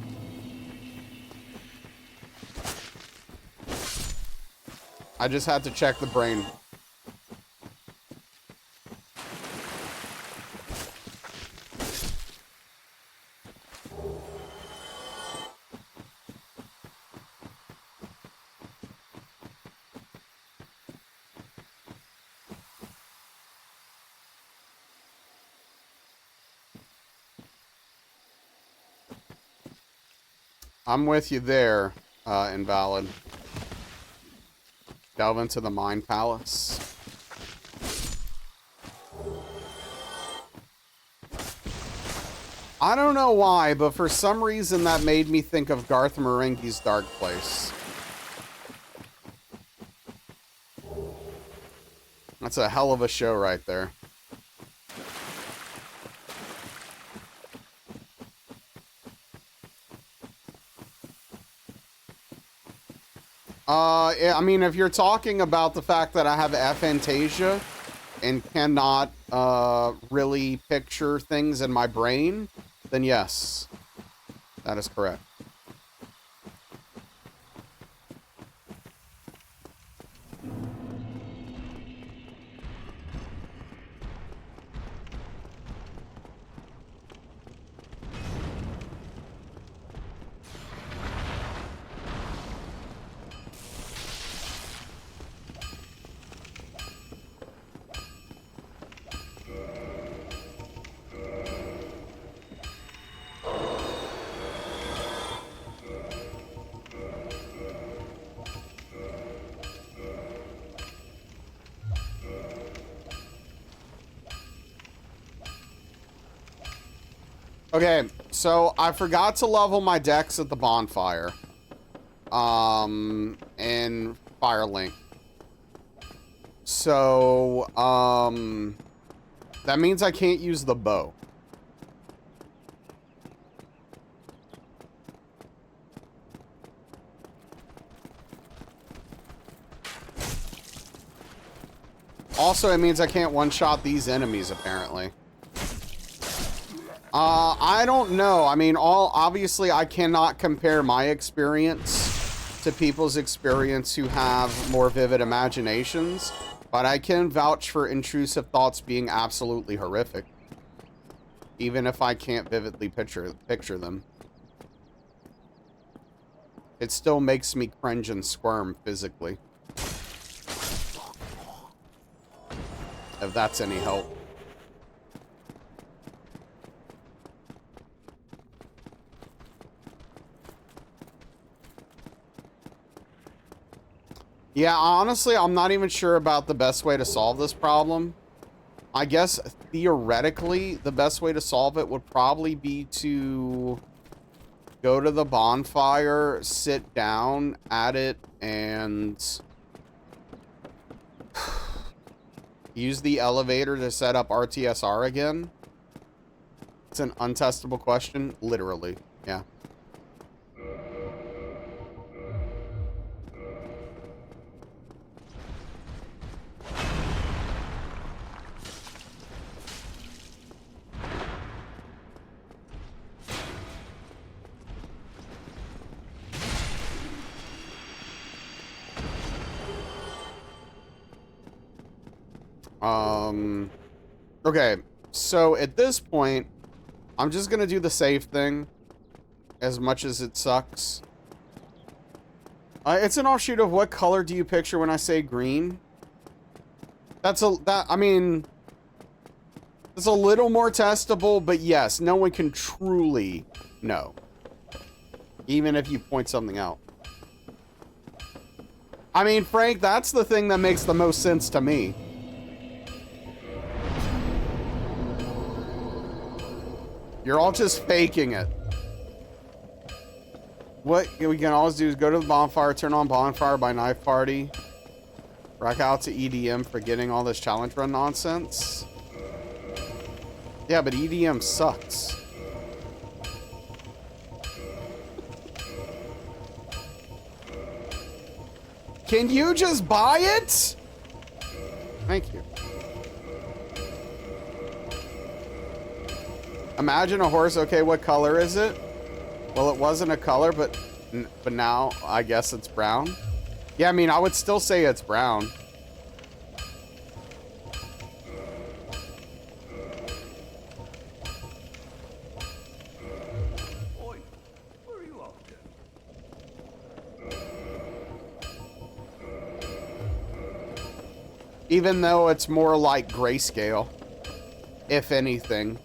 I just had to check the brain. I'm with you there, Invalid. Delve into the Mind Palace. I don't know why, but for some reason that made me think of Garth Marenghi's Dark Place. That's a hell of a show right there. I mean, if you're talking about the fact that I have aphantasia and cannot really picture things in my brain, then yes, that is correct. Okay, so I forgot to level my decks at the bonfire. And Firelink. So, that means I can't use the bow. Also, it means I can't one-shot these enemies, apparently. I don't know. I mean, obviously, I cannot compare my experience to people's experience who have more vivid imaginations, but I can vouch for intrusive thoughts being absolutely horrific, even if I can't vividly picture them. It still makes me cringe and squirm physically. If that's any help. Yeah, honestly, I'm not even sure about the best way to solve this problem. I guess theoretically, the best way to solve it would probably be to go to the bonfire, sit down at it, and use the elevator to set up RTSR again. It's an untestable question, literally. Yeah. Okay, so at this point, I'm just gonna do the safe thing, as much as it sucks. It's an offshoot of what color do you picture when I say green? I mean, it's a little more testable, but yes, no one can truly know. Even if you point something out. I mean, Frank, that's the thing that makes the most sense to me. You're all just faking it. What we can always do is go to the bonfire, turn on Bonfire by Knife Party. Rack out to EDM for getting all this challenge run nonsense. Yeah, but EDM sucks. Can you just buy it? Thank you. Imagine a horse. Okay, what color is it? Well, it wasn't a color, but now I guess it's brown. Yeah, I mean, I would still say it's brown. Oi, where are you off to? Even though it's more like grayscale, if anything.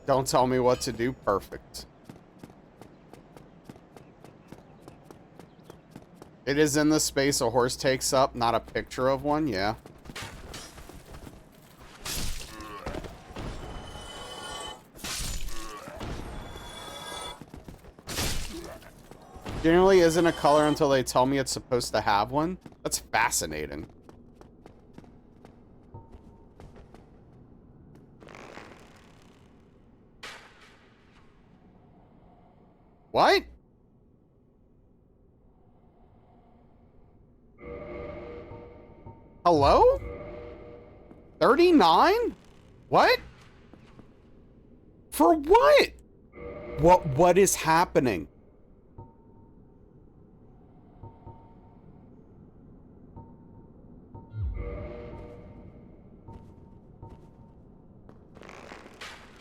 Don't tell me what to do. Perfect. It is in the space a horse takes up, not a picture of one. Yeah. Generally isn't a color until they tell me it's supposed to have one. That's fascinating. What? Hello? 39? What? For what? What is happening?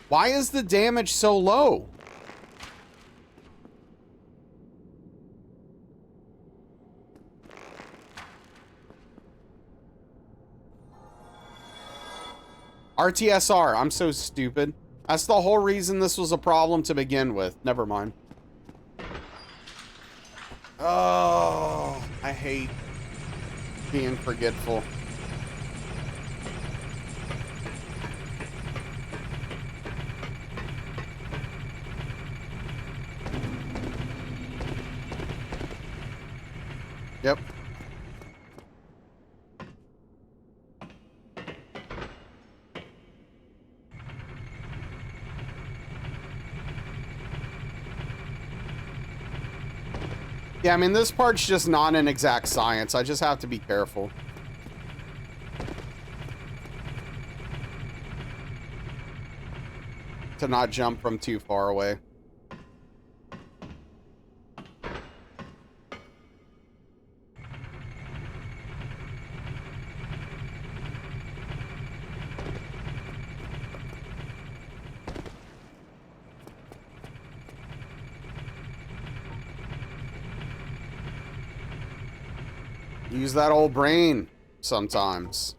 Why is the damage so low? RTSR, I'm so stupid. That's the whole reason this was a problem to begin with. Never mind. Oh, I hate being forgetful. Yep. Yeah, I mean, this part's just not an exact science. I just have to be careful. To not jump from too far away. Use that old brain sometimes.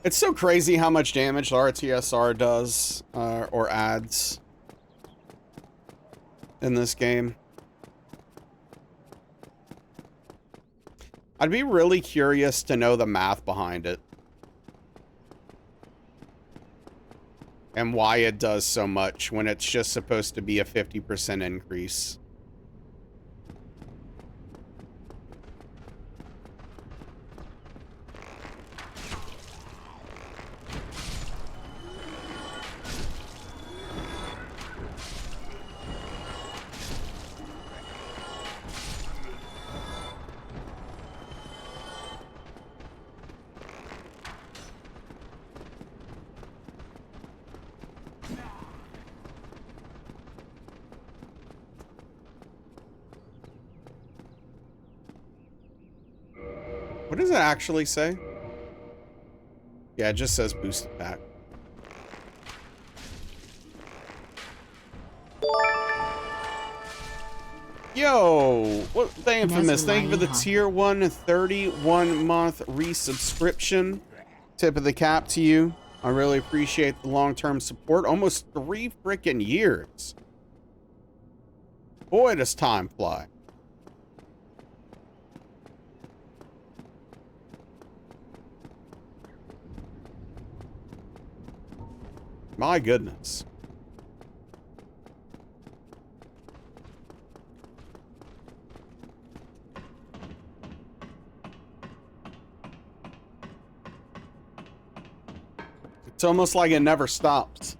It's so crazy how much damage the RTSR does, or adds in this game. I'd be really curious to know the math behind it. And why it does so much when it's just supposed to be a 50% increase. What does it actually say? Yeah, it just says boosted pack. Yo, what the infamous? Thank you for the tier 1 31-month resubscription. Tip of the cap to you. I really appreciate the long-term support. Almost 3 freaking years. Boy, does time fly. My goodness. It's almost like it never stopped.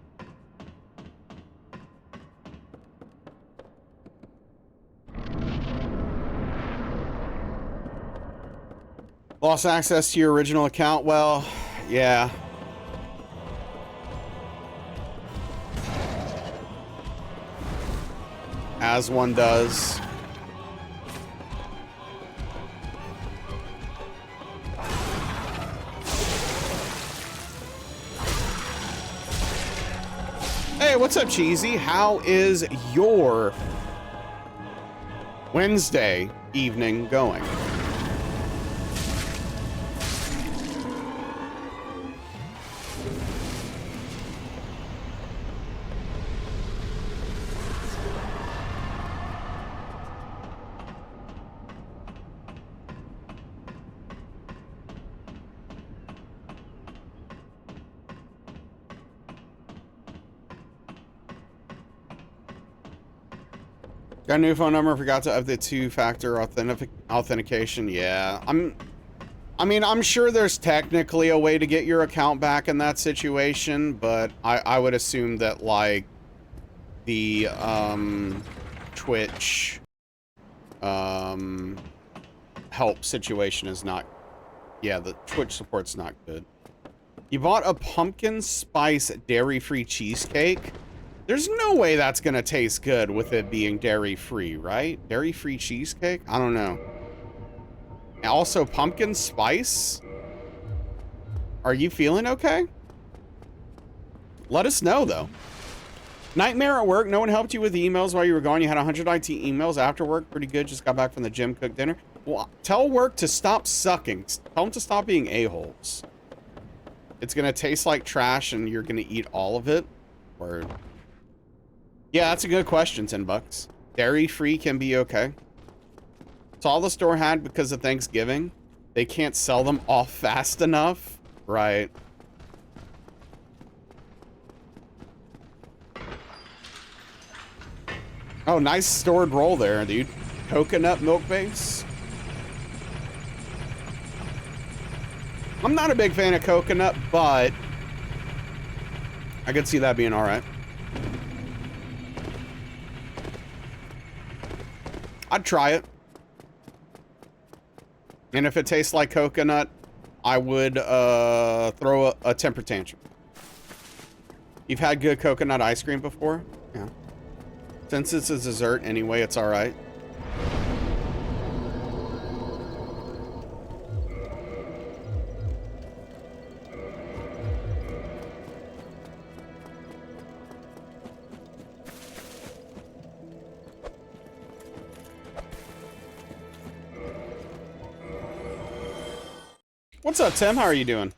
Lost access to your original account? Well, yeah. As one does. Hey, what's up, Cheesy? How is your Wednesday evening going? Got a new phone number, forgot to update two-factor authentication. Yeah, I'm sure there's technically a way to get your account back in that situation, but I would assume that, like, the, Twitch, help situation is not, yeah, the Twitch support's not good. You bought a pumpkin spice dairy-free cheesecake? There's no way that's gonna taste good with it being dairy-free, right? Dairy-free cheesecake? I don't know. And also, pumpkin spice? Are you feeling okay? Let us know, though. Nightmare at work. No one helped you with emails while you were gone. You had 100 IT emails after work. Pretty good. Just got back from the gym, cooked dinner. Well, tell work to stop sucking. Tell them to stop being a-holes. It's gonna taste like trash and you're gonna eat all of it. Word. Yeah, that's a good question, 10 bucks. Dairy-free can be okay. It's all the store had because of Thanksgiving. They can't sell them off fast enough. Right. Oh, nice stored roll there, dude. Coconut milk base. I'm not a big fan of coconut, but I could see that being all right. I'd try it. And if it tastes like coconut, I would throw a temper tantrum. You've had good coconut ice cream before? Yeah. Since it's a dessert anyway, it's all right. What's up, Tim? How are you doing?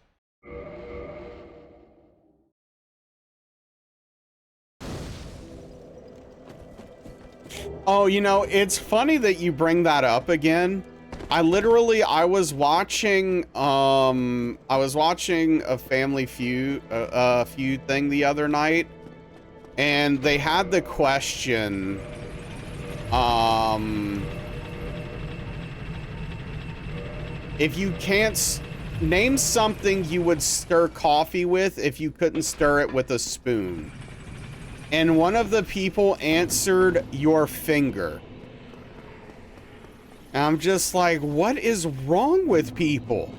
Oh, you know, it's funny that you bring that up again. I was watching a Family Feud feud thing the other night, and they had the question, if you can't name something you would stir coffee with if you couldn't stir it with a spoon. And one of the people answered your finger. And I'm just like, what is wrong with people?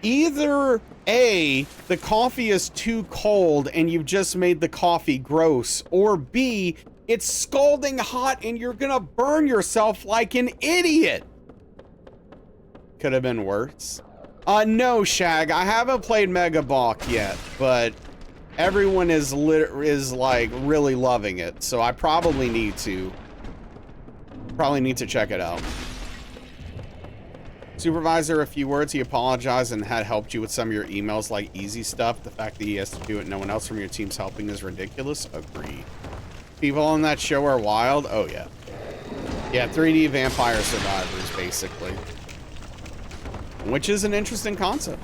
Either A, the coffee is too cold and you've just made the coffee gross, or B, it's scalding hot and you're gonna burn yourself like an idiot. Could have been worse. No, Shag, I haven't played Mega Balk yet, but everyone is like really loving it, so I probably need to check it out. Supervisor, a few words. He apologized and had helped you with some of your emails, like easy stuff. The fact that he has to do it and no one else from your team's helping is ridiculous. Agreed. People on that show are wild. Oh yeah. Yeah, 3D vampire survivors, basically. Which is an interesting concept.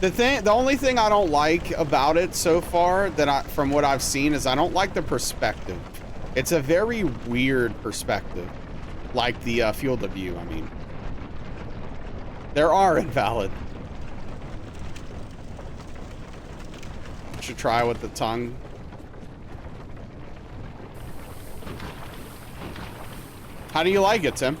The only thing I don't like about it so far, from what I've seen, is I don't like the perspective. It's a very weird perspective. Like the field of view, I mean. There are invalid. Should try with the tongue. How do you like it, Tim?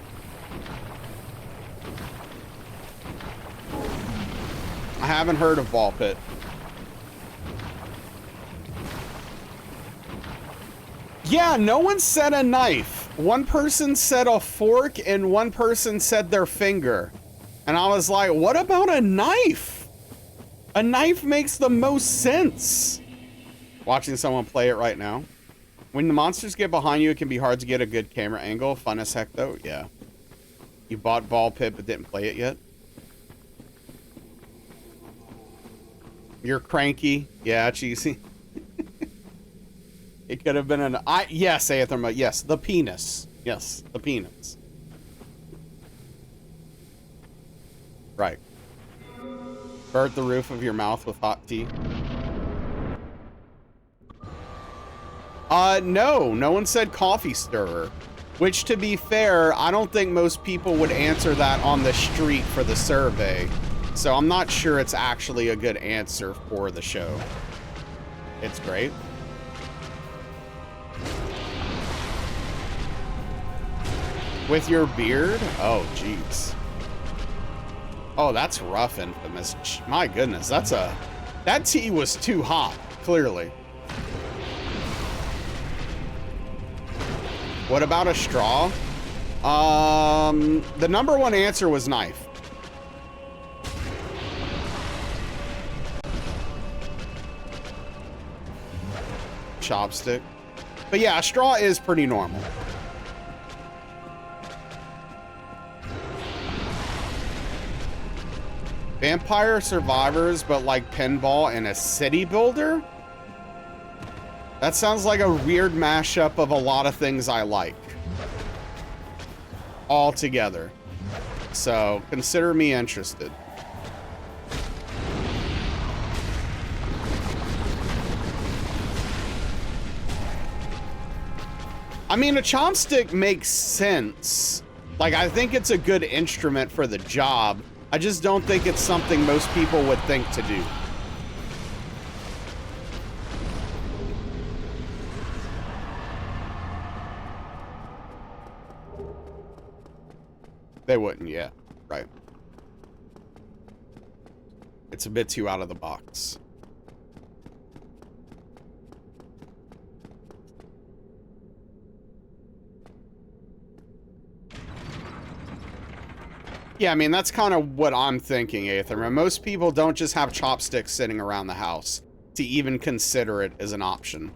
I haven't heard of ball pit. Yeah, no one said a knife. One person said a fork and one person said their finger. And I was like, what about a knife? A knife makes the most sense. Watching someone play it right now. When the monsters get behind you, it can be hard to get a good camera angle. Fun as heck though, yeah. You bought ball pit but didn't play it yet? You're cranky. Yeah, cheesy. It could have been an... yes, Aetherma. Yes, the penis. Yes, the penis. Right. Burnt the roof of your mouth with hot tea. No. No one said coffee stirrer. Which, to be fair, I don't think most people would answer that on the street for the survey. So I'm not sure it's actually a good answer for the show. It's great. With your beard? Oh, jeez. Oh, that's rough, Infamous. My goodness, that tea was too hot, clearly. What about a straw? The number one answer was knife. Chopstick. But yeah, a straw is pretty normal. Vampire survivors, but like pinball and a city builder? That sounds like a weird mashup of a lot of things I like. All together. So, consider me interested. I mean, a chopstick makes sense. Like, I think it's a good instrument for the job. I just don't think it's something most people would think to do. They wouldn't, yeah. Right. It's a bit too out of the box. Yeah, I mean, that's kind of what I'm thinking, Aether. Most people don't just have chopsticks sitting around the house to even consider it as an option.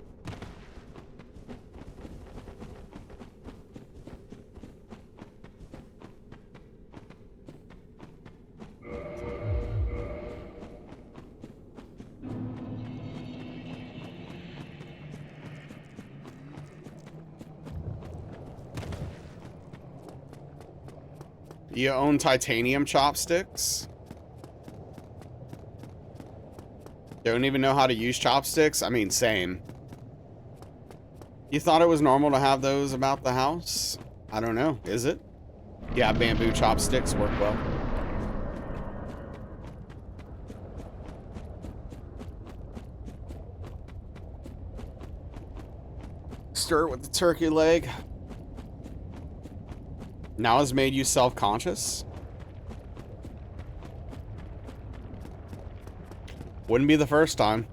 Do you own titanium chopsticks? Don't even know how to use chopsticks? I mean, same. You thought it was normal to have those about the house? I don't know. Is it? Yeah, bamboo chopsticks work well. Stir it with the turkey leg. Now has made you self-conscious? Wouldn't be the first time.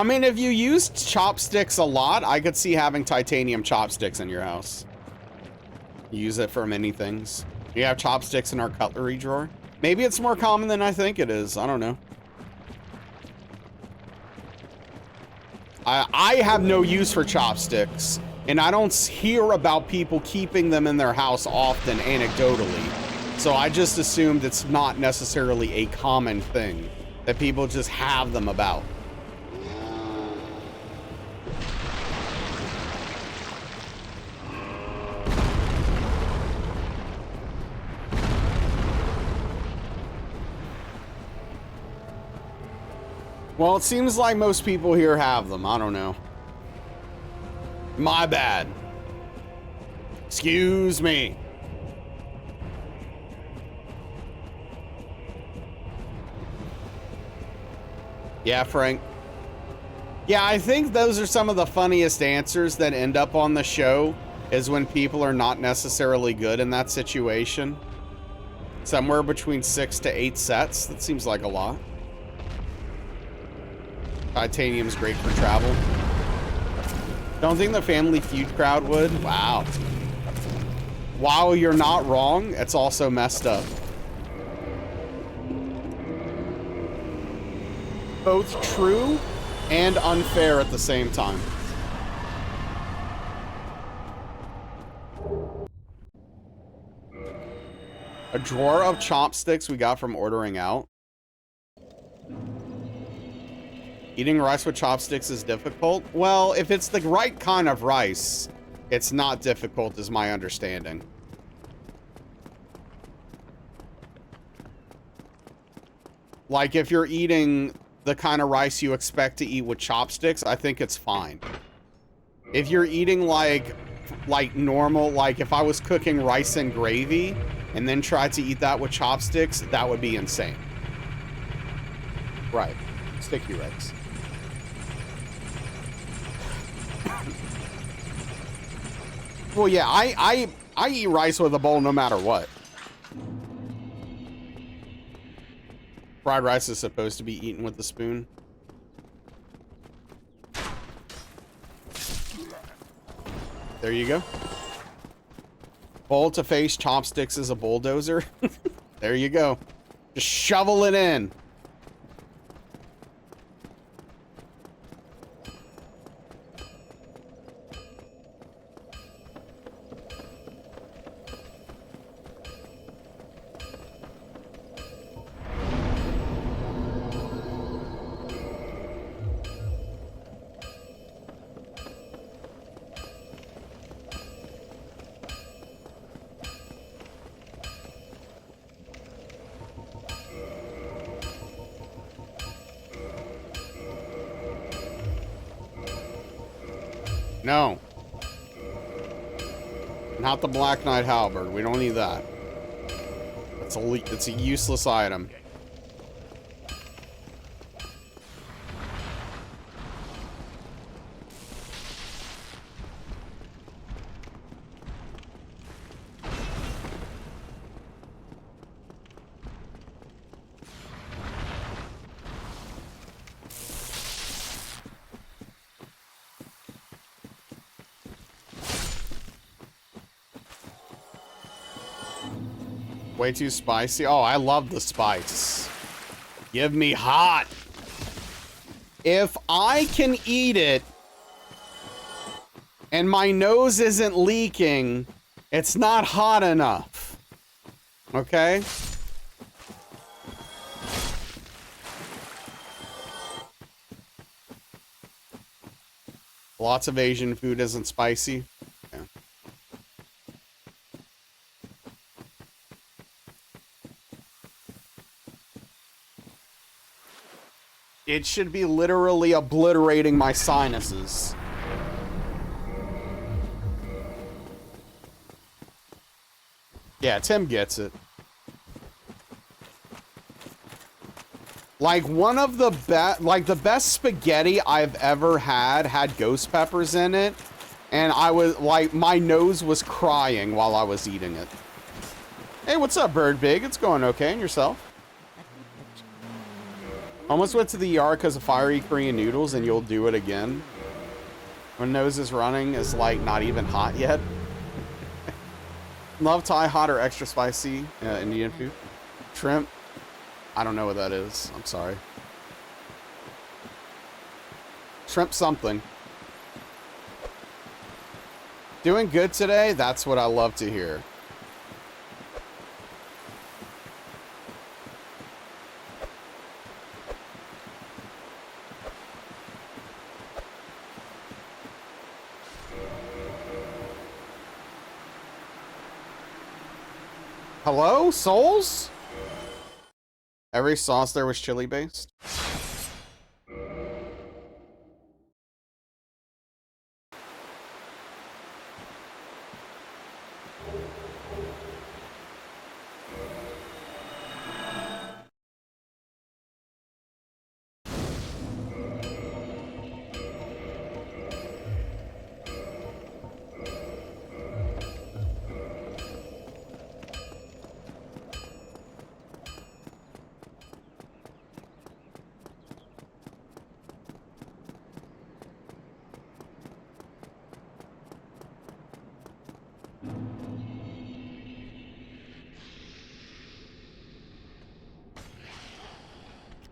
I mean, if you used chopsticks a lot, I could see having titanium chopsticks in your house. You use it for many things. You have chopsticks in our cutlery drawer. Maybe it's more common than I think it is. I don't know. I have no use for chopsticks, and I don't hear about people keeping them in their house often anecdotally. So I just assumed it's not necessarily a common thing, that people just have them about. Well, it seems like most people here have them. I don't know. My bad. Excuse me. Yeah, Frank. Yeah, I think those are some of the funniest answers that end up on the show, is when people are not necessarily good in that situation. Somewhere between 6 to 8 sets. That seems like a lot. Titanium's great for travel. Don't think the Family Feud crowd would. Wow. While you're not wrong, it's also messed up. Both true and unfair at the same time. A drawer of chopsticks we got from ordering out. Eating rice with chopsticks is difficult? Well, if it's the right kind of rice, it's not difficult, is my understanding. Like, if you're eating the kind of rice you expect to eat with chopsticks, I think it's fine. If you're eating like normal, like if I was cooking rice and gravy and then tried to eat that with chopsticks, that would be insane. Right. Sticky rice. Well, yeah, I eat rice with a bowl no matter what. Fried rice is supposed to be eaten with a spoon. There you go. Bowl to face, chopsticks is a bulldozer. There you go. Just shovel it in. No. Not the Black Knight halberd. We don't need that. It's a useless item. Way too spicy. Oh, I love the spice. Give me hot. If I can eat it and my nose isn't leaking, it's not hot enough. Okay? Lots of Asian food isn't spicy. Yeah. It should be literally obliterating my sinuses. Yeah, Tim gets it. Like, one of the best, like, the best spaghetti I've ever had ghost peppers in it. And I was, like, my nose was crying while I was eating it. Hey, what's up, Bird Big? It's going okay, and yourself? Almost went to the ER because of fiery Korean noodles, and you'll do it again. When nose is running is, like, not even hot yet. Love Thai hot or extra spicy Indian food. Shrimp. I don't know what that is. I'm sorry. Shrimp something. Doing good today? That's what I love to hear. Hello, Souls? Every sauce there was chili based?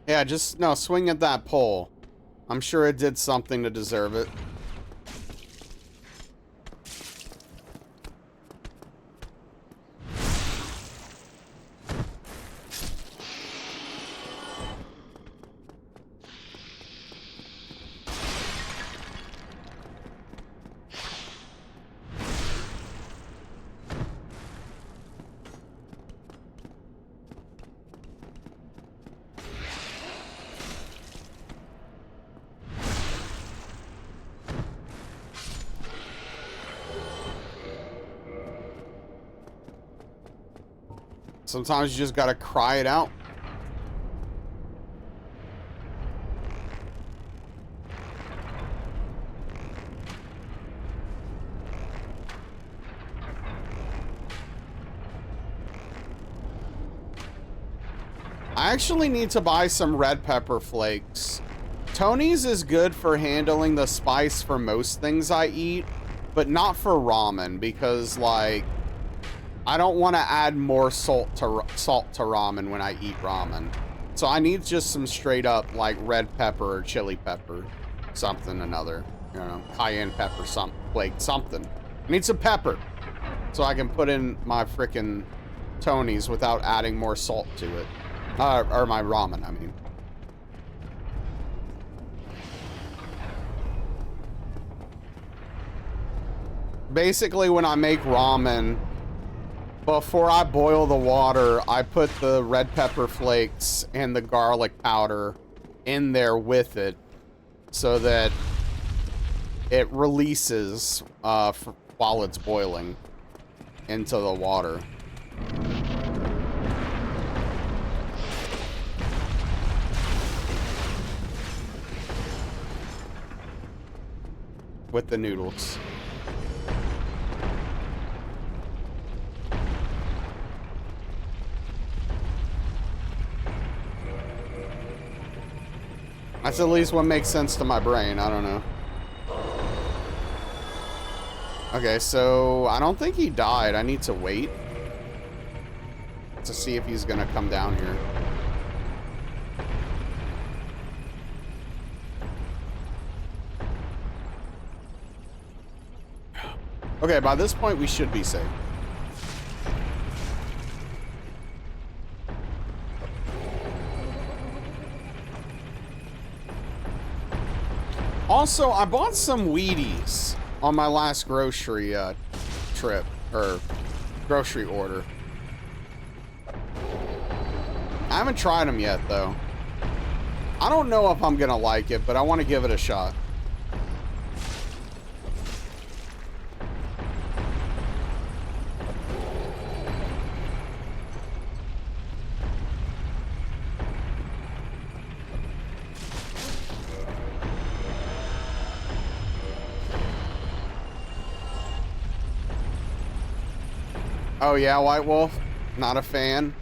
Yeah, just, no, swing at that pole. I'm sure it did something to deserve it. Sometimes you just gotta cry it out. I actually need to buy some red pepper flakes. Tony's is good for handling the spice for most things I eat, but not for ramen because, like, I don't want to add more salt to ramen when I eat ramen. So I need just some straight up, like, red pepper or chili pepper. Something another. You know, cayenne pepper, flake, something. I need some pepper so I can put in my frickin' Tony's without adding more salt to it. Or my ramen, I mean. Basically, when I make ramen, before I boil the water, I put the red pepper flakes and the garlic powder in there with it so that it releases while it's boiling into the water. With the noodles. That's at least what makes sense to my brain. I don't know. Okay, so I don't think he died. I need to wait to see if he's gonna come down here. Okay, by this point, we should be safe. Also, I bought some Wheaties on my last grocery trip, or grocery order. I haven't tried them yet, though. I don't know if I'm gonna like it, but I want to give it a shot. Oh yeah, White Wolf? Not a fan.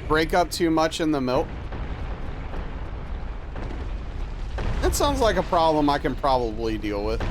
Break up too much in the milk? That sounds like a problem I can probably deal with.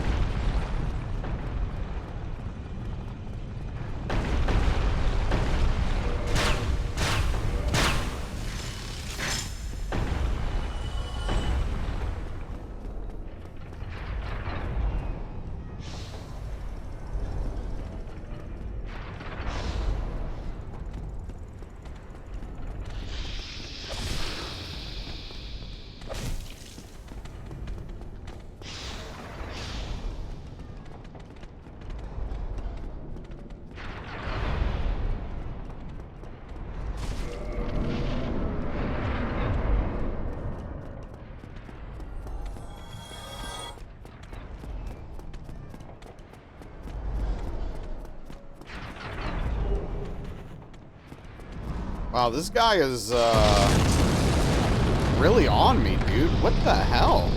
Wow, this guy is, really on me, dude. What the hell?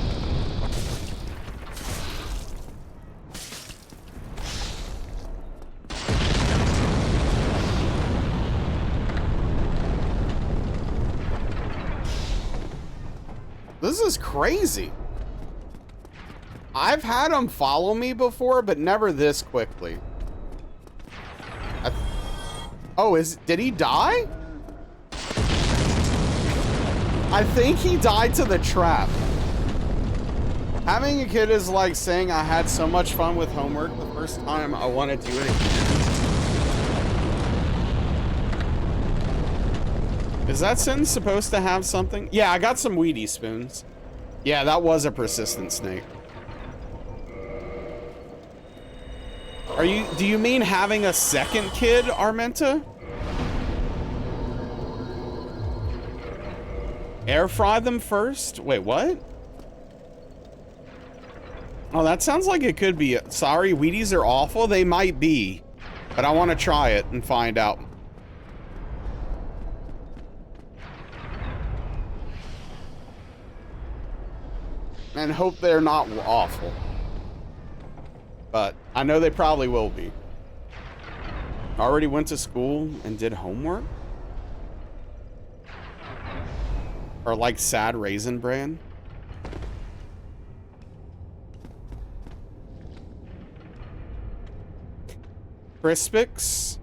This is crazy. I've had him follow me before, but never this quickly. Oh, did he die? I think he died to the trap. Having a kid is like saying I had so much fun with homework the first time I want to do it again. Is that sentence supposed to have something? Yeah, I got some Wheaties spoons. Yeah, that was a persistent snake. Do you mean having a second kid, Armenta? Air fry them first? Wait, what? Oh, that sounds like it could be. Sorry, Wheaties are awful. They might be, but I want to try it and find out. And hope they're not awful. But I know they probably will be. Already went to school and did homework? Or like Sad Raisin Bran? Crispix?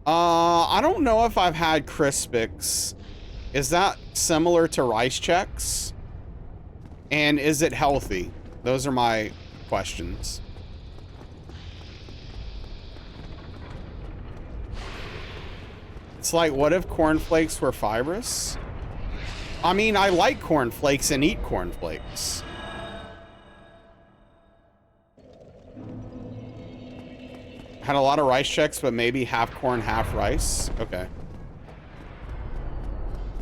I don't know if I've had Crispix. Is that similar to Rice Chex? And is it healthy? Those are my questions. It's like, what if cornflakes were fibrous? I mean, I like cornflakes and eat cornflakes. Had a lot of Rice Chex, but maybe half corn, half rice. Okay.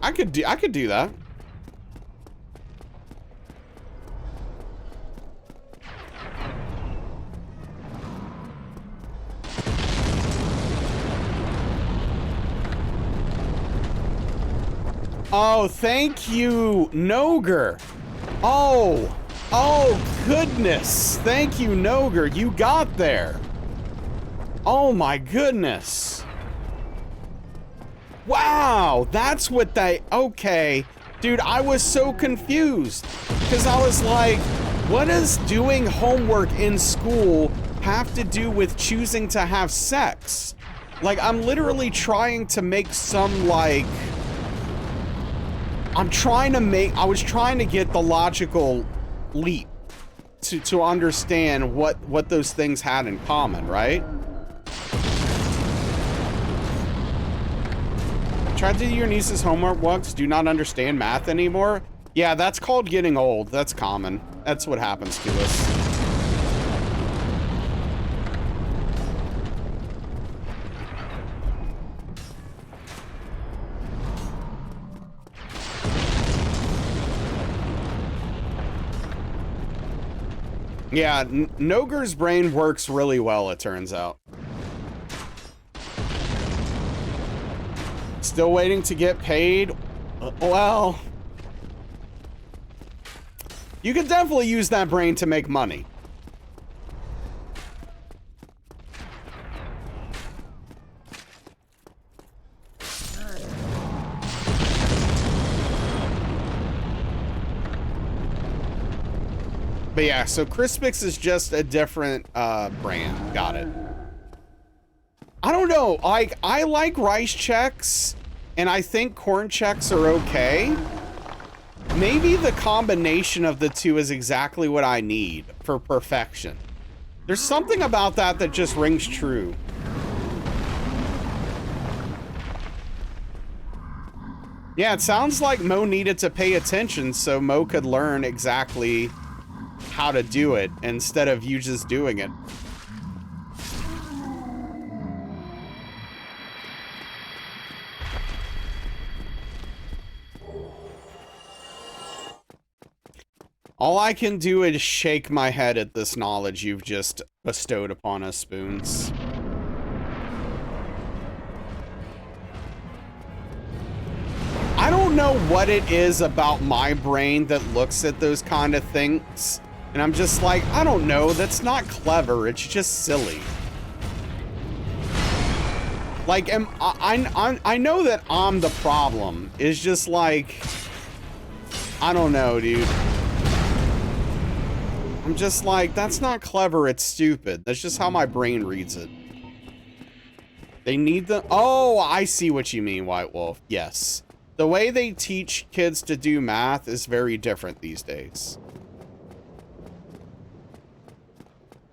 I could do that. Oh, thank you, Noger. Oh goodness. Thank you, Noger. You got there. Oh my goodness. Wow, that's what they, okay. Dude, I was so confused because I was like, what does doing homework in school have to do with choosing to have sex? Like, I'm literally trying to make some, like, I was trying to get the logical leap to understand what those things had in common, right? Tried to do your niece's homework once, do not understand math anymore. Yeah, that's called getting old. That's common. That's what happens to us. Yeah, Nogur's brain works really well, it turns out. Still waiting to get paid? Well, you could definitely use that brain to make money. But yeah, so Crispix is just a different brand. Got it. I don't know. Like, I like rice checks, and I think corn checks are okay. Maybe the combination of the two is exactly what I need for perfection. There's something about that that just rings true. Yeah, it sounds like Mo needed to pay attention so Mo could learn exactly how to do it instead of you just doing it. All I can do is shake my head at this knowledge you've just bestowed upon us, Spoons. I don't know what it is about my brain that looks at those kind of things, and I'm just like, I don't know, that's not clever, it's just silly. Like, I know that I'm the problem. It's just like, I don't know, dude. I'm just like, that's not clever, it's stupid. That's just how my brain reads it. They need the... Oh, I see what you mean, White Wolf. Yes. The way they teach kids to do math is very different these days.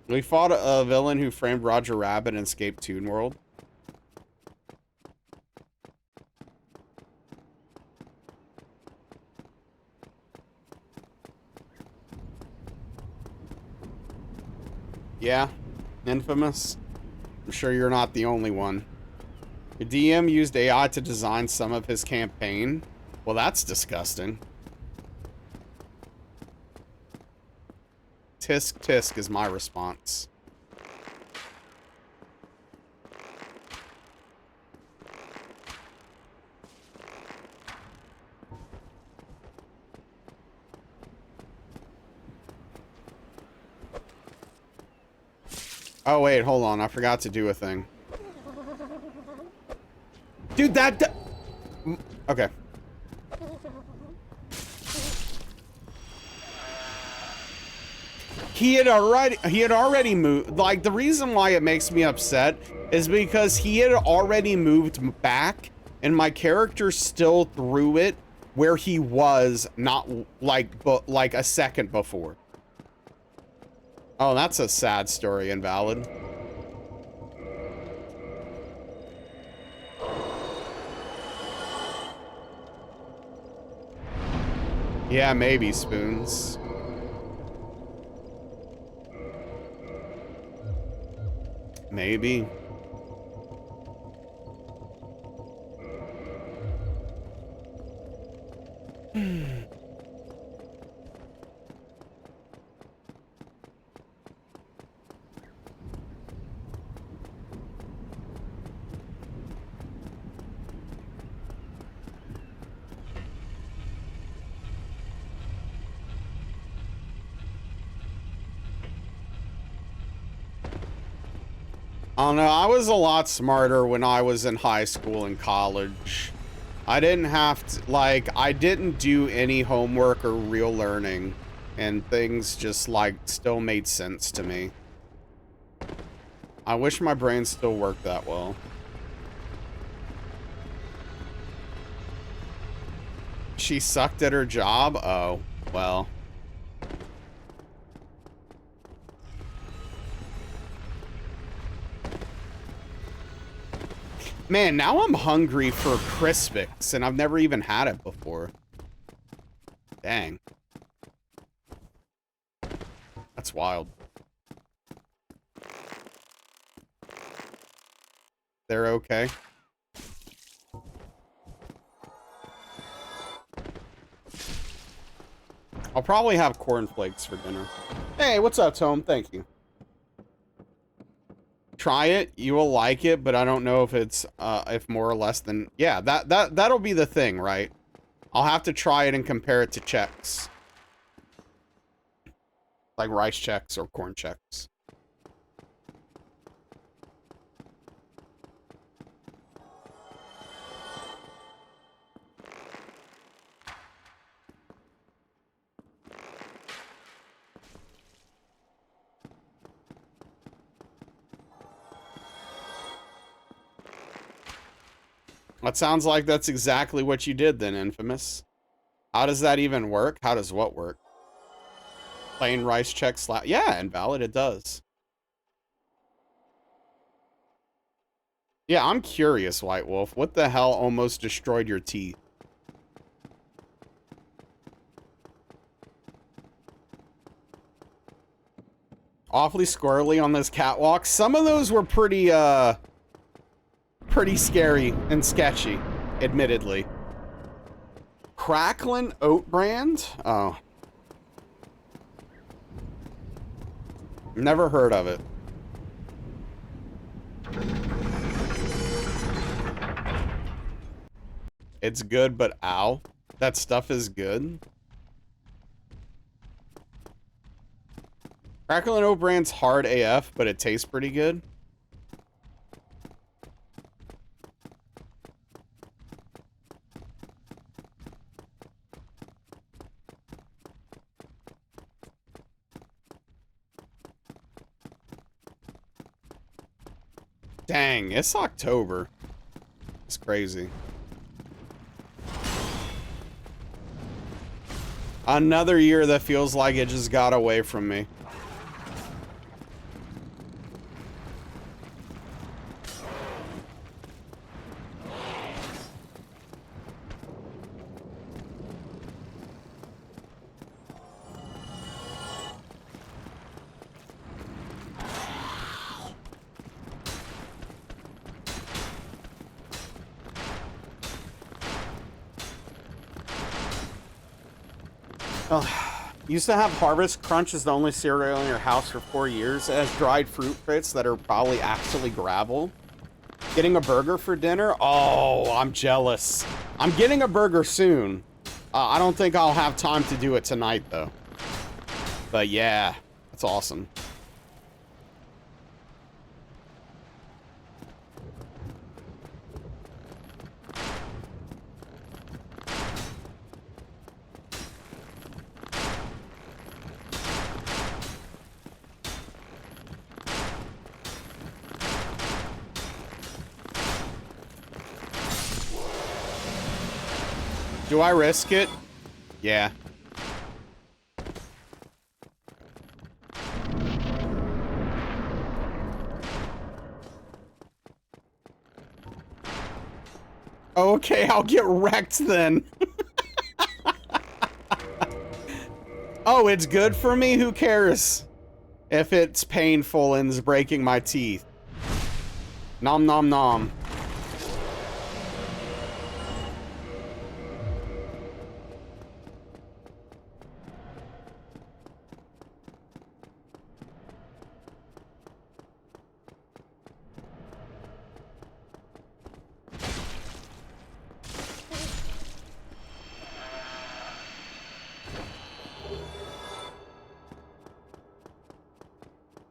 We fought a villain who framed Roger Rabbit and escaped Toon World. Yeah, Infamous. I'm sure you're not the only one. The DM used AI to design some of his campaign. Well, that's disgusting. Tisk tisk is my response. Oh, wait, hold on. I forgot to do a thing. Dude, that... Okay. He had already moved. Like, the reason why it makes me upset is because he had already moved back, and my character still threw it where he was not like a second before. Oh, that's a sad story, Invalid. Yeah, maybe, Spoons. Maybe. I don't know, I was a lot smarter when I was in high school and college. I didn't have to, like, I didn't do any homework or real learning, and things just, like, still made sense to me. I wish my brain still worked that well. She sucked at her job? Oh, well. Man, now I'm hungry for Crispix, and I've never even had it before. Dang. That's wild. They're okay. I'll probably have cornflakes for dinner. Hey, what's up, Tom? Thank you. Try it, you will like it, but I don't know if it's if more or less than yeah, that'll be the thing, right? I'll have to try it and compare it to Chex. Like rice Chex or corn Chex. That sounds like that's exactly what you did then, Infamous. How does that even work? How does what work? Plain rice check slap. Yeah, invalid, it does. Yeah, I'm curious, White Wolf. What the hell almost destroyed your teeth? Awfully squirrely on those catwalks. Some of those were pretty scary and sketchy, admittedly. Cracklin' Oat Brand? Oh. Never heard of it. It's good, but ow. That stuff is good. Cracklin' Oat Brand's hard AF, but it tastes pretty good. Dang, it's October. It's crazy. Another year that feels like it just got away from me. Used to have Harvest Crunch as the only cereal in your house for 4 years. It has dried fruit pits that are probably actually gravel. Getting a burger for dinner? Oh, I'm jealous. I'm getting a burger soon. I don't think I'll have time to do it tonight, though. But yeah, that's awesome. Do I risk it? Yeah. Okay, I'll get wrecked then. Oh, it's good for me? Who cares? If it's painful and is breaking my teeth. Nom nom nom.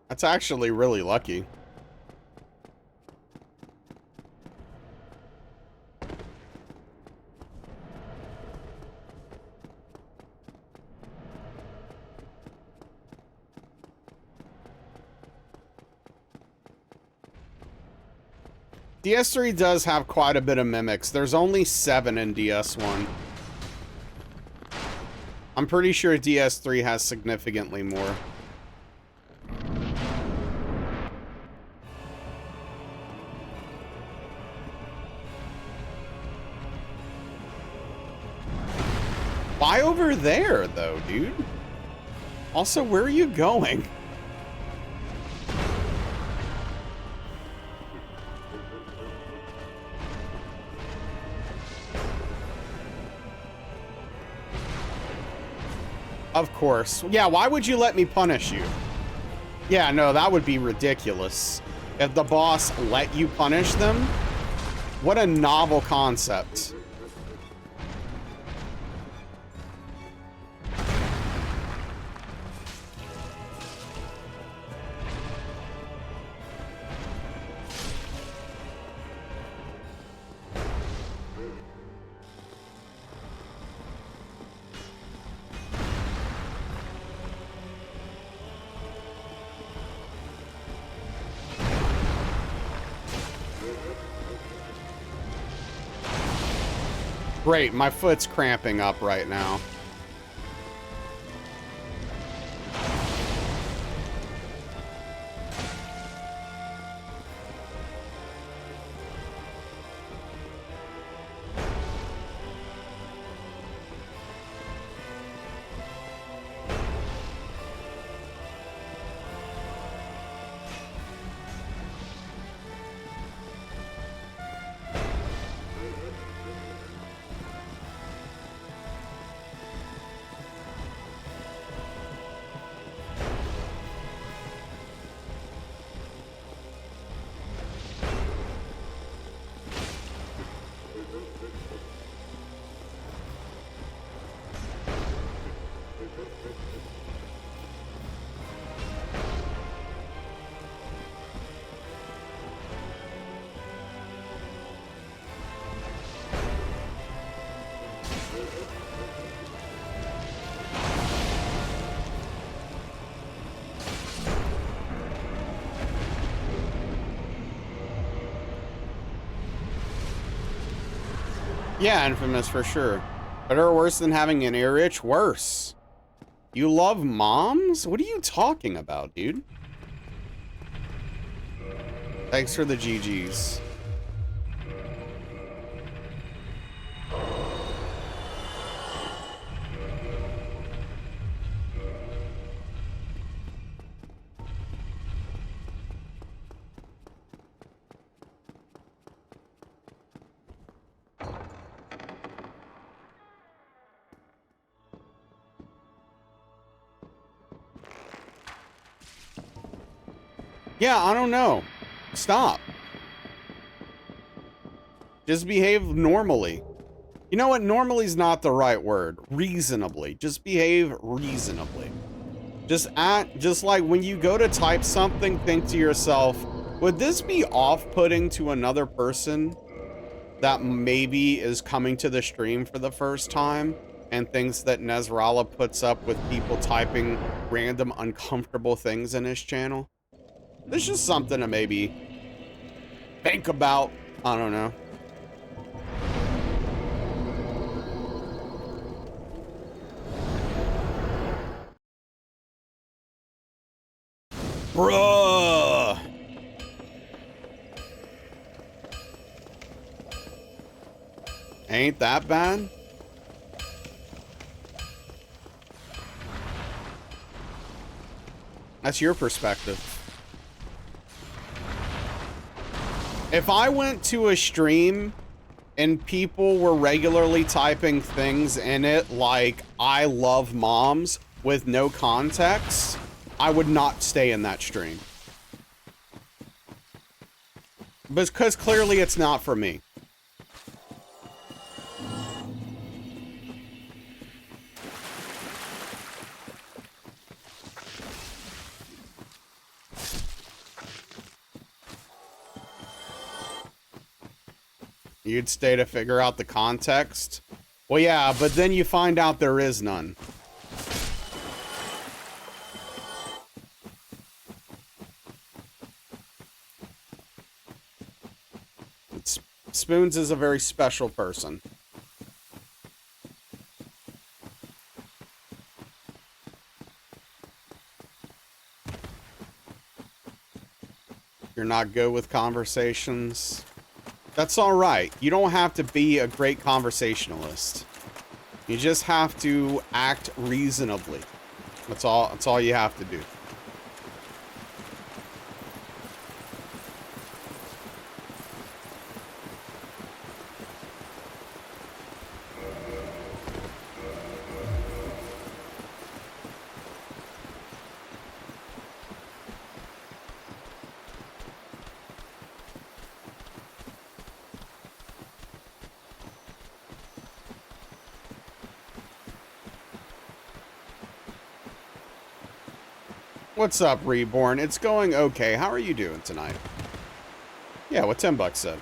That's actually really lucky. DS3 does have quite a bit of mimics. There's only 7 in DS1. I'm pretty sure DS3 has significantly more. Why over there, though, dude? Also, where are you going? Of course. Yeah, why would you let me punish you? Yeah, no, that would be ridiculous. If the boss let you punish them? What a novel concept. Great, my foot's cramping up right now. Yeah, infamous for sure. Better or worse than having an ear itch? Worse. You love moms? What are you talking about, dude? Thanks for the GGs. Yeah, I don't know. Stop. Just behave normally. You know what? Normally is not the right word. Reasonably. Just behave reasonably. Just act, just like when you go to type something, think to yourself, would this be off-putting to another person that maybe is coming to the stream for the first time and thinks that Nezrala puts up with people typing random uncomfortable things in his channel? This is just something to maybe think about. I don't know. Bruh. Ain't that bad? That's your perspective. If I went to a stream and people were regularly typing things in it like, I love moms, with no context, I would not stay in that stream. Because clearly it's not for me. You'd stay to figure out the context? Well, yeah, but then you find out there is none. Spoons is a very special person. You're not good with conversations. That's all right. You don't have to be a great conversationalist. You just have to act reasonably. That's all you have to do. What's up, Reborn? It's going okay. How are you doing tonight? Yeah, what 10 bucks said.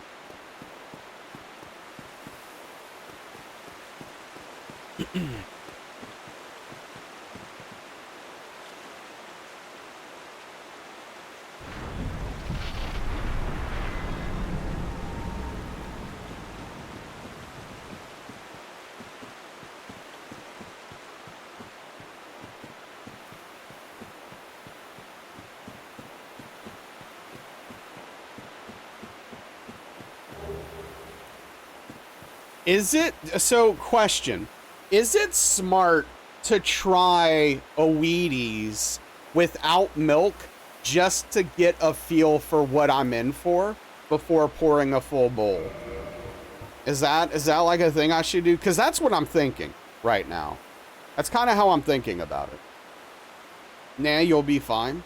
Is it, so question, is it smart to try a Wheaties without milk just to get a feel for what I'm in for before pouring a full bowl? Is that like a thing I should do? Because that's what I'm thinking right now. That's kind of how I'm thinking about it. Nah, you'll be fine.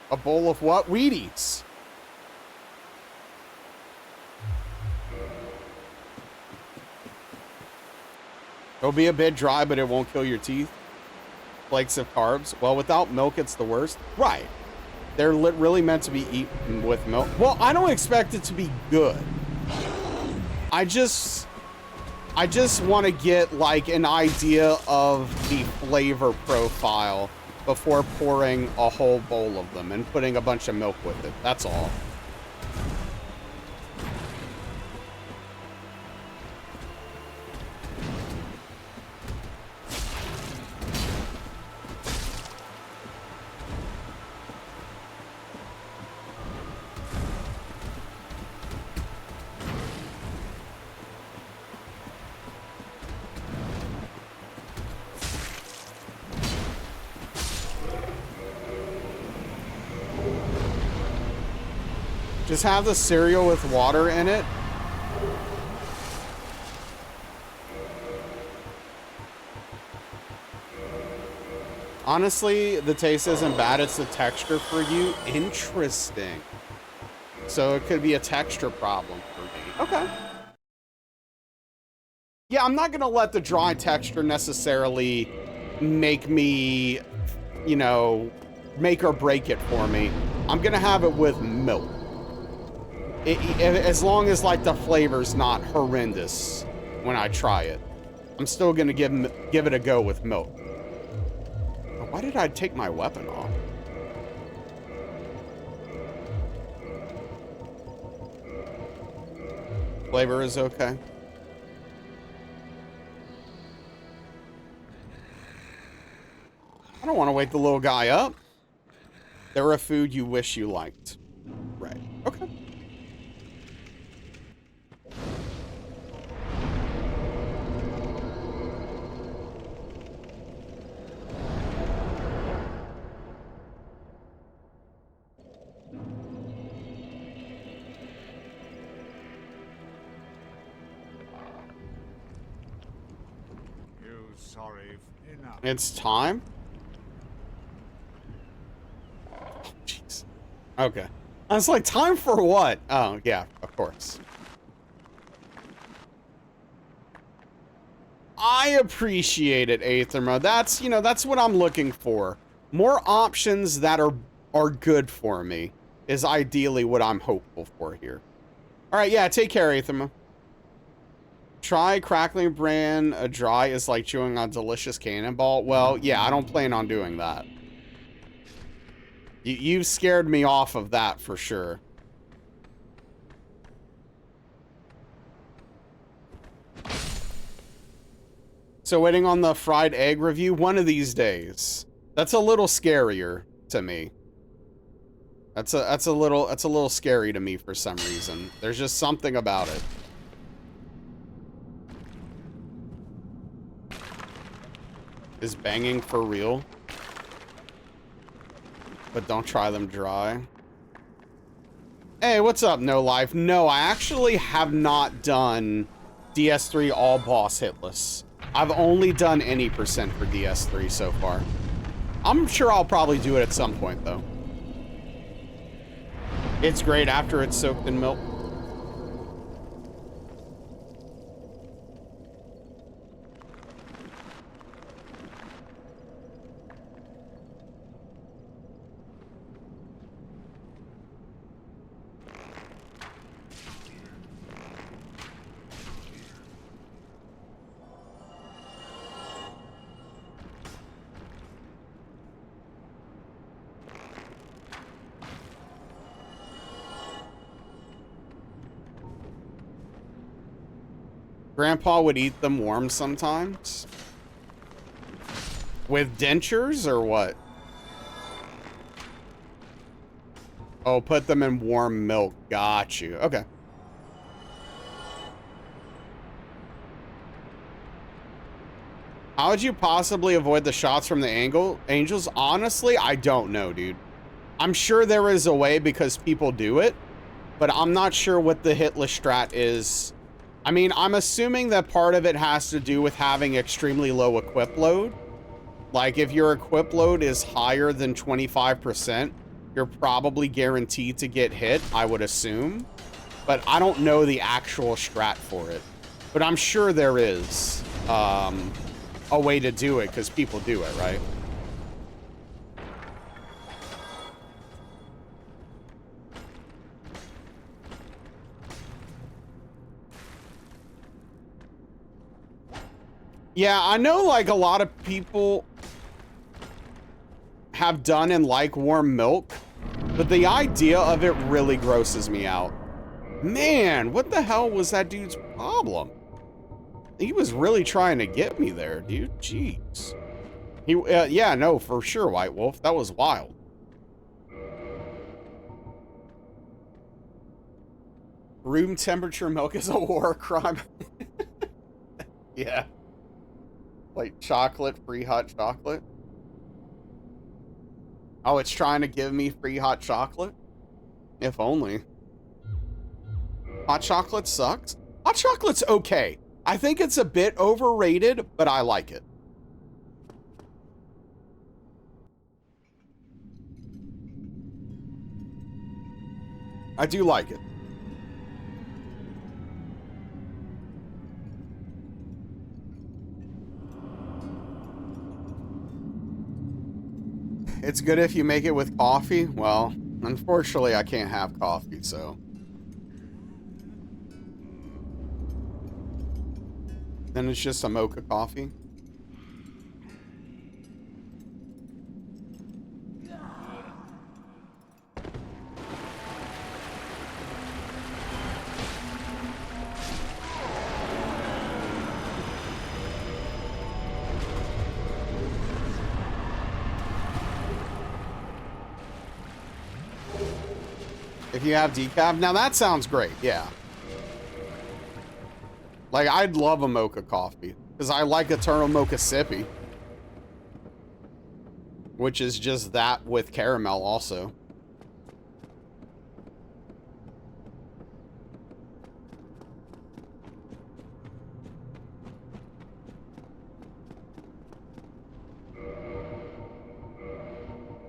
A bowl of what? Wheaties. It'll be a bit dry, but it won't kill your teeth. Flakes of carbs. Well, without milk, it's the worst. Right. They're really meant to be eaten with milk. Well, I don't expect it to be good. I just want to get like an idea of the flavor profile before pouring a whole bowl of them and putting a bunch of milk with it. That's all. Just have the cereal with water in it. Honestly, the taste isn't bad. It's the texture for you. Interesting. So it could be a texture problem for me. Okay. Yeah, I'm not going to let the dry texture necessarily make me, you know, make or break it for me. I'm going to have it with milk. As long as like the flavor's not horrendous when I try it, I'm still gonna give it a go with milk. Why did I take my weapon off? Flavor is okay. I don't want to wake the little guy up. They're a food you wish you liked. Right. Okay. Sorry, enough. It's time? Oh, jeez. Okay. I was like, time for what? Oh, yeah, of course. I appreciate it, Aetherma. That's, you know, that's what I'm looking for. More options that are good for me is ideally what I'm hopeful for here. All right, yeah, take care, Aetherma. Try crackling bran dry is like chewing on delicious cannonball. Well, yeah, I don't plan on doing that. You've scared me off of that for sure. So waiting on the fried egg review one of these days. That's a little scarier to me. That's a little scary to me for some reason. There's just something about it. Is banging for real? But don't try them dry. Hey, what's up, No Life? No, I actually have not done DS3 all boss hitless. I've only done any percent for DS3 so far. I'm sure I'll probably do it at some point, though. It's great after it's soaked in milk. Grandpa would eat them warm sometimes. With dentures or what? Oh, put them in warm milk. Got you. Okay. How would you possibly avoid the shots from the angels? Honestly, I don't know, dude. I'm sure there is a way because people do it, but I'm not sure what the hitless strat is. I mean, I'm assuming that part of it has to do with having extremely low equip load. Like, if your equip load is higher than 25%, you're probably guaranteed to get hit, I would assume. But I don't know the actual strat for it. But I'm sure there is a way to do it, because people do it, right? Yeah, I know, like, a lot of people have done and like warm milk, but the idea of it really grosses me out. Man, what the hell was that dude's problem? He was really trying to get me there, dude. Jeez. Yeah, no, for sure, White Wolf. That was wild. Room temperature milk is a war crime. Yeah. Like chocolate, free hot chocolate. Oh, it's trying to give me free hot chocolate? If only. Hot chocolate sucks? Hot chocolate's okay. I think it's a bit overrated, but I like it. I do like it. It's good if you make it with coffee. Well, unfortunately, I can't have coffee, so. Then it's just a mocha coffee. If you have decaf, now that sounds great, yeah. Like, I'd love a mocha coffee, because I like Eternal Mocha Sippy. Which is just that with caramel also.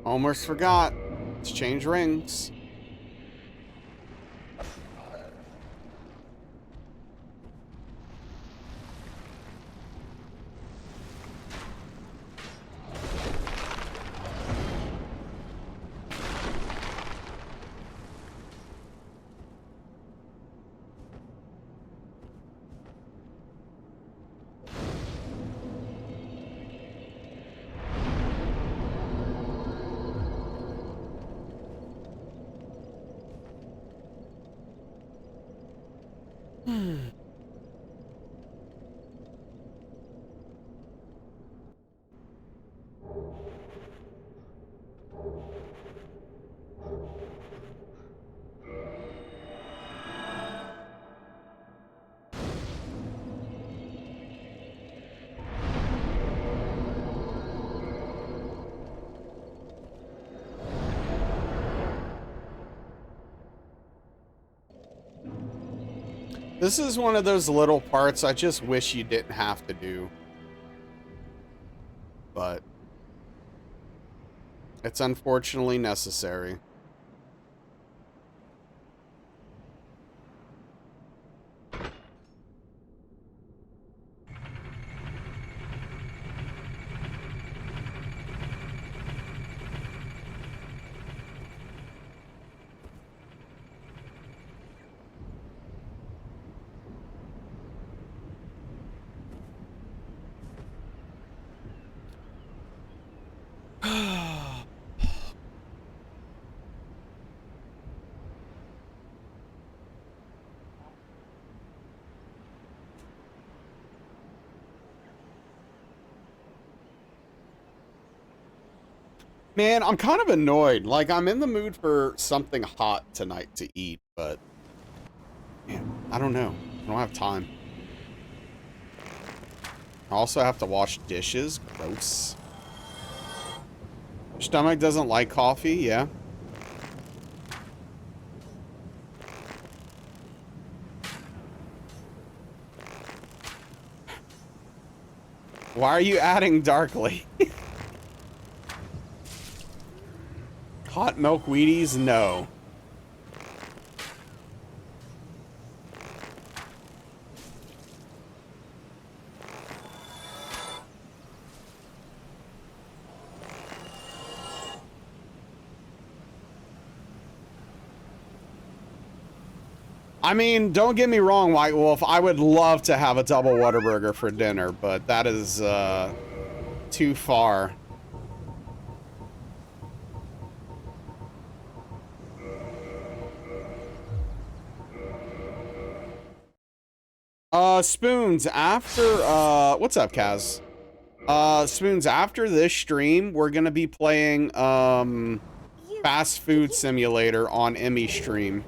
Almost forgot. Let's change rings. This is one of those little parts I just wish you didn't have to do. But it's unfortunately necessary. Man, I'm kind of annoyed. Like, I'm in the mood for something hot tonight to eat, but man, I don't know. I don't have time. I also have to wash dishes. Gross. Your stomach doesn't like coffee, yeah. Why are you adding darkly? Hot milk Wheaties? No. I mean, don't get me wrong, White Wolf. I would love to have a double Whataburger for dinner, but that is too far. Spoons, after, what's up, Kaz? Spoons, after this stream, we're gonna be playing, Fast Food Simulator on Emmy stream.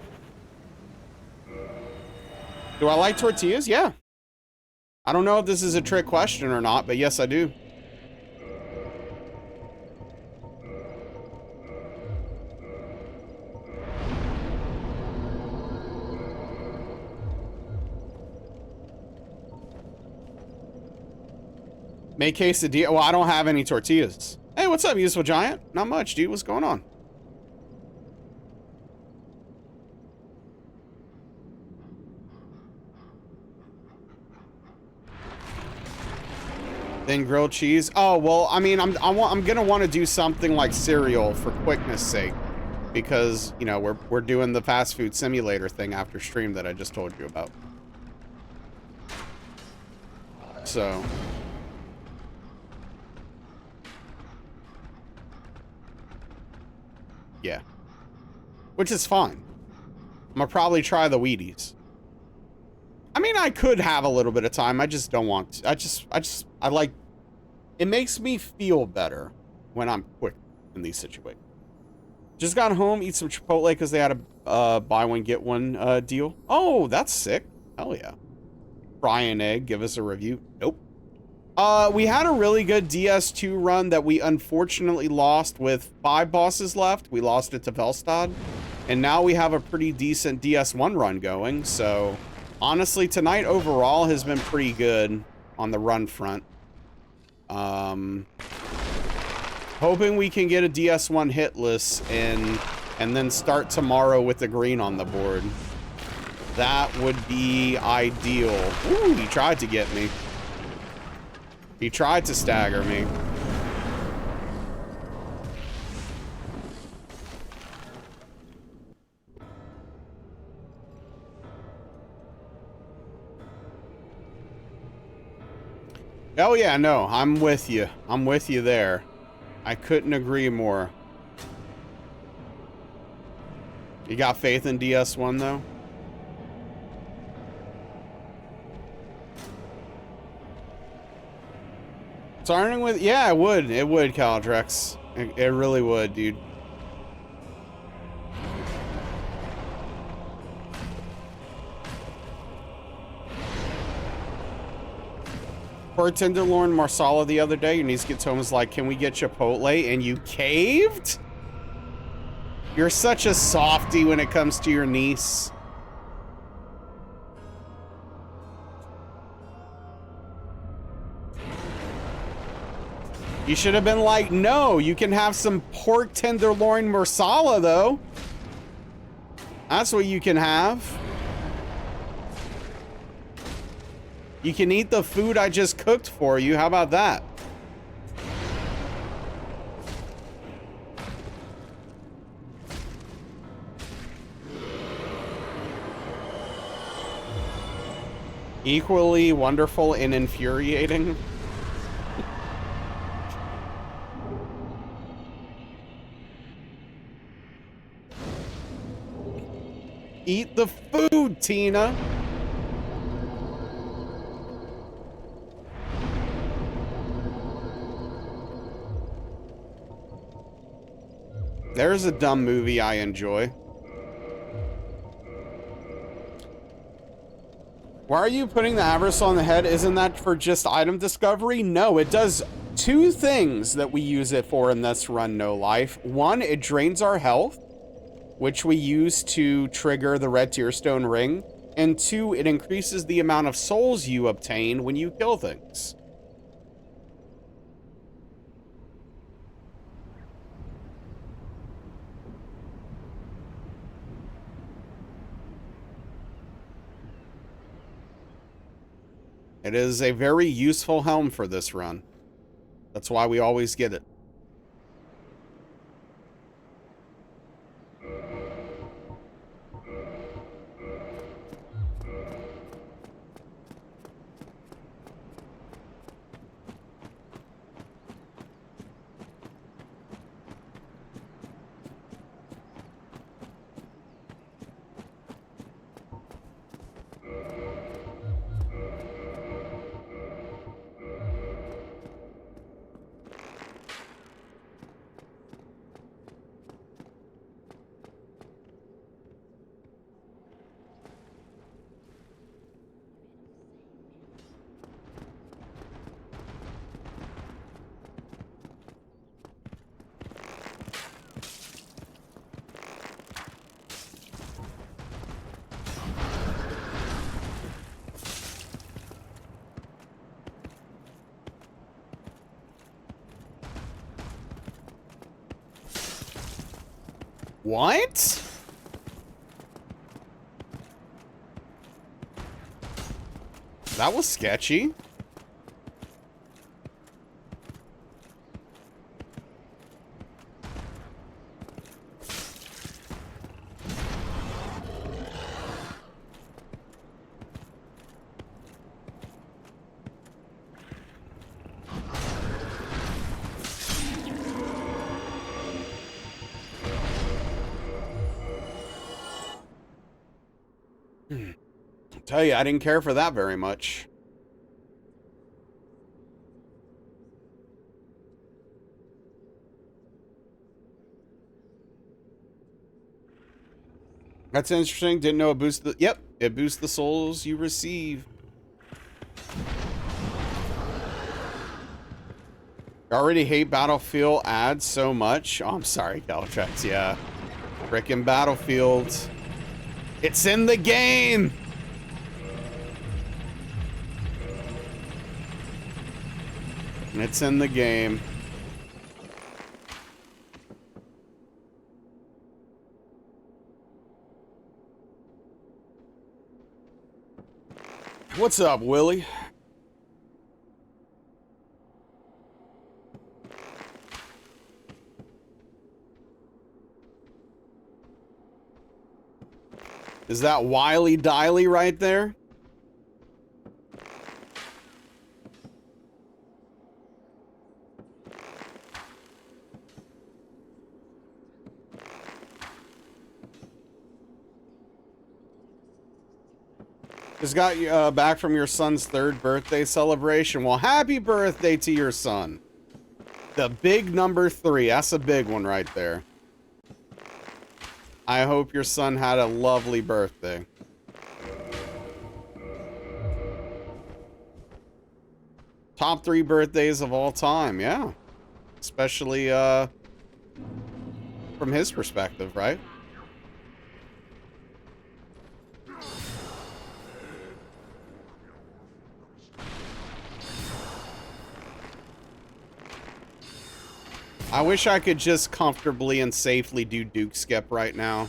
Do I like tortillas? Yeah. I don't know if this is a trick question or not, but yes, I do. Make quesadilla. Well, I don't have any tortillas. Hey, what's up, Useful Giant? Not much, dude. What's going on? Then grilled cheese. Oh, well, I mean, I'm gonna want to do something like cereal for quickness sake, because, you know, we're doing the fast food simulator thing after stream that I just told you about. So yeah, which is fine. I'm gonna probably try the Wheaties. I mean, I could have a little bit of time. I just don't want to. I like, it makes me feel better when I'm quick in these situations. Just got home, eat some Chipotle because they had a buy one, get one deal. Oh, that's sick. Hell yeah. Fry an egg, give us a review. Nope. We had a really good DS2 run that we unfortunately lost with 5 bosses left. We lost it to Velstad. And now we have a pretty decent DS1 run going, so honestly, tonight overall has been pretty good on the run front. Hoping we can get a DS1 hitless and then start tomorrow with the green on the board. That would be ideal. Ooh, he tried to get me. He tried to stagger me. Oh yeah, no, I'm with you. I'm with you there. I couldn't agree more. You got faith in DS1 though? Starting with, yeah, it would, Caldrex. It really would, dude. Poor Tenderloin Marsala the other day, your niece gets home and is like, can we get Chipotle? And you caved? You're such a softie when it comes to your niece. You should have been like, no, you can have some pork tenderloin marsala, though. That's what you can have. You can eat the food I just cooked for you. How about that? Equally wonderful and infuriating. Eat the food, Tina. There's a dumb movie I enjoy. Why are you putting the avarice on the head? Isn't that for just item discovery? No, it does two things that we use it for in this run, No Life. One, it drains our health, which we use to trigger the red tearstone ring. And two, it increases the amount of souls you obtain when you kill things. It is a very useful helm for this run. That's why we always get it. What? That was sketchy. Tell you, I didn't care for that very much. That's interesting. Didn't know it boosts the... Yep, it boosts the souls you receive. I already hate Battlefield ads so much. Oh, I'm sorry, Caltrax. Yeah. Frickin' Battlefield. It's in the game! It's in the game. What's up, Willie? Is that Wily Diley right there? Just got you back from your son's 3rd birthday celebration. Well, happy birthday to your son. The big number 3. That's a big one right there. I hope your son had a lovely birthday. Top 3 birthdays of all time, yeah. Especially from his perspective, right? I wish I could just comfortably and safely do Duke Skip right now.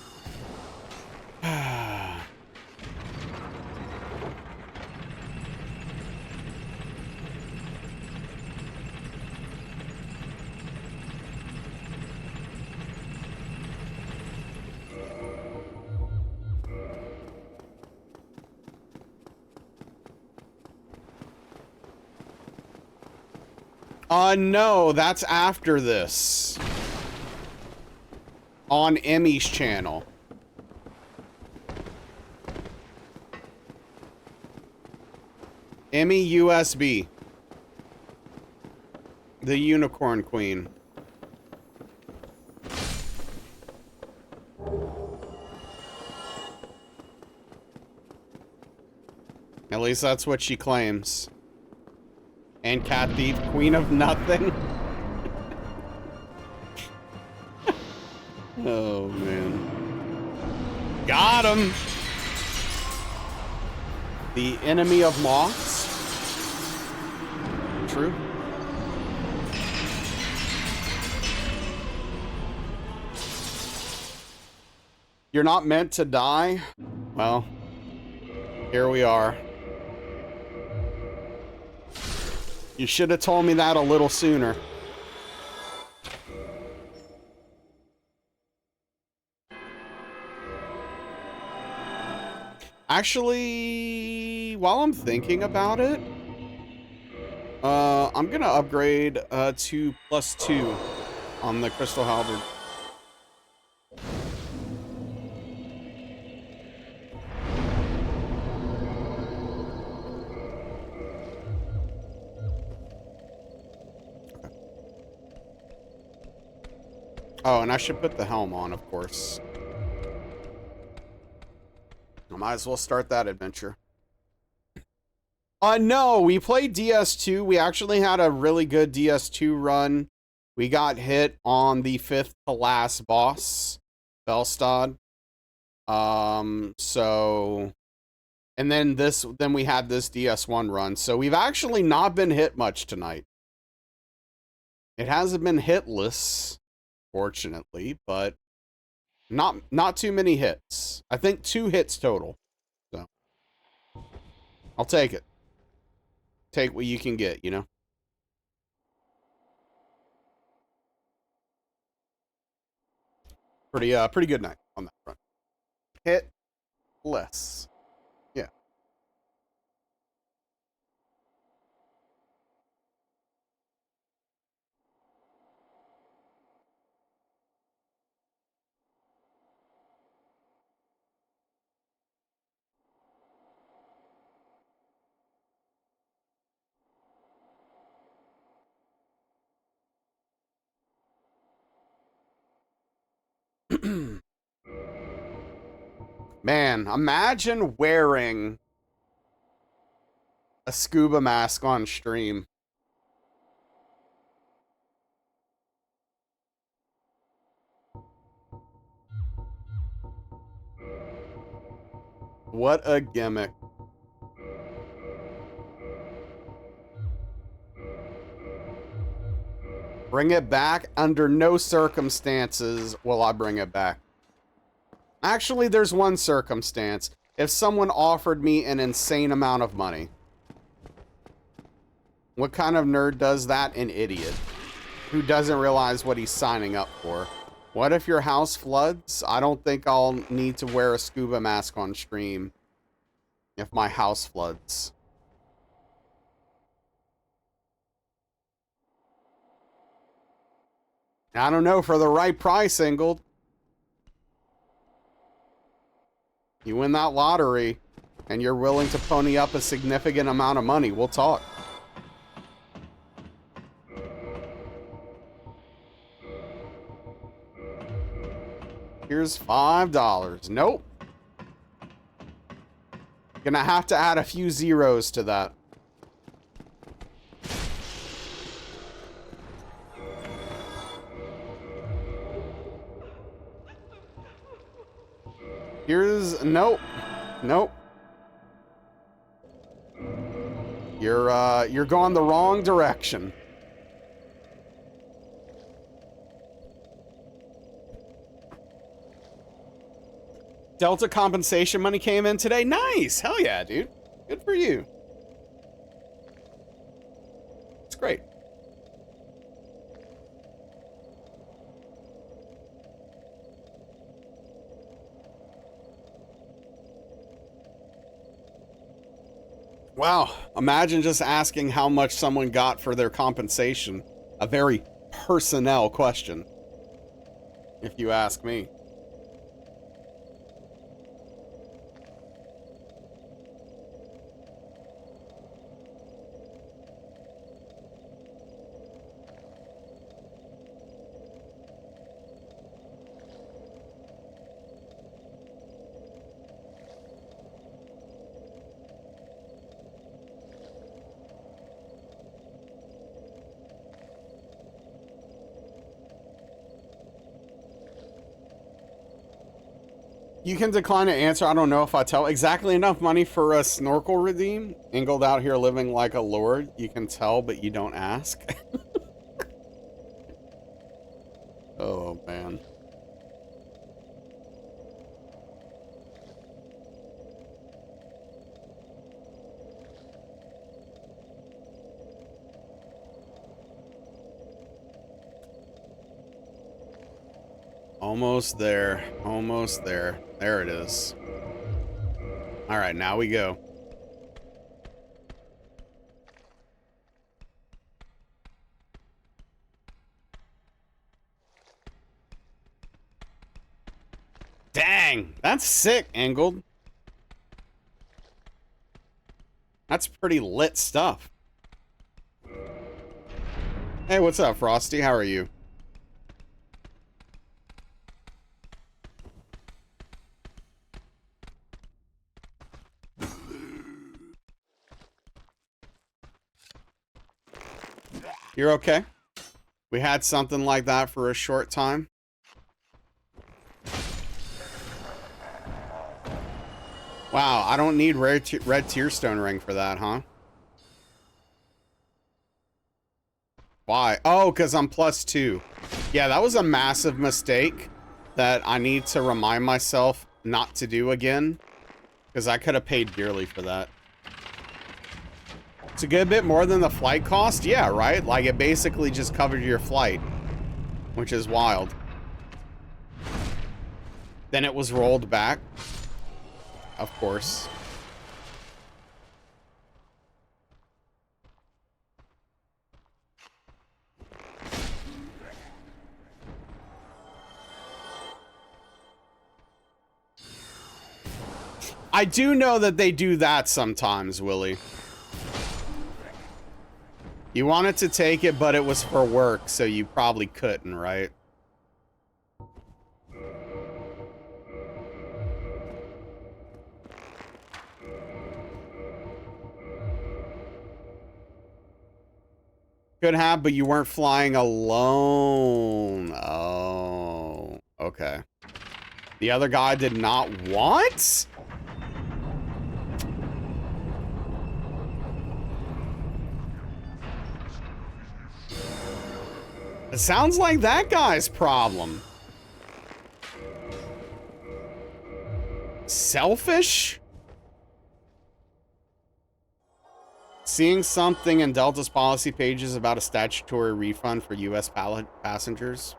No, that's after this. On Emmy's channel. Emmy USB. The Unicorn Queen. At least that's what she claims. And Cat Thief, Queen of Nothing. Oh, man. Got him! The enemy of moths. True. You're not meant to die? Well, here we are. You should have told me that a little sooner. Actually, while I'm thinking about it, I'm gonna upgrade to +2 on the Crystal Halberd. Oh, and I should put the helm on, of course. I might as well start that adventure. No, we played DS2. We actually had a really good DS2 run. We got hit on the 5th to last boss, Felstad. And then we had this DS1 run. So we've actually not been hit much tonight. It hasn't been hitless, fortunately, but not too many hits. I think 2 hits total. So I'll take it. Take what you can get, you know? Pretty good night on that front. Hit less. Yeah. Man, imagine wearing a scuba mask on stream. What a gimmick. Bring it back? Under no circumstances will I bring it back. Actually, there's one circumstance. If someone offered me an insane amount of money. What kind of nerd does that? An idiot. Who doesn't realize what he's signing up for. What if your house floods? I don't think I'll need to wear a scuba mask on stream if my house floods. I don't know, for the right price, Ingold. You win that lottery, and you're willing to pony up a significant amount of money, we'll talk. Here's $5. Nope. Gonna have to add a few zeros to that. Here's nope. Nope. You're going the wrong direction. Delta compensation money came in today. Nice. Hell yeah, dude. Good for you. It's great. Wow. Imagine just asking how much someone got for their compensation. A very personnel question, if you ask me. You can decline to answer. I don't know if I tell. Exactly enough money for a snorkel redeem. Ingled out here living like a lord. You can tell, but you don't ask. Oh, man. Almost there. Almost there. There it is. All right, now we go. Dang, that's sick, Angled. That's pretty lit stuff. Hey, what's up, Frosty? How are you? You're okay? We had something like that for a short time. Wow, I don't need red tearstone ring for that, huh? Why? Oh, because I'm +2. Yeah, that was a massive mistake that I need to remind myself not to do again, because I could have paid dearly for that. It's a good bit more than the flight cost. Yeah, right? Like, it basically just covered your flight, which is wild. Then it was rolled back. Of course. I do know that they do that sometimes, Willie. You wanted to take it, but it was for work, so you probably couldn't, right? Could have, but you weren't flying alone. Oh, okay. The other guy did not want? It sounds like that guy's problem. Selfish? Seeing something in Delta's policy pages about a statutory refund for U.S. passengers.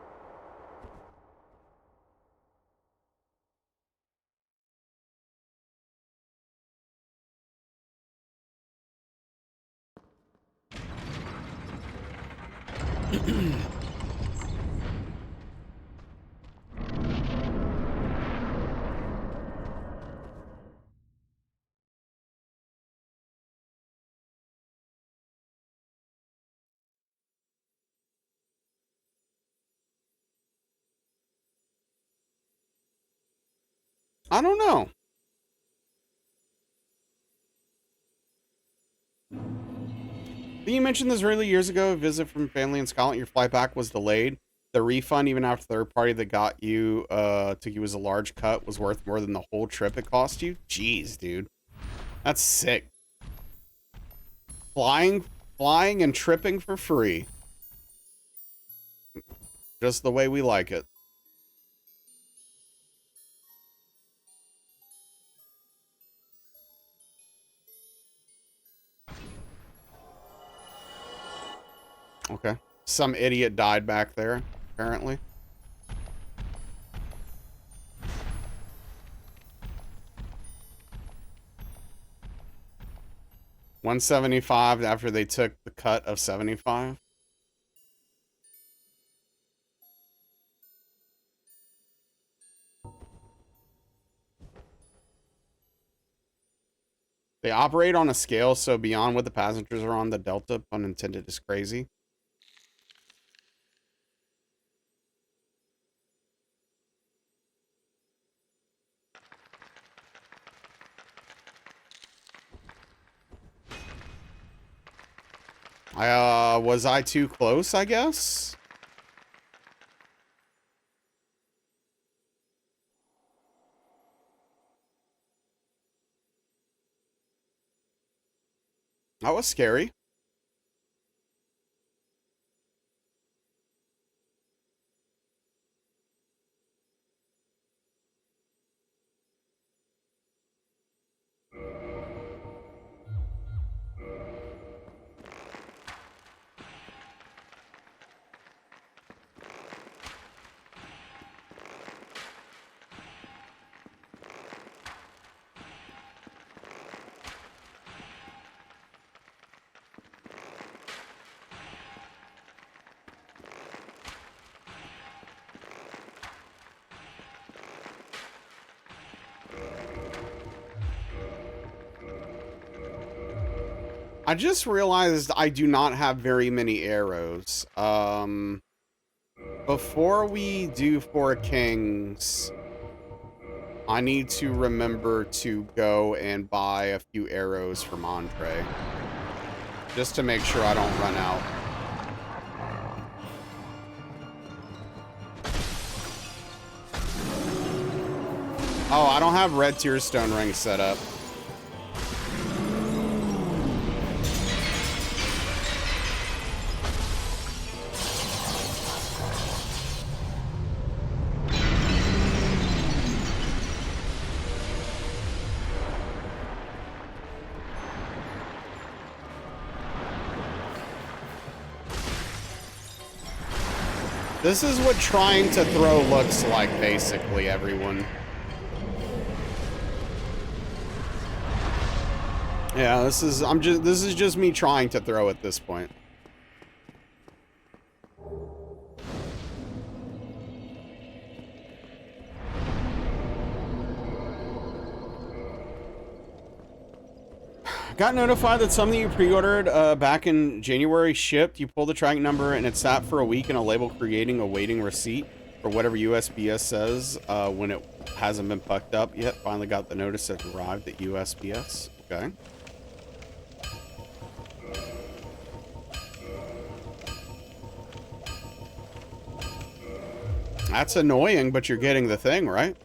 I don't know. You mentioned this really years ago. A visit from family in Scotland. Your flight back was delayed. The refund, even after third party that got you, took you as a large cut, was worth more than the whole trip it cost you. Jeez, dude. That's sick. Flying and tripping for free. Just the way we like it. Okay. Some idiot died back there, apparently. $175 after they took the cut of 75. They operate on a scale so beyond what the passengers are on, the delta, pun intended, is crazy. Was I too close, I guess? That was scary. I just realized I do not have very many arrows. Before we do Four Kings, I need to remember to go and buy a few arrows from Andre. Just to make sure I don't run out. Oh, I don't have red tear stone rings set up. This is what trying to throw looks like, basically, everyone. Yeah, this is just me trying to throw at this point. Got notified that something you pre-ordered back in January shipped. You pull the tracking number and it sat for a week in a label creating a waiting receipt for whatever USPS says when it hasn't been fucked up yet. Finally got the notice that it arrived at USPS. Okay. That's annoying, but you're getting the thing, right?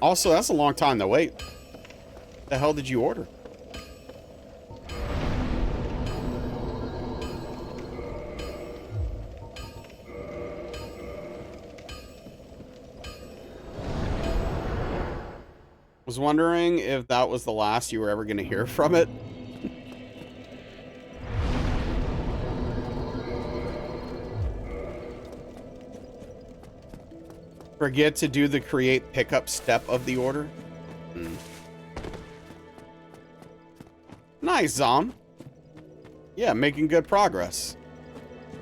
Also, that's a long time to wait. What the hell did you order? Was wondering if that was the last you were ever going to hear from it. Forget to do the create pickup step of the order. Nice, Zom. Yeah, making good progress.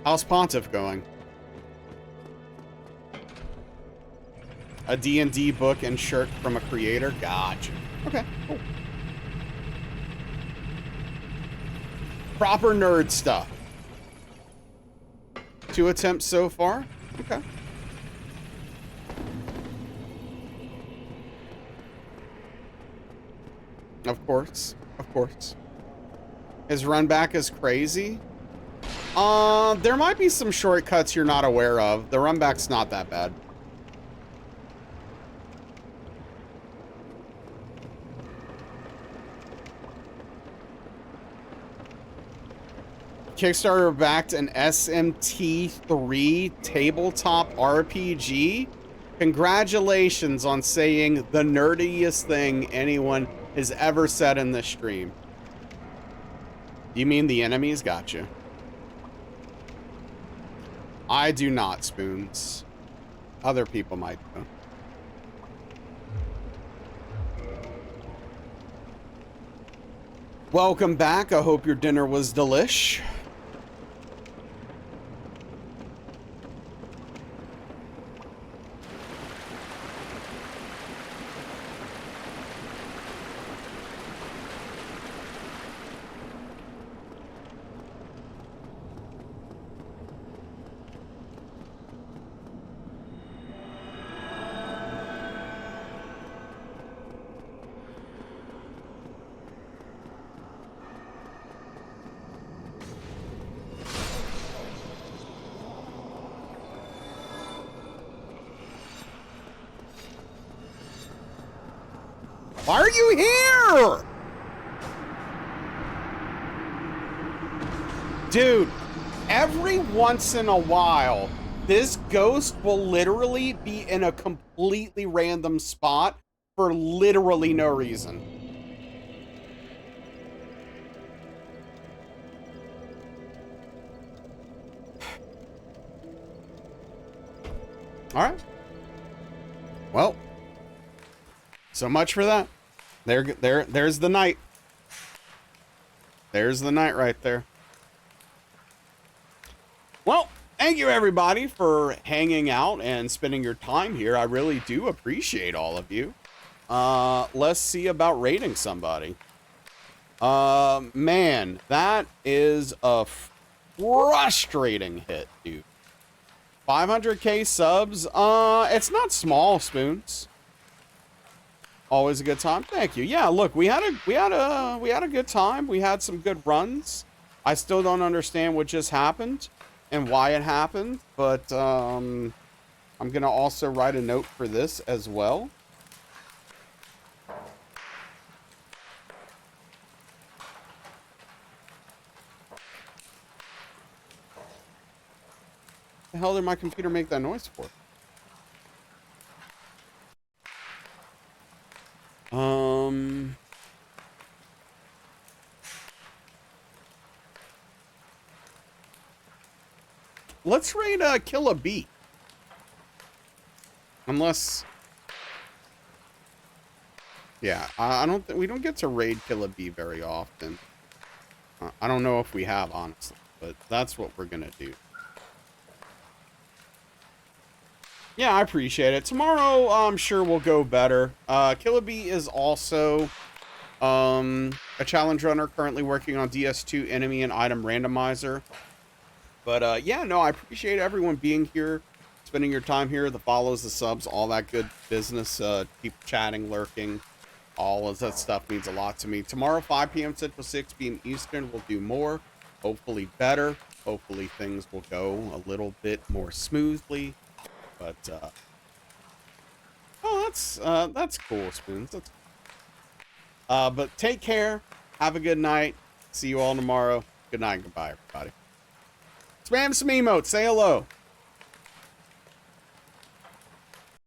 How's Pontiff going? A D&D book and shirt from a creator? Gotcha. Okay, cool. Proper nerd stuff. 2 attempts so far? Okay. Of course. Of course. His run back is crazy? There might be some shortcuts you're not aware of. The run back's not that bad. Kickstarter backed an SMT3 tabletop RPG. Congratulations on saying the nerdiest thing anyone has ever said in this stream. You mean the enemies? Gotcha. I do not, Spoons. Other people might though. Welcome back. I hope your dinner was delish. Why are you here? Dude, every once in a while, this ghost will literally be in a completely random spot for literally no reason. All right. Well, so much for that. There's the night. There's the night right there. Well, thank you everybody for hanging out and spending your time here. I really do appreciate all of you. Let's see about rating somebody. Man, that is a frustrating hit, dude. 500k subs. It's not small, Spoons. Always a good time. Thank you. Yeah, look, we had a good time. We had some good runs. I still don't understand what just happened and why it happened, but I'm gonna also write a note for this as well. The hell did my computer make that noise for? Let's raid Kill a Bee. Unless, yeah, I don't think we don't get to raid Kill a Bee very often. I don't know if we have, honestly, but that's what we're gonna do. Yeah, I appreciate it. Tomorrow, I'm sure we'll go better. Kill a Bee is also a challenge runner currently working on DS2 enemy and item randomizer. But yeah, no, I appreciate everyone being here, spending your time here, the follows, the subs, all that good business. Keep chatting, lurking, all of that stuff means a lot to me. Tomorrow, 5 p.m. Central, 6 p.m. Eastern, we'll do more, hopefully better. Hopefully things will go a little bit more smoothly. But oh, that's cool, Spoons. That's but take care. Have a good night. See you all tomorrow. Good night and goodbye, everybody. Spam some emotes. Say hello.